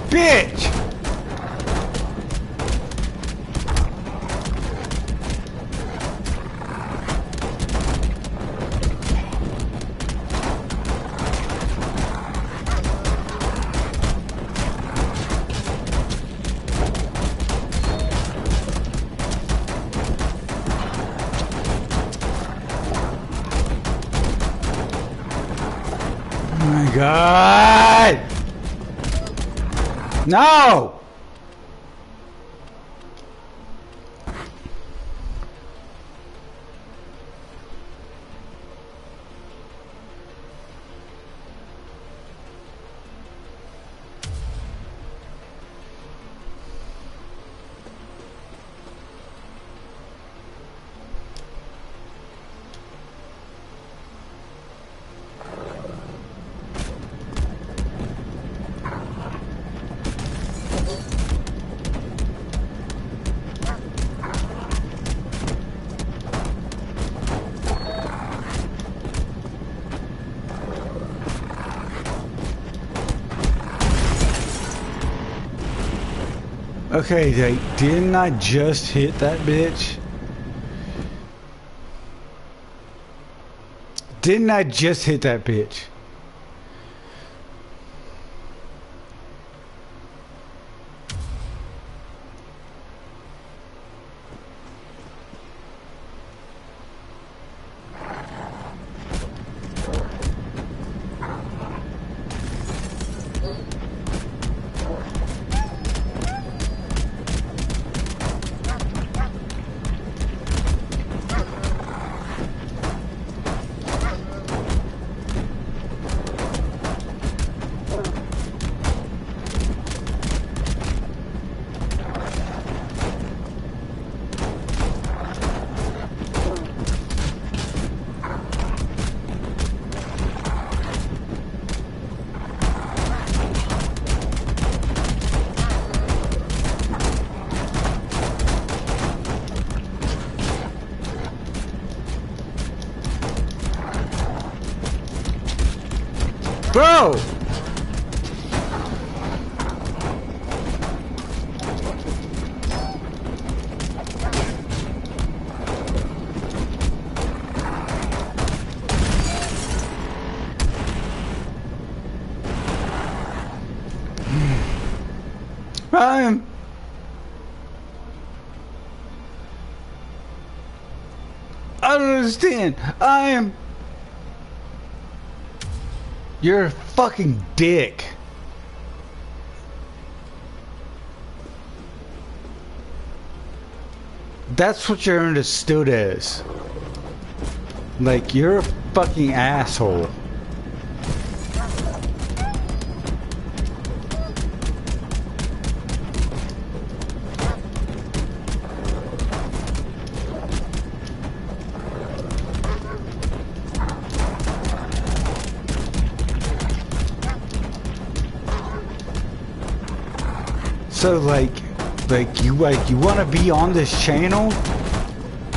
Bitch! Oh my God! No! Okay, didn't I just hit that bitch? Didn't I just hit that bitch? Bro! I don't understand. You're a fucking dick. That's what you're understood as. Like, you're a fucking asshole. So like you want to be on this channel?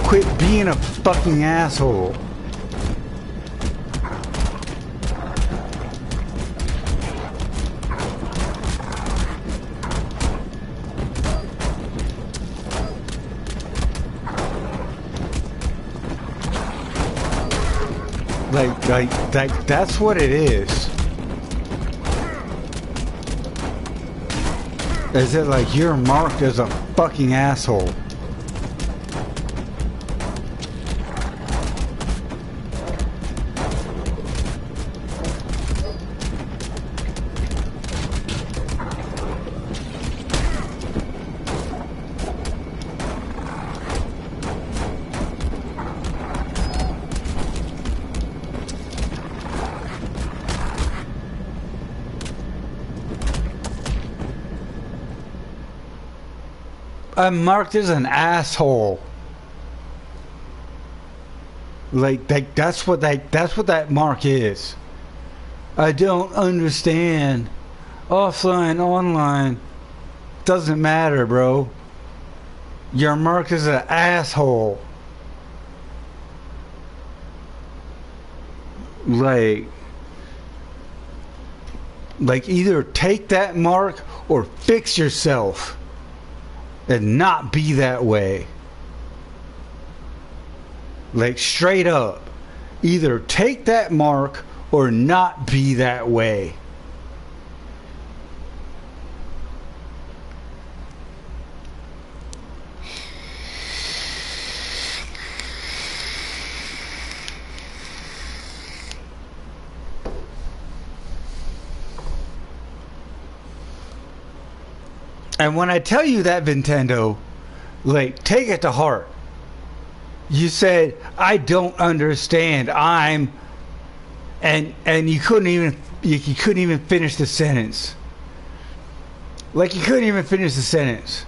Quit being a fucking asshole. Like that's what it is. Is it like you're marked as a fucking asshole? I'm marked as an asshole. Like that's what that mark is. I don't understand. Offline, online, doesn't matter, bro. You're marked as an asshole. Like either take that mark or fix yourself. And not be that way. Like straight up. Either take that mark or not be that way. And when I tell you that, Nintendo, like, take it to heart. You said, I don't understand. And you couldn't even finish the sentence. Like, you couldn't even finish the sentence.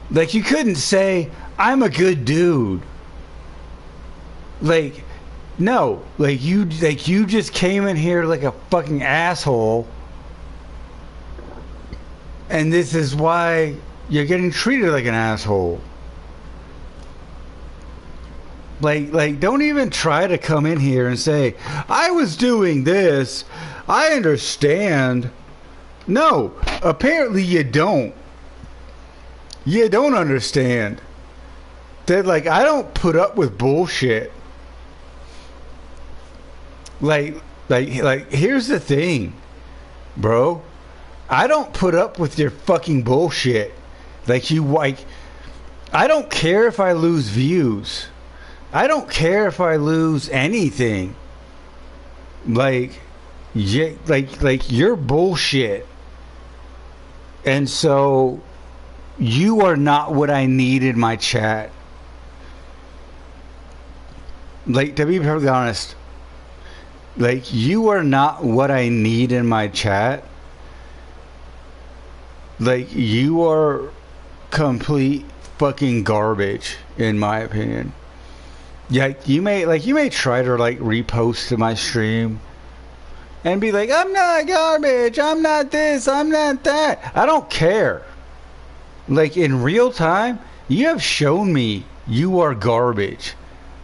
Like, you couldn't say, I'm a good dude. Like, no. Like you just came in here like a fucking asshole. And this is why you're getting treated like an asshole. Like, don't even try to come in here and say, I was doing this. I understand. No, apparently you don't. You don't understand. That, like, I don't put up with bullshit. Like, here's the thing, bro. I don't put up with your fucking bullshit. I don't care if I lose views. I don't care if I lose anything. You're bullshit. And so, you are not what I need in my chat. Like, to be perfectly honest, like, you are not what I need in my chat. Like, you are complete fucking garbage, in my opinion. Yeah, you may try to, like, repost to my stream and be like, I'm not garbage, I'm not this, I'm not that. I don't care. Like, in real time, you have shown me you are garbage.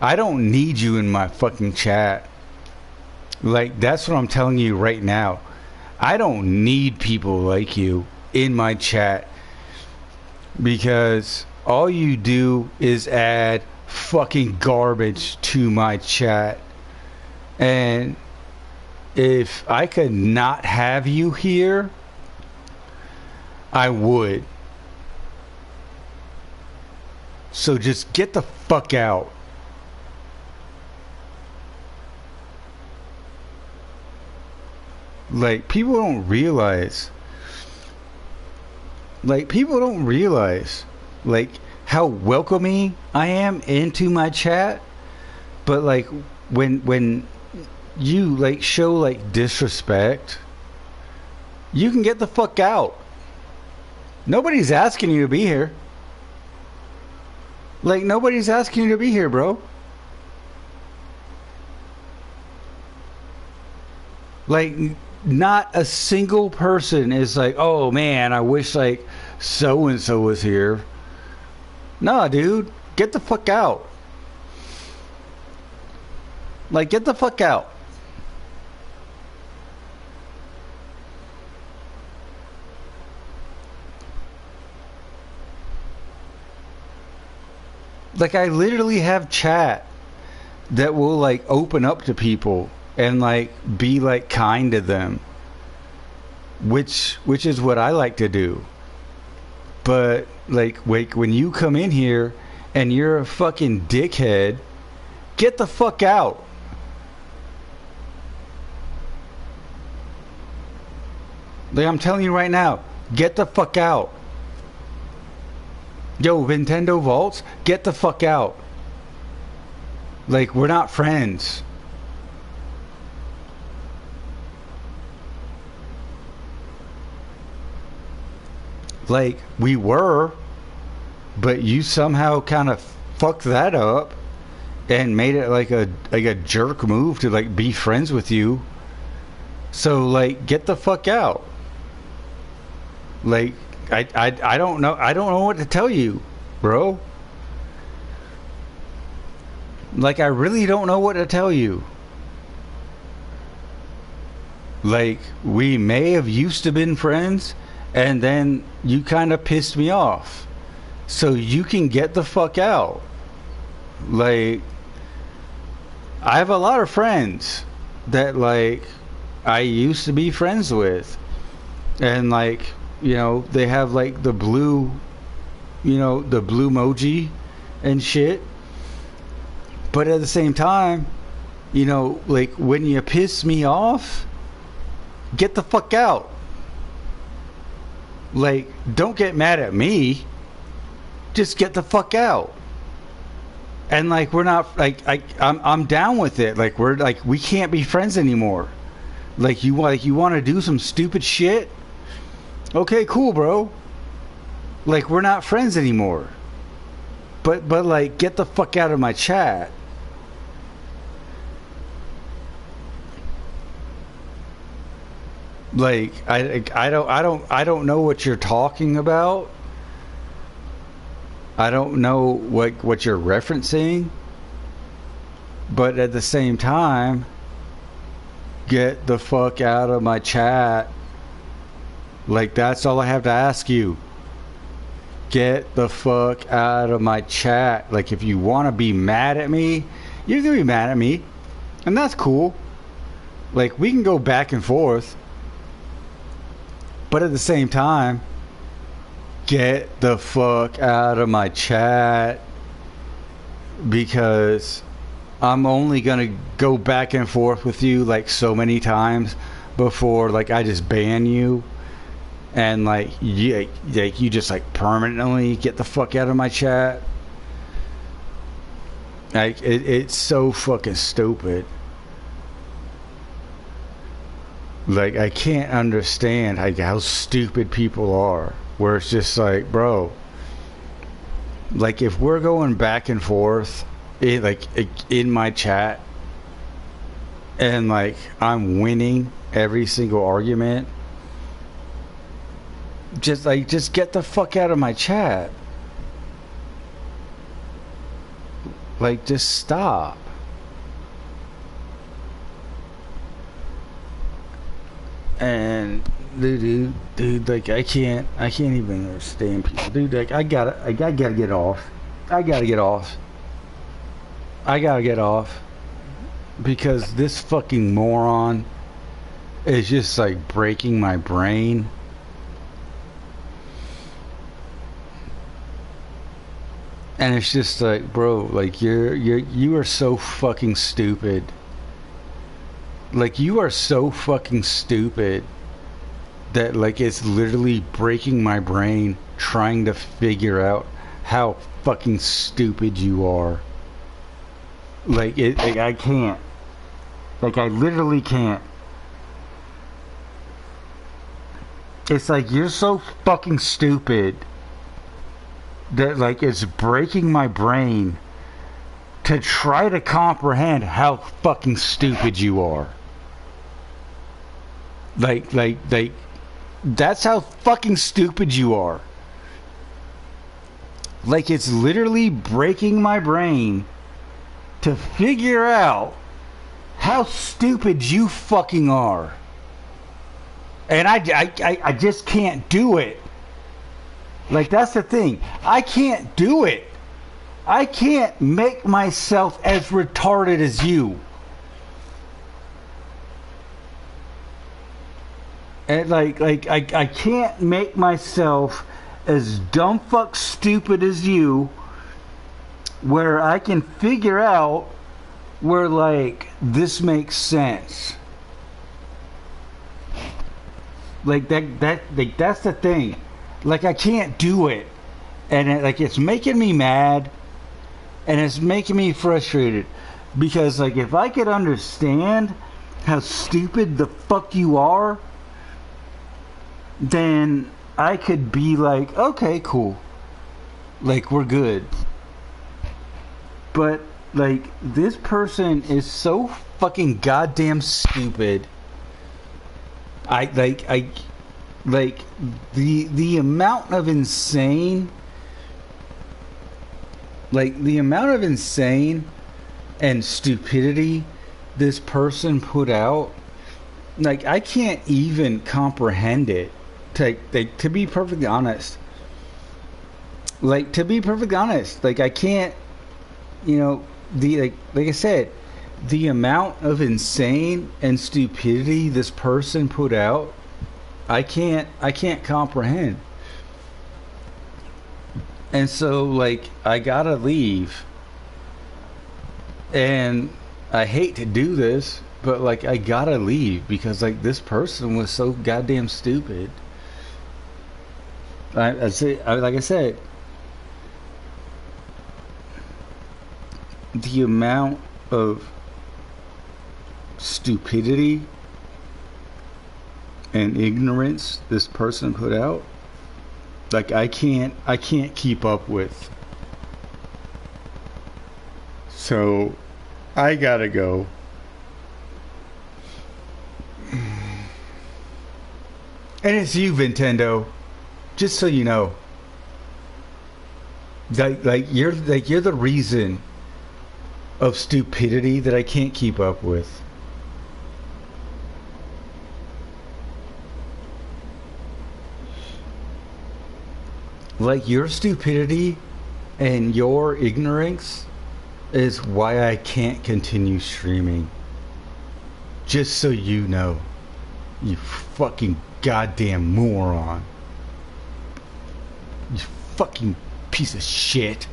I don't need you in my fucking chat. Like, that's what I'm telling you right now. I don't need people like you in my chat because all you do is add fucking garbage to my chat. And if I could not have you here, I would. So just get the fuck out. Like, people don't realize. Like, people don't realize, like, how welcoming I am into my chat. But, like, when you, like, show, like, disrespect, you can get the fuck out. Nobody's asking you to be here. Like, nobody's asking you to be here, bro. Like, not a single person is like, oh man, I wish like so and so was here. Nah, dude, get the fuck out. Like, get the fuck out. Like, I literally have chat that will like open up to people and like be like kind to them, which is what I like to do. But like, wait, when you come in here and you're a fucking dickhead, get the fuck out. Like, I'm telling you right now, get the fuck out. Yo, Nintendo Vaults, get the fuck out. Like, we're not friends. Like, we were, but you somehow kind of fucked that up and made it like a jerk move to like be friends with you. So like, get the fuck out. Like, I don't know. I don't know what to tell you, bro. Like, I really don't know what to tell you. Like, we may have used to been friends, and then you kind of pissed me off. So you can get the fuck out. Like, I have a lot of friends that, like, I used to be friends with. And, like, you know, they have, like, the blue, you know, the blue emoji and shit. But at the same time, you know, like, when you piss me off, get the fuck out. Like, don't get mad at me. Just get the fuck out. And like, we're not like, I'm down with it. Like, we're like, we can't be friends anymore. Like, you want to do some stupid shit? Okay, cool, bro. Like, we're not friends anymore. But like, get the fuck out of my chat. Like, I don't know what you're talking about. I don't know what you're referencing. But at the same time, get the fuck out of my chat. Like, that's all I have to ask you. Get the fuck out of my chat. Like, if you want to be mad at me, you can be mad at me. And that's cool. Like, we can go back and forth. But at the same time, get the fuck out of my chat. Because I'm only going to go back and forth with you like so many times before like I just ban you. And like you just like permanently get the fuck out of my chat. Like, it's so fucking stupid. Like, I can't understand like how stupid people are. Where it's just like, bro, like, if we're going back and forth in my chat and like I'm winning every single argument, just get the fuck out of my chat. Like, just stop. And dude, like I can't even understand people, dude. Like I gotta get off. I gotta get off. I gotta get off because this fucking moron is just like breaking my brain. And it's just like, bro, like you are so fucking stupid. Like you are so fucking stupid that like it's literally breaking my brain trying to figure out how fucking stupid you are. Like I can't. Like I literally can't. It's like you're so fucking stupid that like it's breaking my brain to try to comprehend how fucking stupid you are. Like that's how fucking stupid you are. Like it's literally breaking my brain to figure out how stupid you fucking are. And I just can't do it. Like that's the thing. I can't do it. I can't make myself as retarded as you. And like I can't make myself as dumb fuck stupid as you, where I can figure out where like this makes sense. Like that's the thing. Like I can't do it. And it's making me mad and it's making me frustrated because like if I could understand how stupid the fuck you are, then I could be like, okay, cool. Like, we're good. But, like, this person is so fucking goddamn stupid. The amount of insane, and stupidity this person put out, like, I can't even comprehend it. To be perfectly honest, like I can't, like I said, the amount of insane and stupidity this person put out, I can't comprehend. And so like I gotta leave, and I hate to do this, but like I gotta leave because like this person was so goddamn stupid. Like I said, the amount of stupidity and ignorance this person put out, like I can't keep up with. So I gotta go. And it's you, Nintendo. Just so you know, you're the reason of stupidity that I can't keep up with. Like your stupidity and your ignorance is why I can't continue streaming. Just so you know, you fucking goddamn moron. You fucking piece of shit.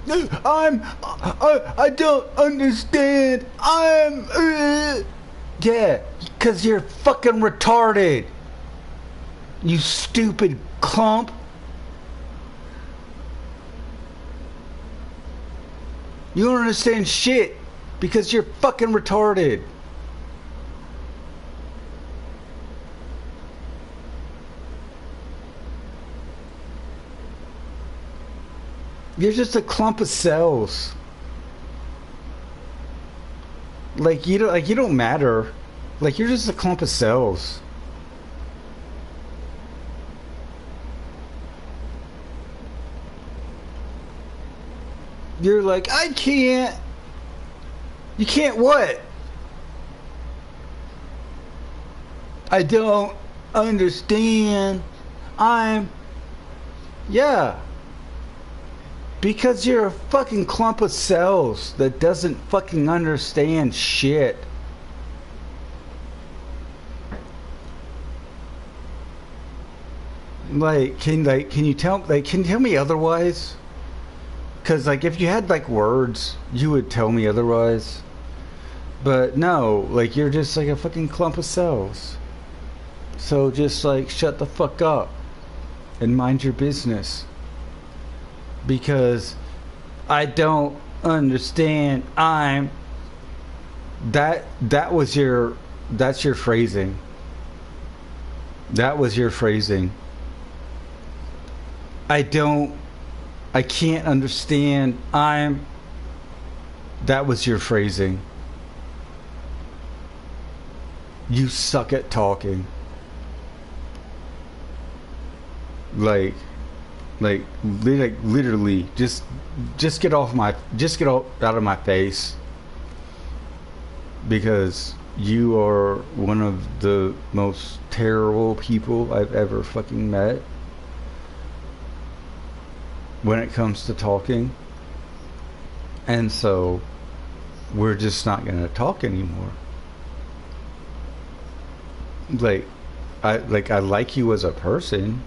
I don't understand. Yeah, because you're fucking retarded. You stupid clump. You don't understand shit because you're fucking retarded. You're just a clump of cells. Like you don't matter. Like you're just a clump of cells. You're like, I can't. You can't what? I don't understand. I'm. Yeah. Because you're a fucking clump of cells that doesn't fucking understand shit. Can you tell me otherwise? Cause if you had words, you would tell me otherwise. But no, you're just a fucking clump of cells. So just shut the fuck up and mind your business. Because I don't understand. That's your phrasing. That was your phrasing. I can't understand. That was your phrasing. You suck at talking. Literally, just get out of my face. Because you are one of the most terrible people I've ever fucking met. When it comes to talking. And so we're just not gonna talk anymore. I like you as a person,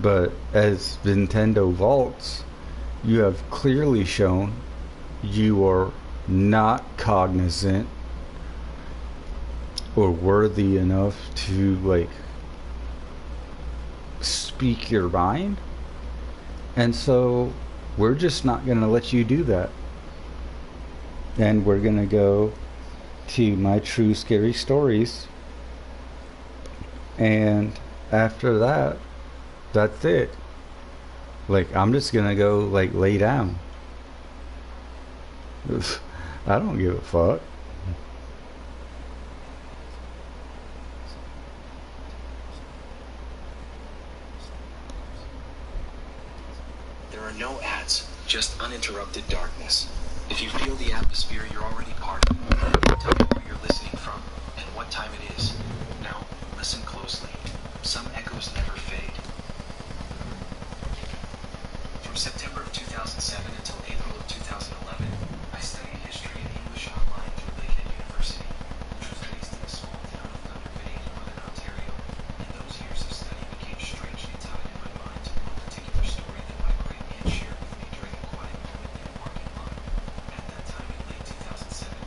but as Nintendo Vaults, you have clearly shown you are not cognizant or worthy enough to speak your mind. And so we're just not going to let you do that. And we're going to go to my true scary stories. And after that, that's it. I'm just going to go lay down. I don't give a fuck. No ads, just uninterrupted darkness. If you feel the atmosphere, you're already part of it. Tell me where you're listening from and what time it is. Now, listen closely. Some echoes never fade. From September of 2007 until April of 2011, I studied history and English online through Lakehead University, which was based in a small town of Thunder Bay, Northern Ontario. And those years of study became strangely tied in my mind to one particular story that my great aunt shared with me during a quiet moment in a parking lot. At that time in late 2007,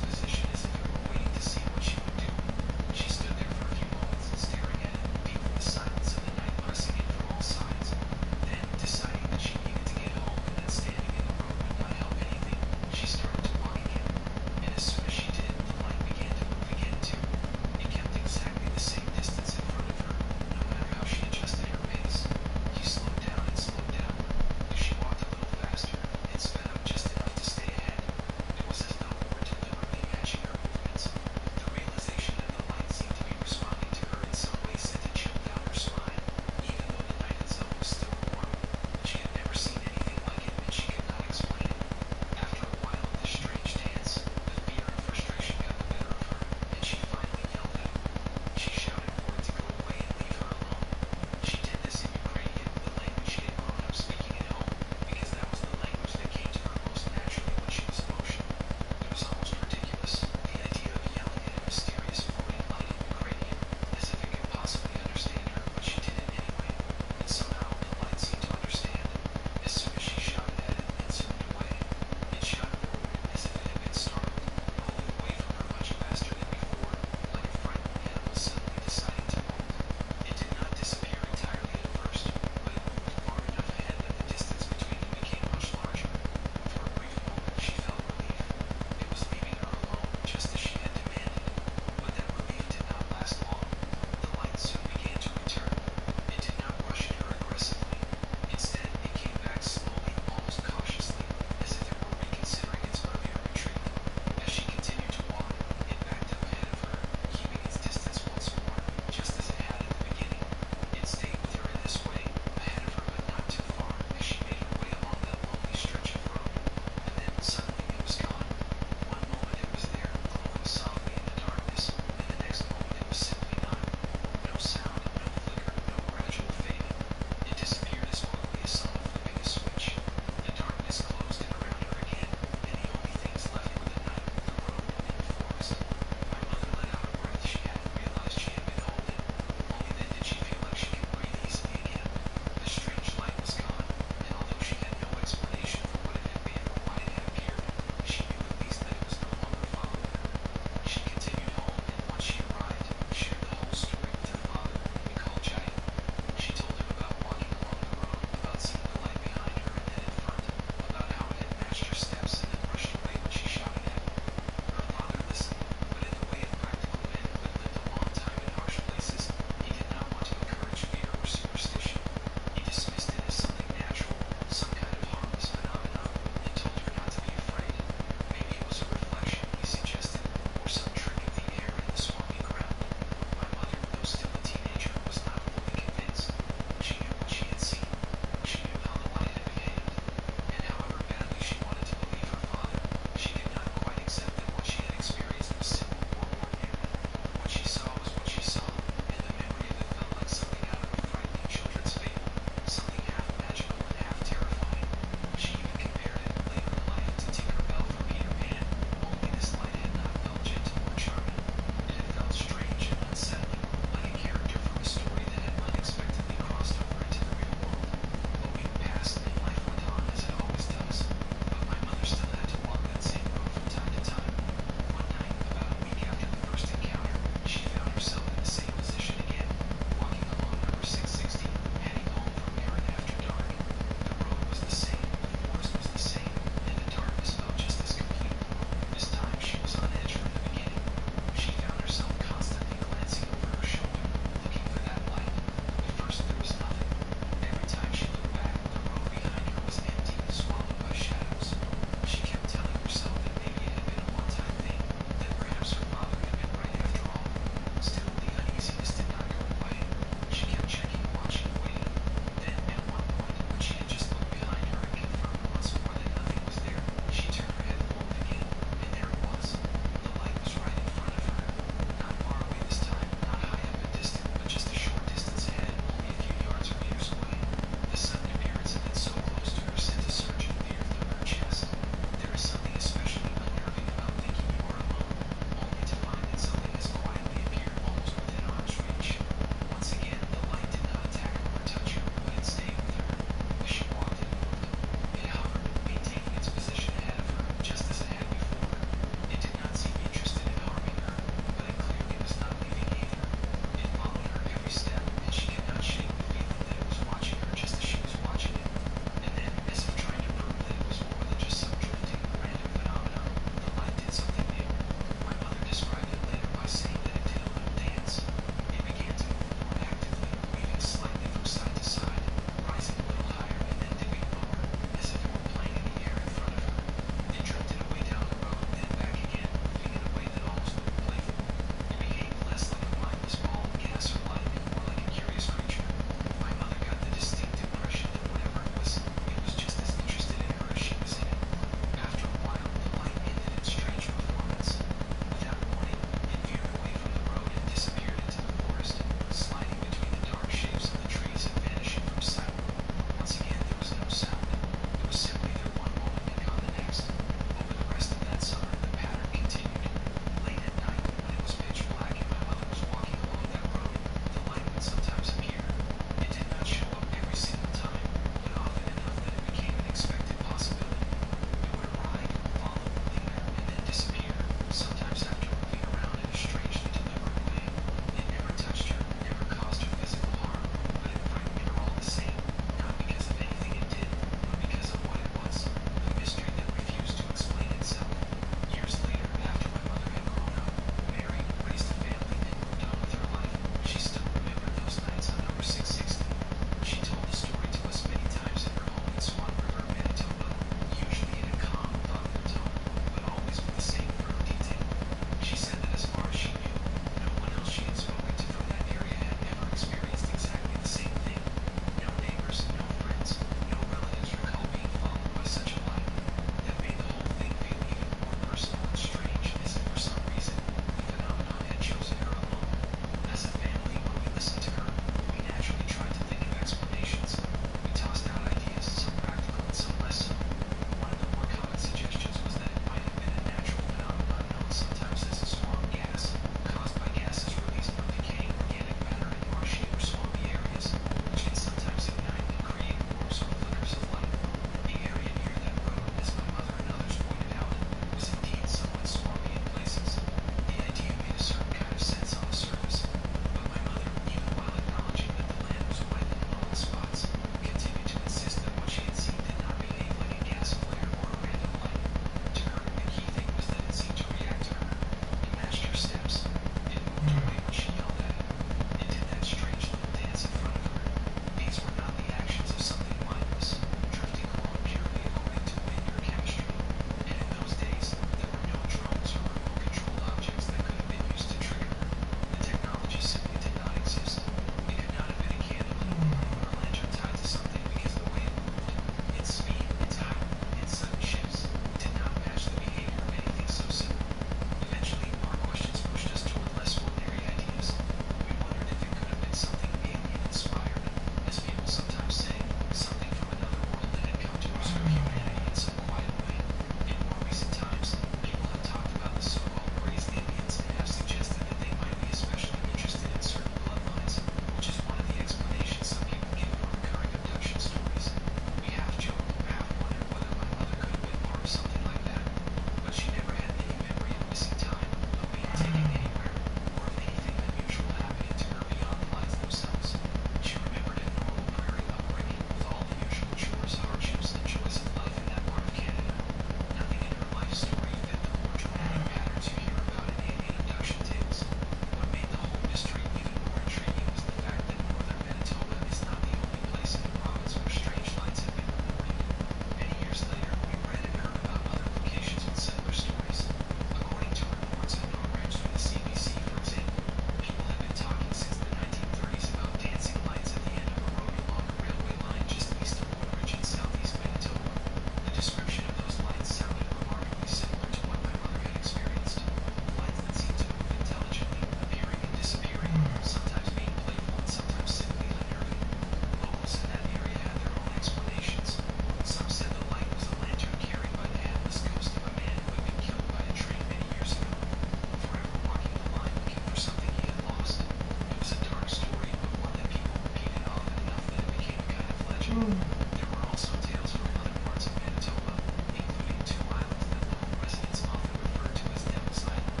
region. There were also tales from other parts of Manitoba, including two islands that local residents often refer to as Devil's Island.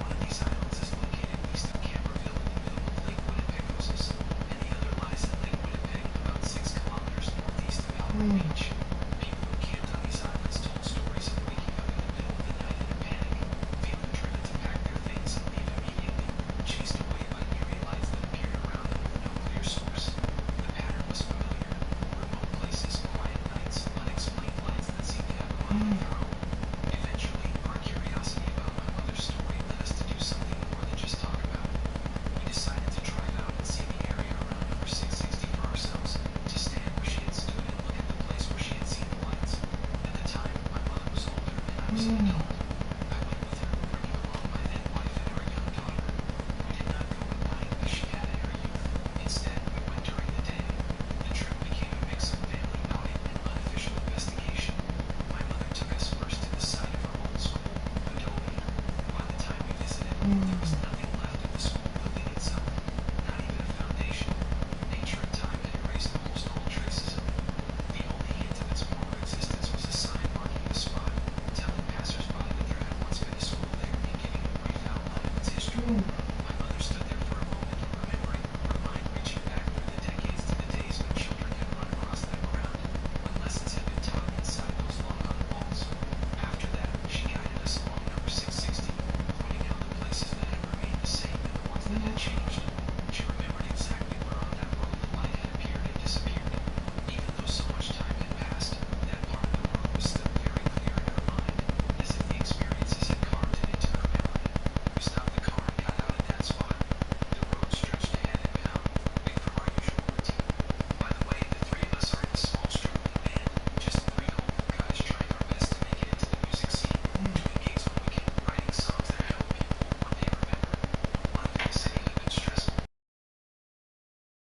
One of these islands is located east of Camberville in the middle of Lake Winnipegosis, and the other lies at Lake Winnipeg about 6 kilometers northeast of Alfred Beach. People who camped on these islands told stories of waking up in the middle of the night in a panic, feeling driven to pack their things and leave immediately, chased away by eerie lights that appeared around them with no clear source. The pattern was familiar: remote places, quiet nights, unexplained lights that seemed to have a mind of their own. Eventually, our curiosity about my mother's story led us to do something more than just talk about it. We decided to drive out and see the area around number 660 for ourselves, to stand where she had stood and look at the place where she had seen the lights. At the time, my mother was older and I was an adult.